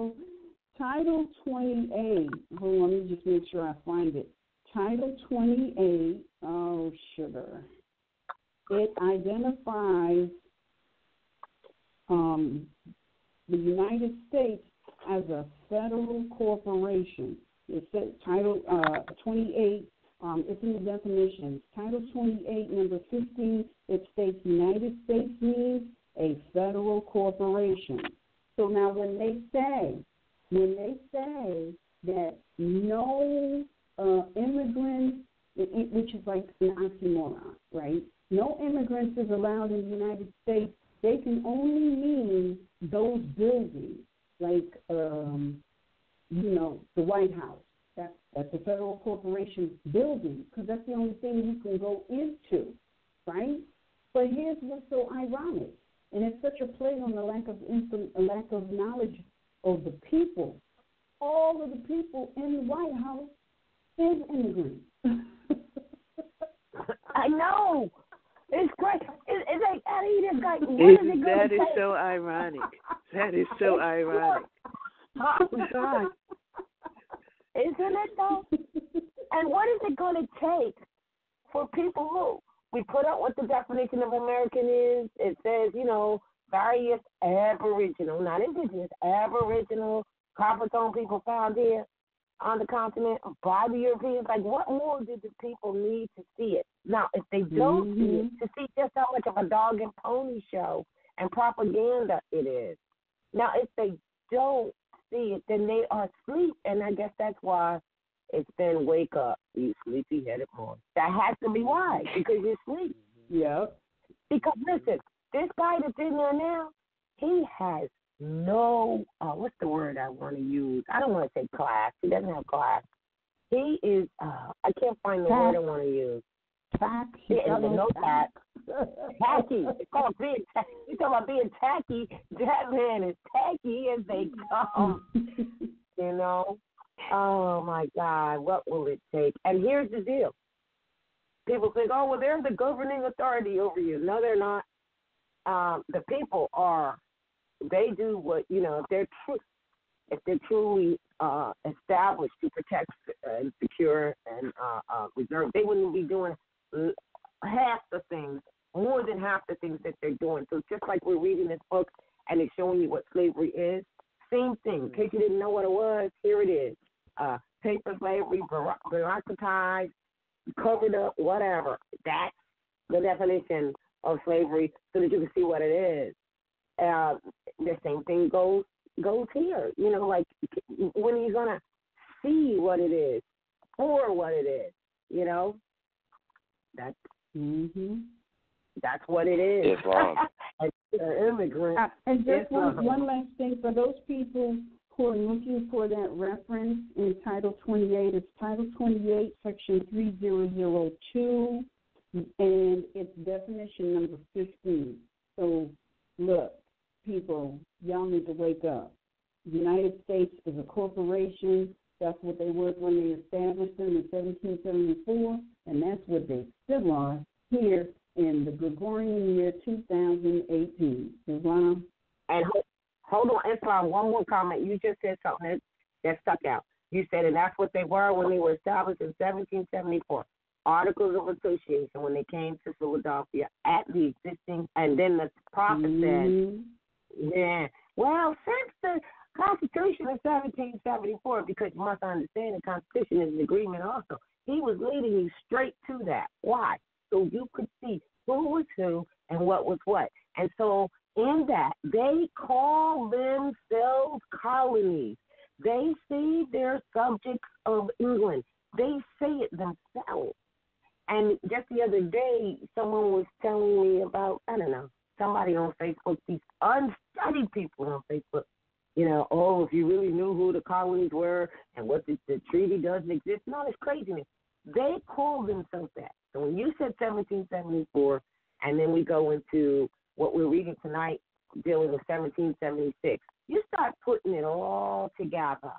28. Hold on, let me just make sure I find it. Title 28, oh, sugar. It identifies the United States as a federal corporation. It says Title 28, it's in the definitions. Title 28, number 15, it states United States means a federal corporation. So now when they say that no immigrants, which is like an oxymoron, right? No immigrants is allowed in the United States. They can only mean those buildings, like the White House. That's a federal corporation building, because that's the only thing you can go into, right? But here's what's so ironic, and it's such a play on the lack of knowledge of the people. All of the people in the White House is immigrants. I know. It's great. It's like, Eddie, this guy, what is it going That to is take? so ironic. That is so ironic. Oh, God. Isn't it, though? And what is it going to take for people who, we put out what the definition of American is. It says, various aboriginal, not indigenous, aboriginal, copper-tone people found here on the continent by the Europeans. Like, what more do the people need to see it? Now, if they don't see it, to see just how much of a dog and pony show and propaganda it is. Now, if they don't see it, then they are asleep, and I guess that's why it's been wake up, you sleepy-headed boy. That has to be why, because you're asleep. Yep. Because, listen, this guy that's in there now, he has no, what's the word I want to use? I don't want to say class. He doesn't have class. He is, I can't find the word I want to use. Tack. No tack. Tacky. It's called being tacky. You talking about being tacky. That man is tacky as they come. Oh, my God. What will it take? And here's the deal. People think, oh, well, they're the governing authority over you. No, they're not. The people are. They do what, if they're truly established to protect and secure and reserve, they wouldn't be doing half the things, more than half the things that they're doing. So just like we're reading this book and it's showing you what slavery is, same thing. In case you didn't know what it was, here it is. Paper slavery, bureaucratized, covered up, whatever. That's the definition of slavery so that you can see what it is. The same thing goes here. Like, when are you going to see what it is for what it is? That's what it is. Islam. Immigrant. And just one last thing for those people who are looking for that reference in Title 28. It's Title 28, Section 3002, and it's definition number 15. So, look, people, y'all need to wake up. The United States is a corporation. That's what they were when they established them in 1774, and that's what they still are here in the Gregorian year 2018. Islam? And hold on, Islam, one more comment. You just said something that stuck out. You said, and that's what they were when they were established in 1774. Articles of Association when they came to Philadelphia at the existing, and then the prophet said, yeah, well, since the Constitution of 1774, because you must understand the Constitution is an agreement also, he was leading you straight to that. Why? So you could see who was who and what was what. And so in that, they call themselves colonies. They see they're subjects of England. They say it themselves. And just the other day, someone was telling me about, I don't know, somebody on Facebook, these unstudied people on Facebook, if you really knew who the colonies were and what the treaty doesn't exist, no, it's craziness. They call themselves that. So when you said 1774, and then we go into what we're reading tonight, dealing with 1776, you start putting it all together,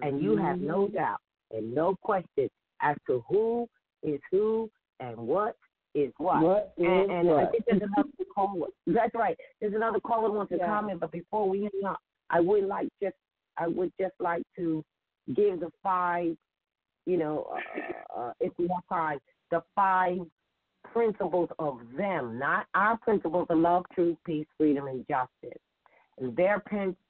and you have no doubt and no question as to who is who and what is what. And I think there's another caller. That's right. There's another caller who wants to comment, but before we hang up, I would just like to give the five, if we have time, the five principles of them, not our principles of love, truth, peace, freedom, and justice. And their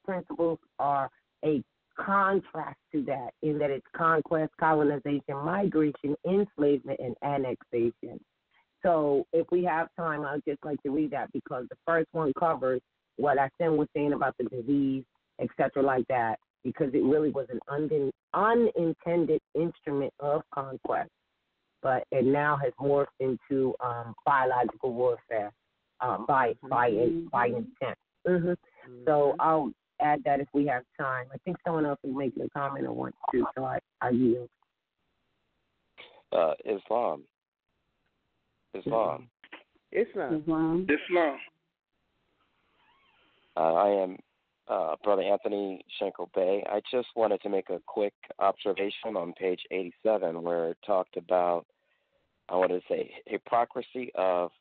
principles are a contrast to that, in that it's conquest, colonization, migration, enslavement, and annexation. So if we have time, I'd just like to read that, because the first one covers what Asim was saying about the disease, etc., like that, because it really was an unintended instrument of conquest, but it now has morphed into biological warfare by intent. So I'll add that if we have time. I think someone else is making a comment or wants to, so I yield. Islam. I am Brother Anthony Schenkel-Bey. I just wanted to make a quick observation on page 87 where it talked about, I wanted to say, hypocrisy of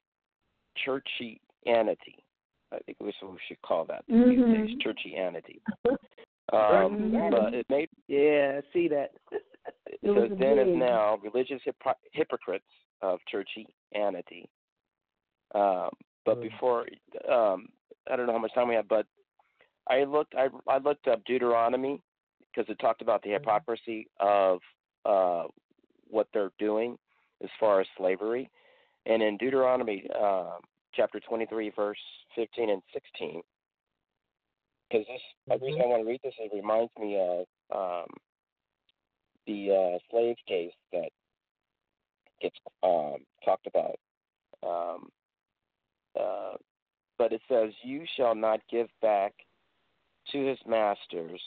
churchianity. I think we should call that these days, churchianity. But it made, I see that. It says, then as now, religious hypocrites of churchianity. But before, I don't know how much time we have, but I looked up Deuteronomy because it talked about the hypocrisy of what they're doing as far as slavery. And in Deuteronomy chapter 23, verse 15 and 16, because the reason I want to read this, it reminds me of the slave case that gets talked about. But it says, you shall not give back to his masters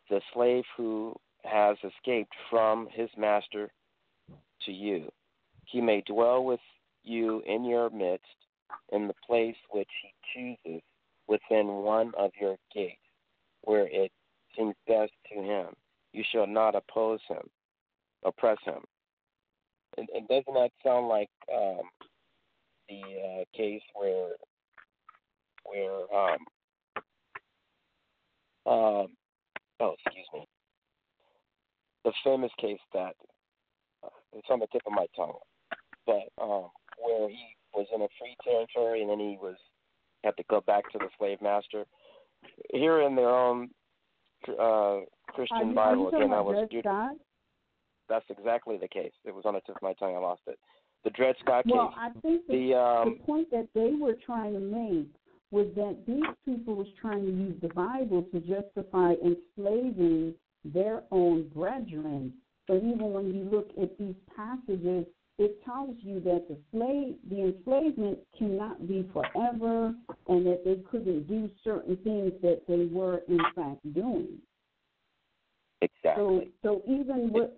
the slave who has escaped from his master to you. He may dwell with you in your midst in the place which he chooses within one of your gates, where it seems best to him. You shall not oppress him. And doesn't that sound like the case where the famous case that it's on the tip of my tongue, but where he was in a free territory and then he had to go back to the slave master. Here in their own Christian Bible, again, that's exactly the case. It was on the tip of my tongue. I lost it. The Dred Scott case. Well, I think the point that they were trying to make was that these people was trying to use the Bible to justify enslaving their own brethren. So even when you look at these passages, it tells you that the enslavement cannot be forever, and that they couldn't do certain things that they were in fact doing. Exactly. So even what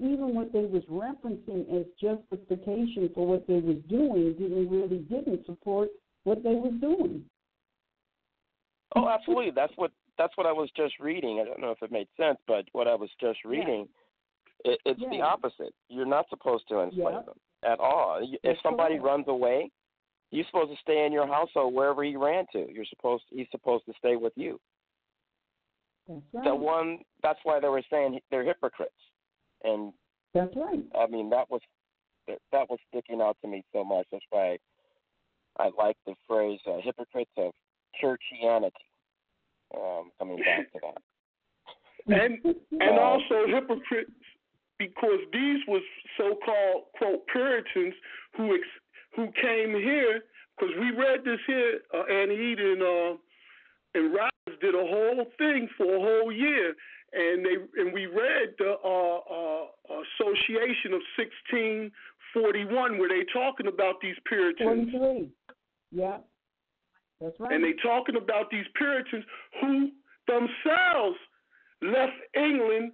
they was referencing as justification for what they was doing didn't support what they was doing. Oh, absolutely. That's what I was just reading. I don't know if it made sense, but what I was just reading, it's the opposite. You're not supposed to enslave them at all. If somebody runs away, you're supposed to stay in your household wherever he ran to. He's supposed to stay with you. That's right. That's why they were saying they're hypocrites, and that's right. I mean, that was sticking out to me so much. That's why I like the phrase hypocrites of churchianity. Coming back to that, and also hypocrites because these was so-called quote Puritans who came here, because we read this here, Annie Eden and Roberts did a whole thing for a whole year, and we read the Association of 1641 where they talking about these Puritans. 43. Yeah, that's right. And they talking about these Puritans who themselves left England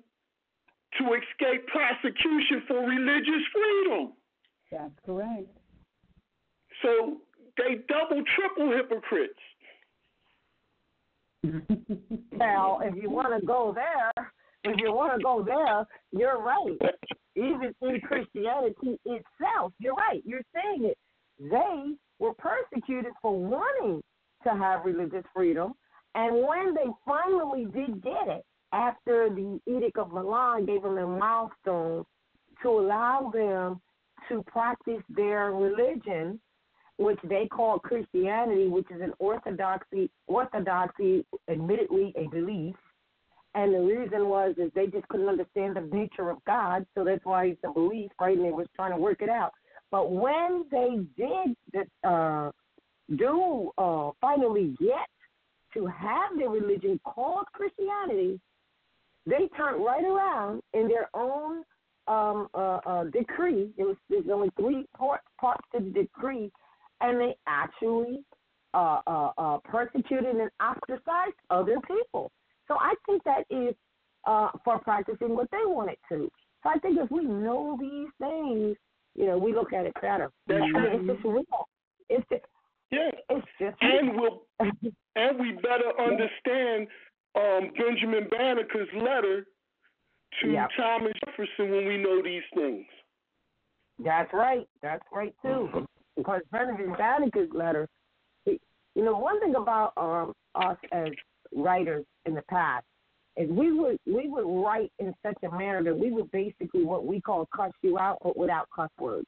to escape prosecution for religious freedom. That's correct. So they double, triple hypocrites. Now, if you want to go there, you're right. Even in Christianity itself, you're right. You're saying it. They were persecuted for wanting to have religious freedom, and when they finally did get it, after the Edict of Milan gave them a milestone to allow them to practice their religion, which they call Christianity, which is an orthodoxy, admittedly a belief. And the reason was is they just couldn't understand the nature of God, so that's why it's a belief, right? And they was trying to work it out. But when they did finally get to have their religion called Christianity, they turned right around in their own decree. There's only 3 parts to the decree, and they actually persecuted and ostracized other people. So I think that is for practicing what they wanted to. So I think if we know these things, we look at it better. It's just real. It's just and we better understand Benjamin Banneker's letter to Thomas Jefferson when we know these things. That's right. That's right, too. Because Benjamin Banneker's letter, one thing about us as writers in the past is we would write in such a manner that we would basically what we call cuss you out, but without cuss words.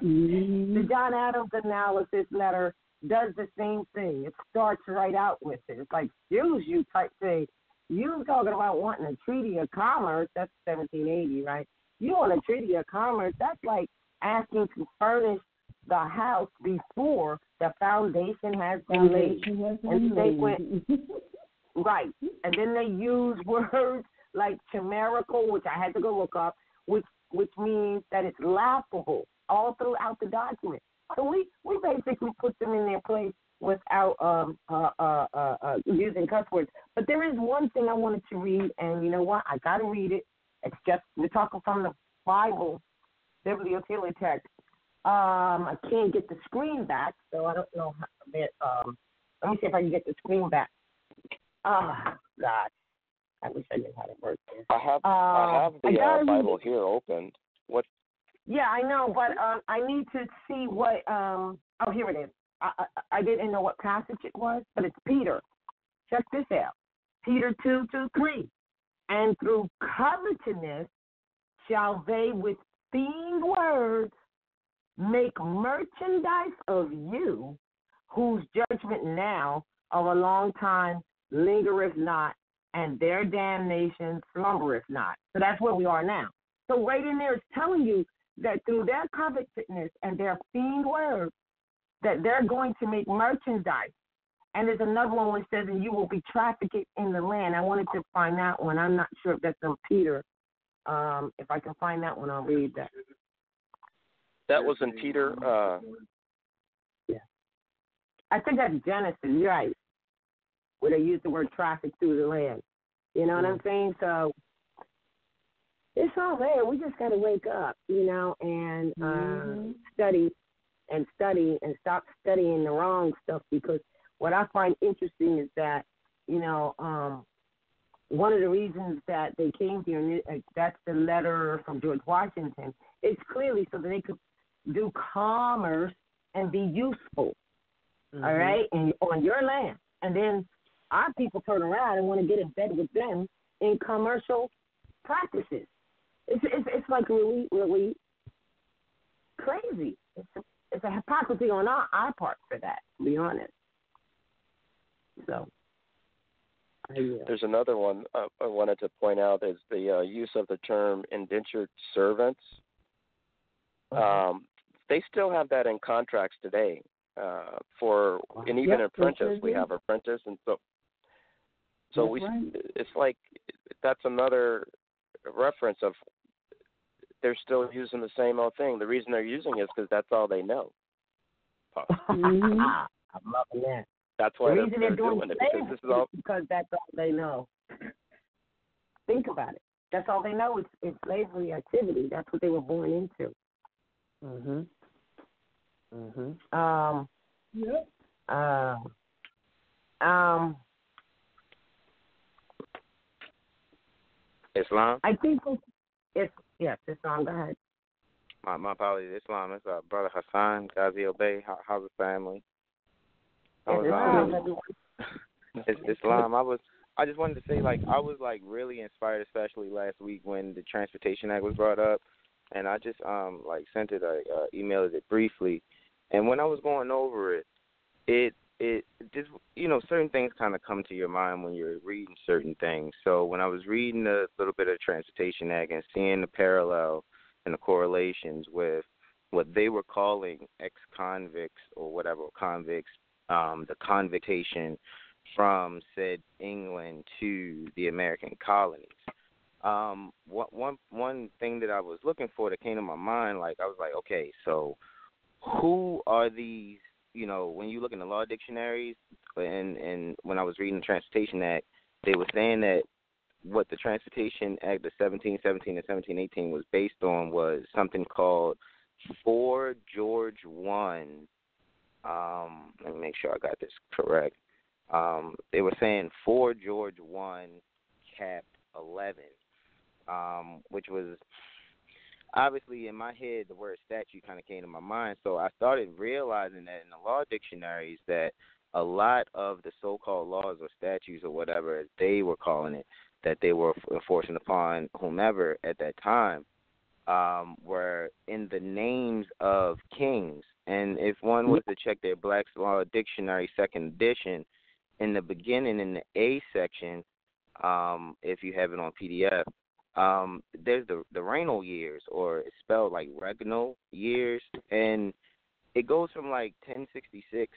The John Adams analysis letter does the same thing. It starts right out with it. It's like, excuse you type thing. You talking about wanting a treaty of commerce, that's 1780, right? You want a treaty of commerce, that's like asking to furnish the house before the foundation has been laid. And they went, right. And then they use words like chimerical, which I had to go look up, which means that it's laughable all throughout the document. So we basically put them in their place without using cuss words. But there is one thing I wanted to read, and you know what? I got to read it. It's just, we're talking from the Bible, bibliophile text. I can't get the screen back, so I don't know how. Let me see if I can get the screen back. Oh, God. I wish I knew how to work this. I have the Bible here opened. What? Yeah, I know, but I need to see what. Oh, here it is. I didn't know what passage it was, but it's Peter. Check this out. Peter 2:2-3. And through covetousness shall they with feigned words make merchandise of you, whose judgment now of a long time lingereth not, and their damnation slumbereth not. So that's where we are now. So right in there, it's telling you that through their covetousness and their feigned words, that they're going to make merchandise. And there's another one which says, and you will be trafficked in the land. I wanted to find that one. I'm not sure if that's in Peter. If I can find that one, I'll read that. That was in Peter. Yeah. I think that's Genesis, you're right, where they use the word traffic through the land. You know what I'm saying? So it's all there. We just got to wake up, and study and stop studying the wrong stuff, because what I find interesting is that, one of the reasons that they came here, and that's the letter from George Washington, it's clearly so that they could do commerce and be useful, all right, and on your land. And then our people turn around and want to get in bed with them in commercial practices. It's like really, really crazy. It's a hypocrisy on our part for that, to be honest. So, there's another one I wanted to point out is the use of the term indentured servants. They still have that in contracts today. And even apprentice, we have apprentice, and so it's like that's another reference of they're still using the same old thing. The reason they're using it is because that's all they know. I'm loving that. That's why the reason they're doing it, because this is all because that's all they know. Think about it. That's all they know is slavery activity. That's what they were born into. Islam? I think it's Islam. Go ahead. My apologies. Islam. It's Brother Hassan, RVBey. How's the family? It's Islam. I just wanted to say, I was really inspired, especially last week when the Transportation Act was brought up, and I just sent it, emailed it briefly, and when I was going over it just certain things kind of come to your mind when you're reading certain things. So when I was reading a little bit of the Transportation Act and seeing the parallel and the correlations with what they were calling ex-convicts or whatever convicts, the conviction from said England to the American colonies. One thing that I was looking for that came to my mind, I was like, okay, so who are these? When you look in the law dictionaries, and when I was reading the Transportation Act, they were saying that what the Transportation Act of 1717 and 1718 was based on was something called 4 George 1. Let me make sure I got this correct. they were saying 4 George 1, Cap 11, which was obviously in my head the word statute kind of came to my mind. So I started realizing that in the law dictionaries that a lot of the so-called laws or statutes or whatever they were calling it, that they were enforcing upon whomever at that time, were in the names of kings. And if one was to check their Black's Law Dictionary 2nd edition, in the beginning, in the A section, if you have it on PDF, there's the regnal years, or it's spelled like regnal years, and it goes from like 1066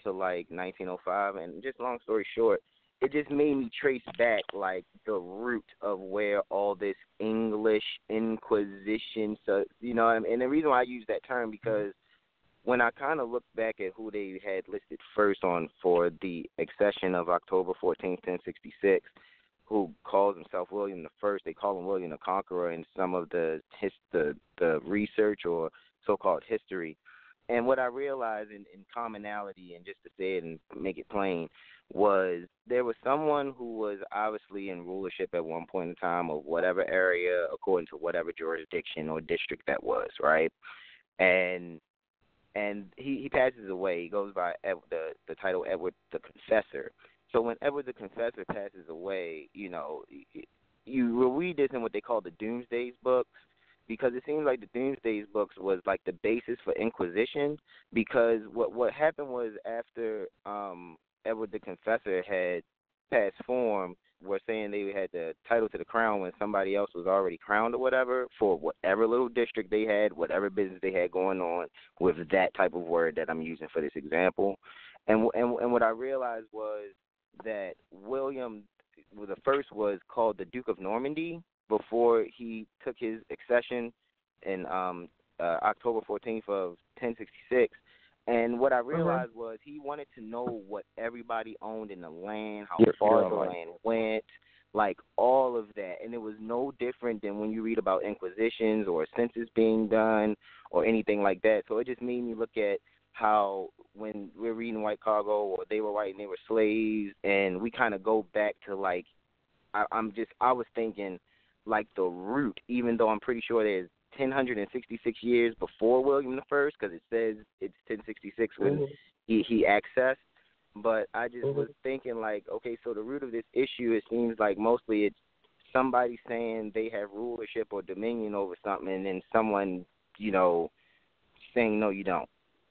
to like 1905. And just long story short, it just made me trace back like the root of where all this English Inquisition, so you know, and the reason why I use that term because when I kind of looked back at who they had listed first on for the accession of October 14th, 1066, who calls himself William the First, they call him William the Conqueror in some of the research or so-called history. And what I realized in commonality, and just to say it and make it plain, was there was someone who was obviously in rulership at one point in time of whatever area, according to whatever jurisdiction or district that was, right? And he passes away. He goes by the title Edward the Confessor. So when Edward the Confessor passes away, you know, you will read this in what they call the Doomsday books, because it seems like the Doomsday books was like the basis for Inquisition, because what happened was after Edward the Confessor had passed form, we're saying they had the title to the crown when somebody else was already crowned or whatever, for whatever little district they had, whatever business they had going on with that type of word that I'm using for this example. And what I realized was that William the First was called the Duke of Normandy before he took his accession in October 14th of 1066. And what I realized was he wanted to know what everybody owned in the land, how far the land went, like all of that. And it was no different than when you read about inquisitions or a census being done or anything like that. So it just made me look at how when we're reading White Cargo or they were white and they were slaves, and we kind of go back to like, I was thinking like the root, even though I'm pretty sure there's 1,066 years before William the First, because it says it's 1066 when he accessed. But I just was thinking like, okay, so the root of this issue, it seems like mostly it's somebody saying they have rulership or dominion over something, and then someone, you know, saying no, you don't.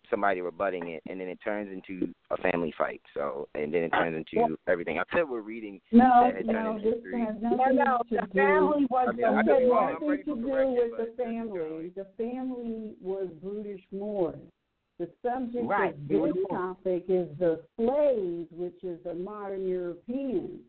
Somebody rebutting it, and then it turns into a family fight. So, and then it turns into everything. I said we're reading. No, this has nothing to do. The family was nothing to do with the family. The family was British Moors. The subject of this topic is the slaves, which is the modern Europeans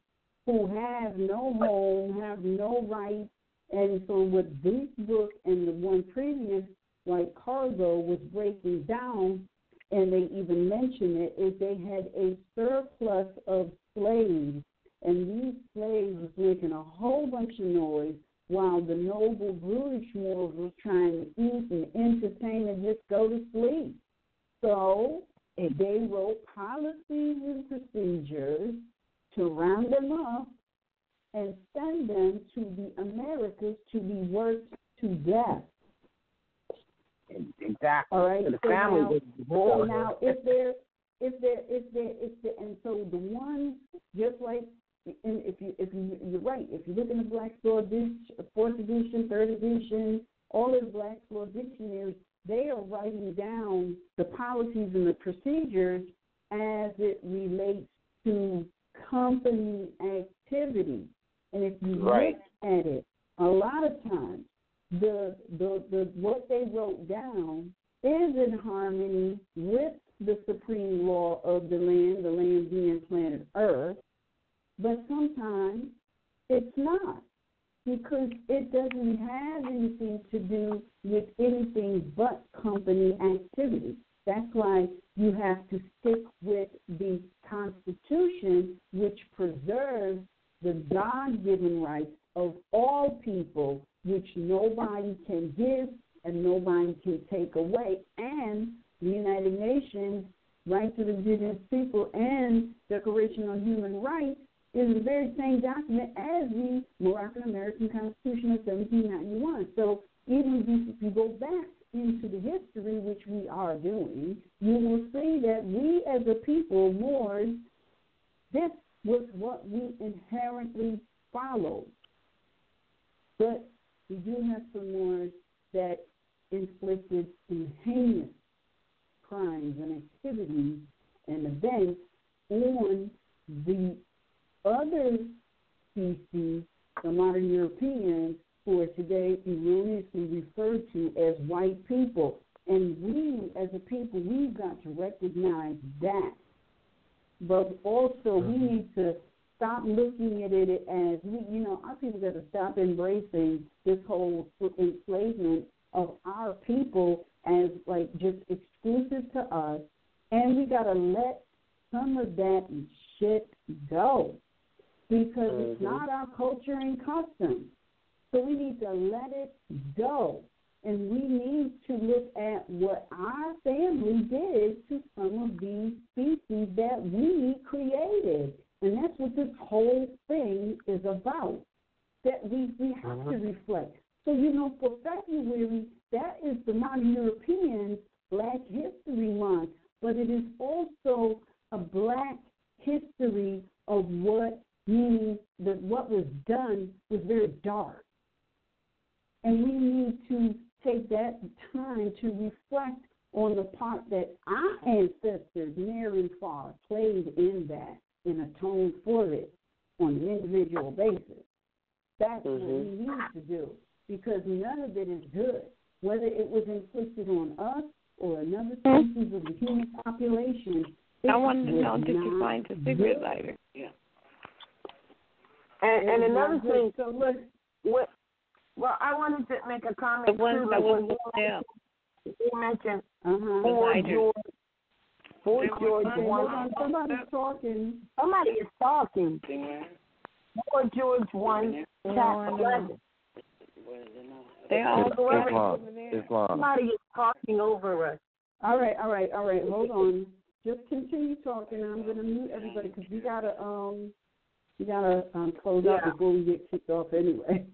who have no home, have no rights. And so what this book and the one previous, White Cargo, was breaking down, and they even mention it, is they had a surplus of slaves, and these slaves was making a whole bunch of noise while the noble British Moors was trying to eat and entertain and just go to sleep. So they wrote policies and procedures to round them up and send them to the Americas to be worked to death. Exactly. All right. So the family was so now, and so the ones just like, and you're right. If you look in the Black's Law, 4th edition, 3rd edition, all of the Black's Law dictionaries, they are writing down the policies and the procedures as it relates to company activity. And if you look at it, a lot of times, the what they wrote down is in harmony with the supreme law of the land being planet Earth, but sometimes it's not, because it doesn't have anything to do with anything but company activity. That's why you have to stick with the Constitution, which preserves the God-given rights of all people, which nobody can give and nobody can take away. And the United Nations Rights of Indigenous People and Declaration on Human Rights is the very same document as the Moroccan American Constitution of 1791. So even if you go back into the history, which we are doing, you will see that we as a people, Moors, this was what we inherently followed. But we do have some Moors that inflicted some heinous crimes and activities and events on the other species, the modern Europeans, who are today erroneously referred to as white people. And we, as a people, we've got to recognize that. But also, we need to stop looking at it as, our people got to stop embracing this whole enslavement of our people as, like, just exclusive to us. And we got to let some of that shit go because it's not our culture and custom. So we need to let it go. And we need to look at what our family did to some of these species that we created. And that's what this whole thing is about, that we have to reflect. So, for February, that is the modern European Black History Month, but it is also a Black history of what, meaning that what was done was very dark. And we need to take that time to reflect on the part that our ancestors, near and far, played in that and atoned for it on an individual basis. That's what we need to do, because none of it is good, whether it was inflicted on us or another species of the human population. I wanted to know, did you find the cigarette lighter? Yeah. And another thing, well, I wanted to make a comment too. Like when you mentioned Fort George 1. Somebody's talking. Somebody is talking. Fort George 1, chapter 11. They all Islam. Somebody is talking over us. All right. Hold on. Just continue talking. I'm going to mute everybody because we gotta close out before we get kicked off anyway.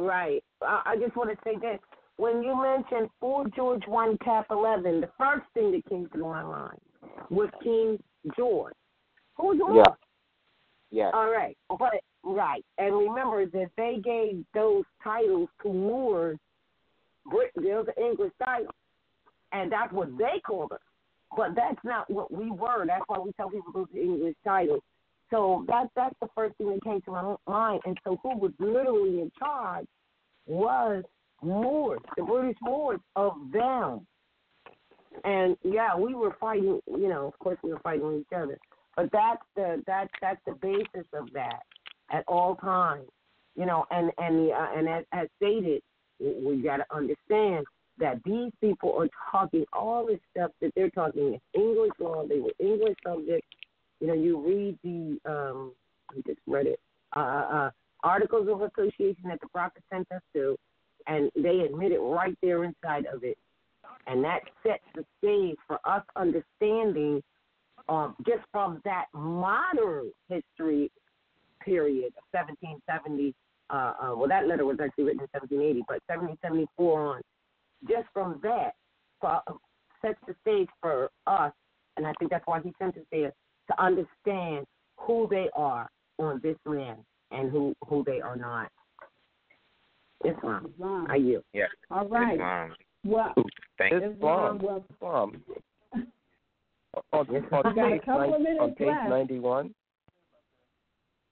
Right. I just want to say this. When you mentioned Fort George 1, cap 11, the first thing that came to my mind was King George. Who's Moor? Yeah. All right. And remember that they gave those titles to Moors. Those are English titles. And that's what they called us. But that's not what we were. That's why we tell people those are English titles. So that's the first thing that came to my mind. And so who was literally in charge was Moors, the British Moors of them. And we were fighting. Of course we were fighting with each other. But that's the basis of that at all times. And as stated, we got to understand that these people are talking all this stuff that they're talking is English law. They were English subjects. You read the, I just read it, Articles of Association that the Prophet sent us to, and they admit it right there inside of it. And that sets the stage for us understanding just from that modern history period of 1770. That letter was actually written in 1780, but 1774 on. Just from that sets the stage for us, and I think that's why he sent us there, to understand who they are on this land and who they are not. Islam. Are you? Yeah. All right. Islam. Well, Islam. On page 91.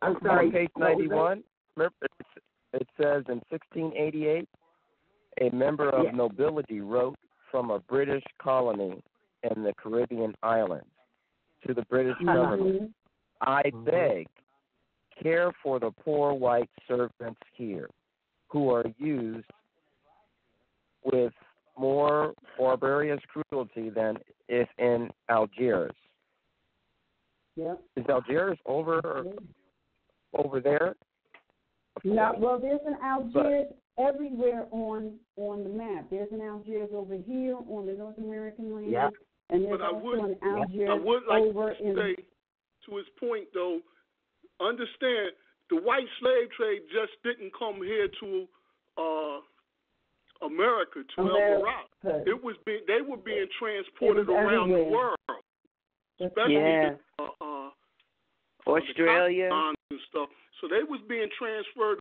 I'm sorry. On page 91, it says in 1688, a member of nobility wrote from a British colony in the Caribbean islands to the British government, I beg, care for the poor white servants here, who are used with more barbarous cruelty than if in Algiers. Yep. Is Algiers over there? No, well, there's an Algiers everywhere on the map. There's an Algiers over here on the North American land. Yep. And there's but I also an Algiers I would like over to say, to his point, though, understand the white slave trade just didn't come here to America, to El Morocco. They were being transported around the world, especially Australia and stuff. So they was being transferred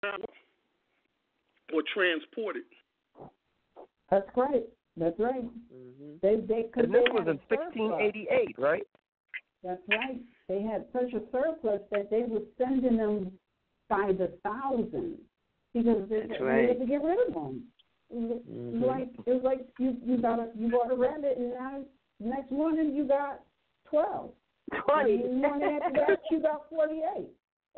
around or transported. That's right. That's right. Mm-hmm. They and this was in 1688, right? That's right. They had such a surplus that they were sending them by the thousands because they had to get rid of them. It was like you bought a rabbit, and now next morning you got 12. 20. And morning after that you got 48.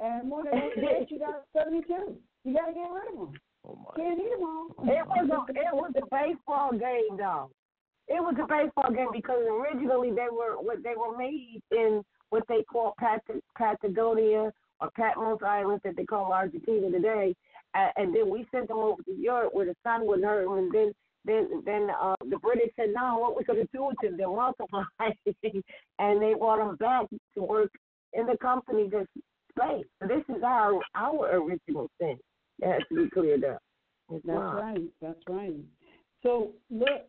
And morning after that you got 72. You got to get rid of them. Oh my. Can't eat them all. It was a baseball game, though. It was a baseball game because originally they were made in what they call Patagonia or Patmos Islands that they call Argentina today, and then we sent them over to Europe where the sun wouldn't hurt them, and then the British said, no, what we're going to do with them, they're multiplying, and they brought them back to work in the company that's slave. So this is our original sin. It has to be cleared up. That's right. That's right. So, look,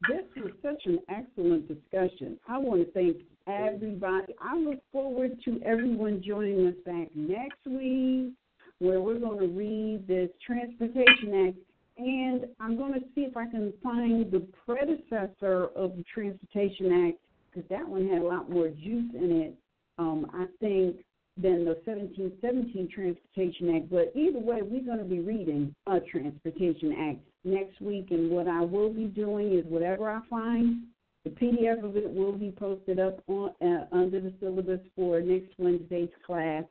this was such an excellent discussion. I want to thank everybody. I look forward to everyone joining us back next week where we're going to read this Transportation Act, and I'm going to see if I can find the predecessor of the Transportation Act because that one had a lot more juice in it, I think, than the 1717 Transportation Act. But either way, we're going to be reading a Transportation Act next week, and what I will be doing is whatever I find, the PDF of it will be posted up on under the syllabus for next Wednesday's class.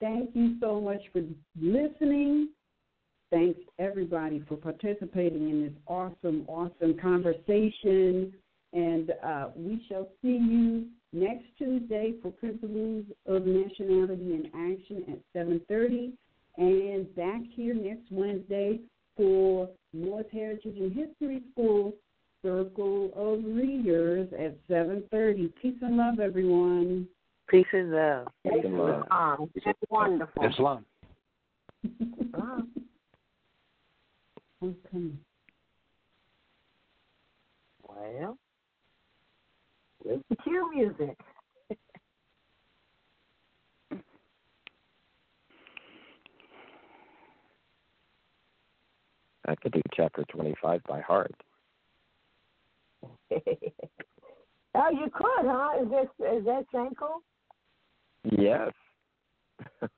Thank you so much for listening. Thanks, everybody, for participating in this awesome, awesome conversation. And we shall see you next Tuesday for Principles of Nationality in Action at 7:30, and back here next Wednesday for North Heritage and History School Circle of Readers at 7:30. Peace and love, everyone. Peace and love. Peace and love. It's wonderful. Islam. Okay. Well, where's the cue music? I could do chapter 25 by heart. Oh, you could, huh? Is that Sanko? Yes.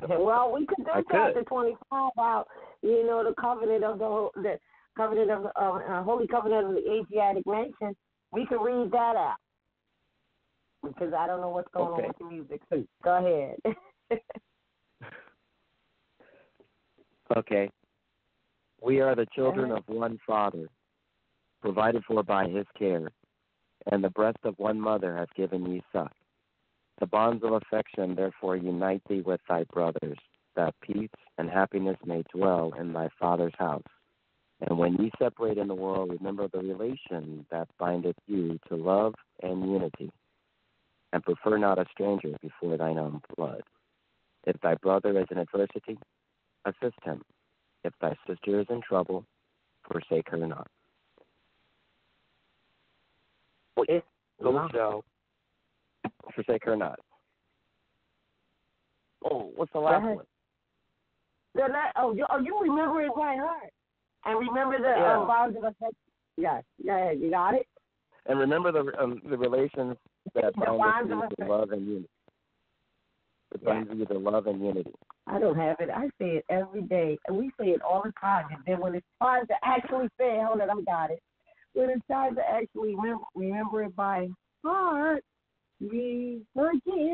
Well, we could do chapter 25 about, the covenant of the covenant of Holy Covenant of the Asiatic Nation. We could read that out because I don't know what's going on with the music. So go ahead. Okay. We are the children of one Father, provided for by his care, and the breast of one mother has given ye suck. The bonds of affection therefore unite thee with thy brothers, that peace and happiness may dwell in thy Father's house. And when ye separate in the world, remember the relation that bindeth you to love and unity, and prefer not a stranger before thine own blood. If thy brother is in adversity, assist him. If thy sister is in trouble, forsake her not. So, forsake her not. Oh, what's the last one? You remember it by heart. And remember the bonds of affection. Yes, you got it? And remember the relations that bind you to love and unity. It binds you to love and unity. I don't have it. I say it every day. And we say it all the time. And then when it's time to actually say it, hold on, I got it. When it's time to actually remember it by heart, we forget.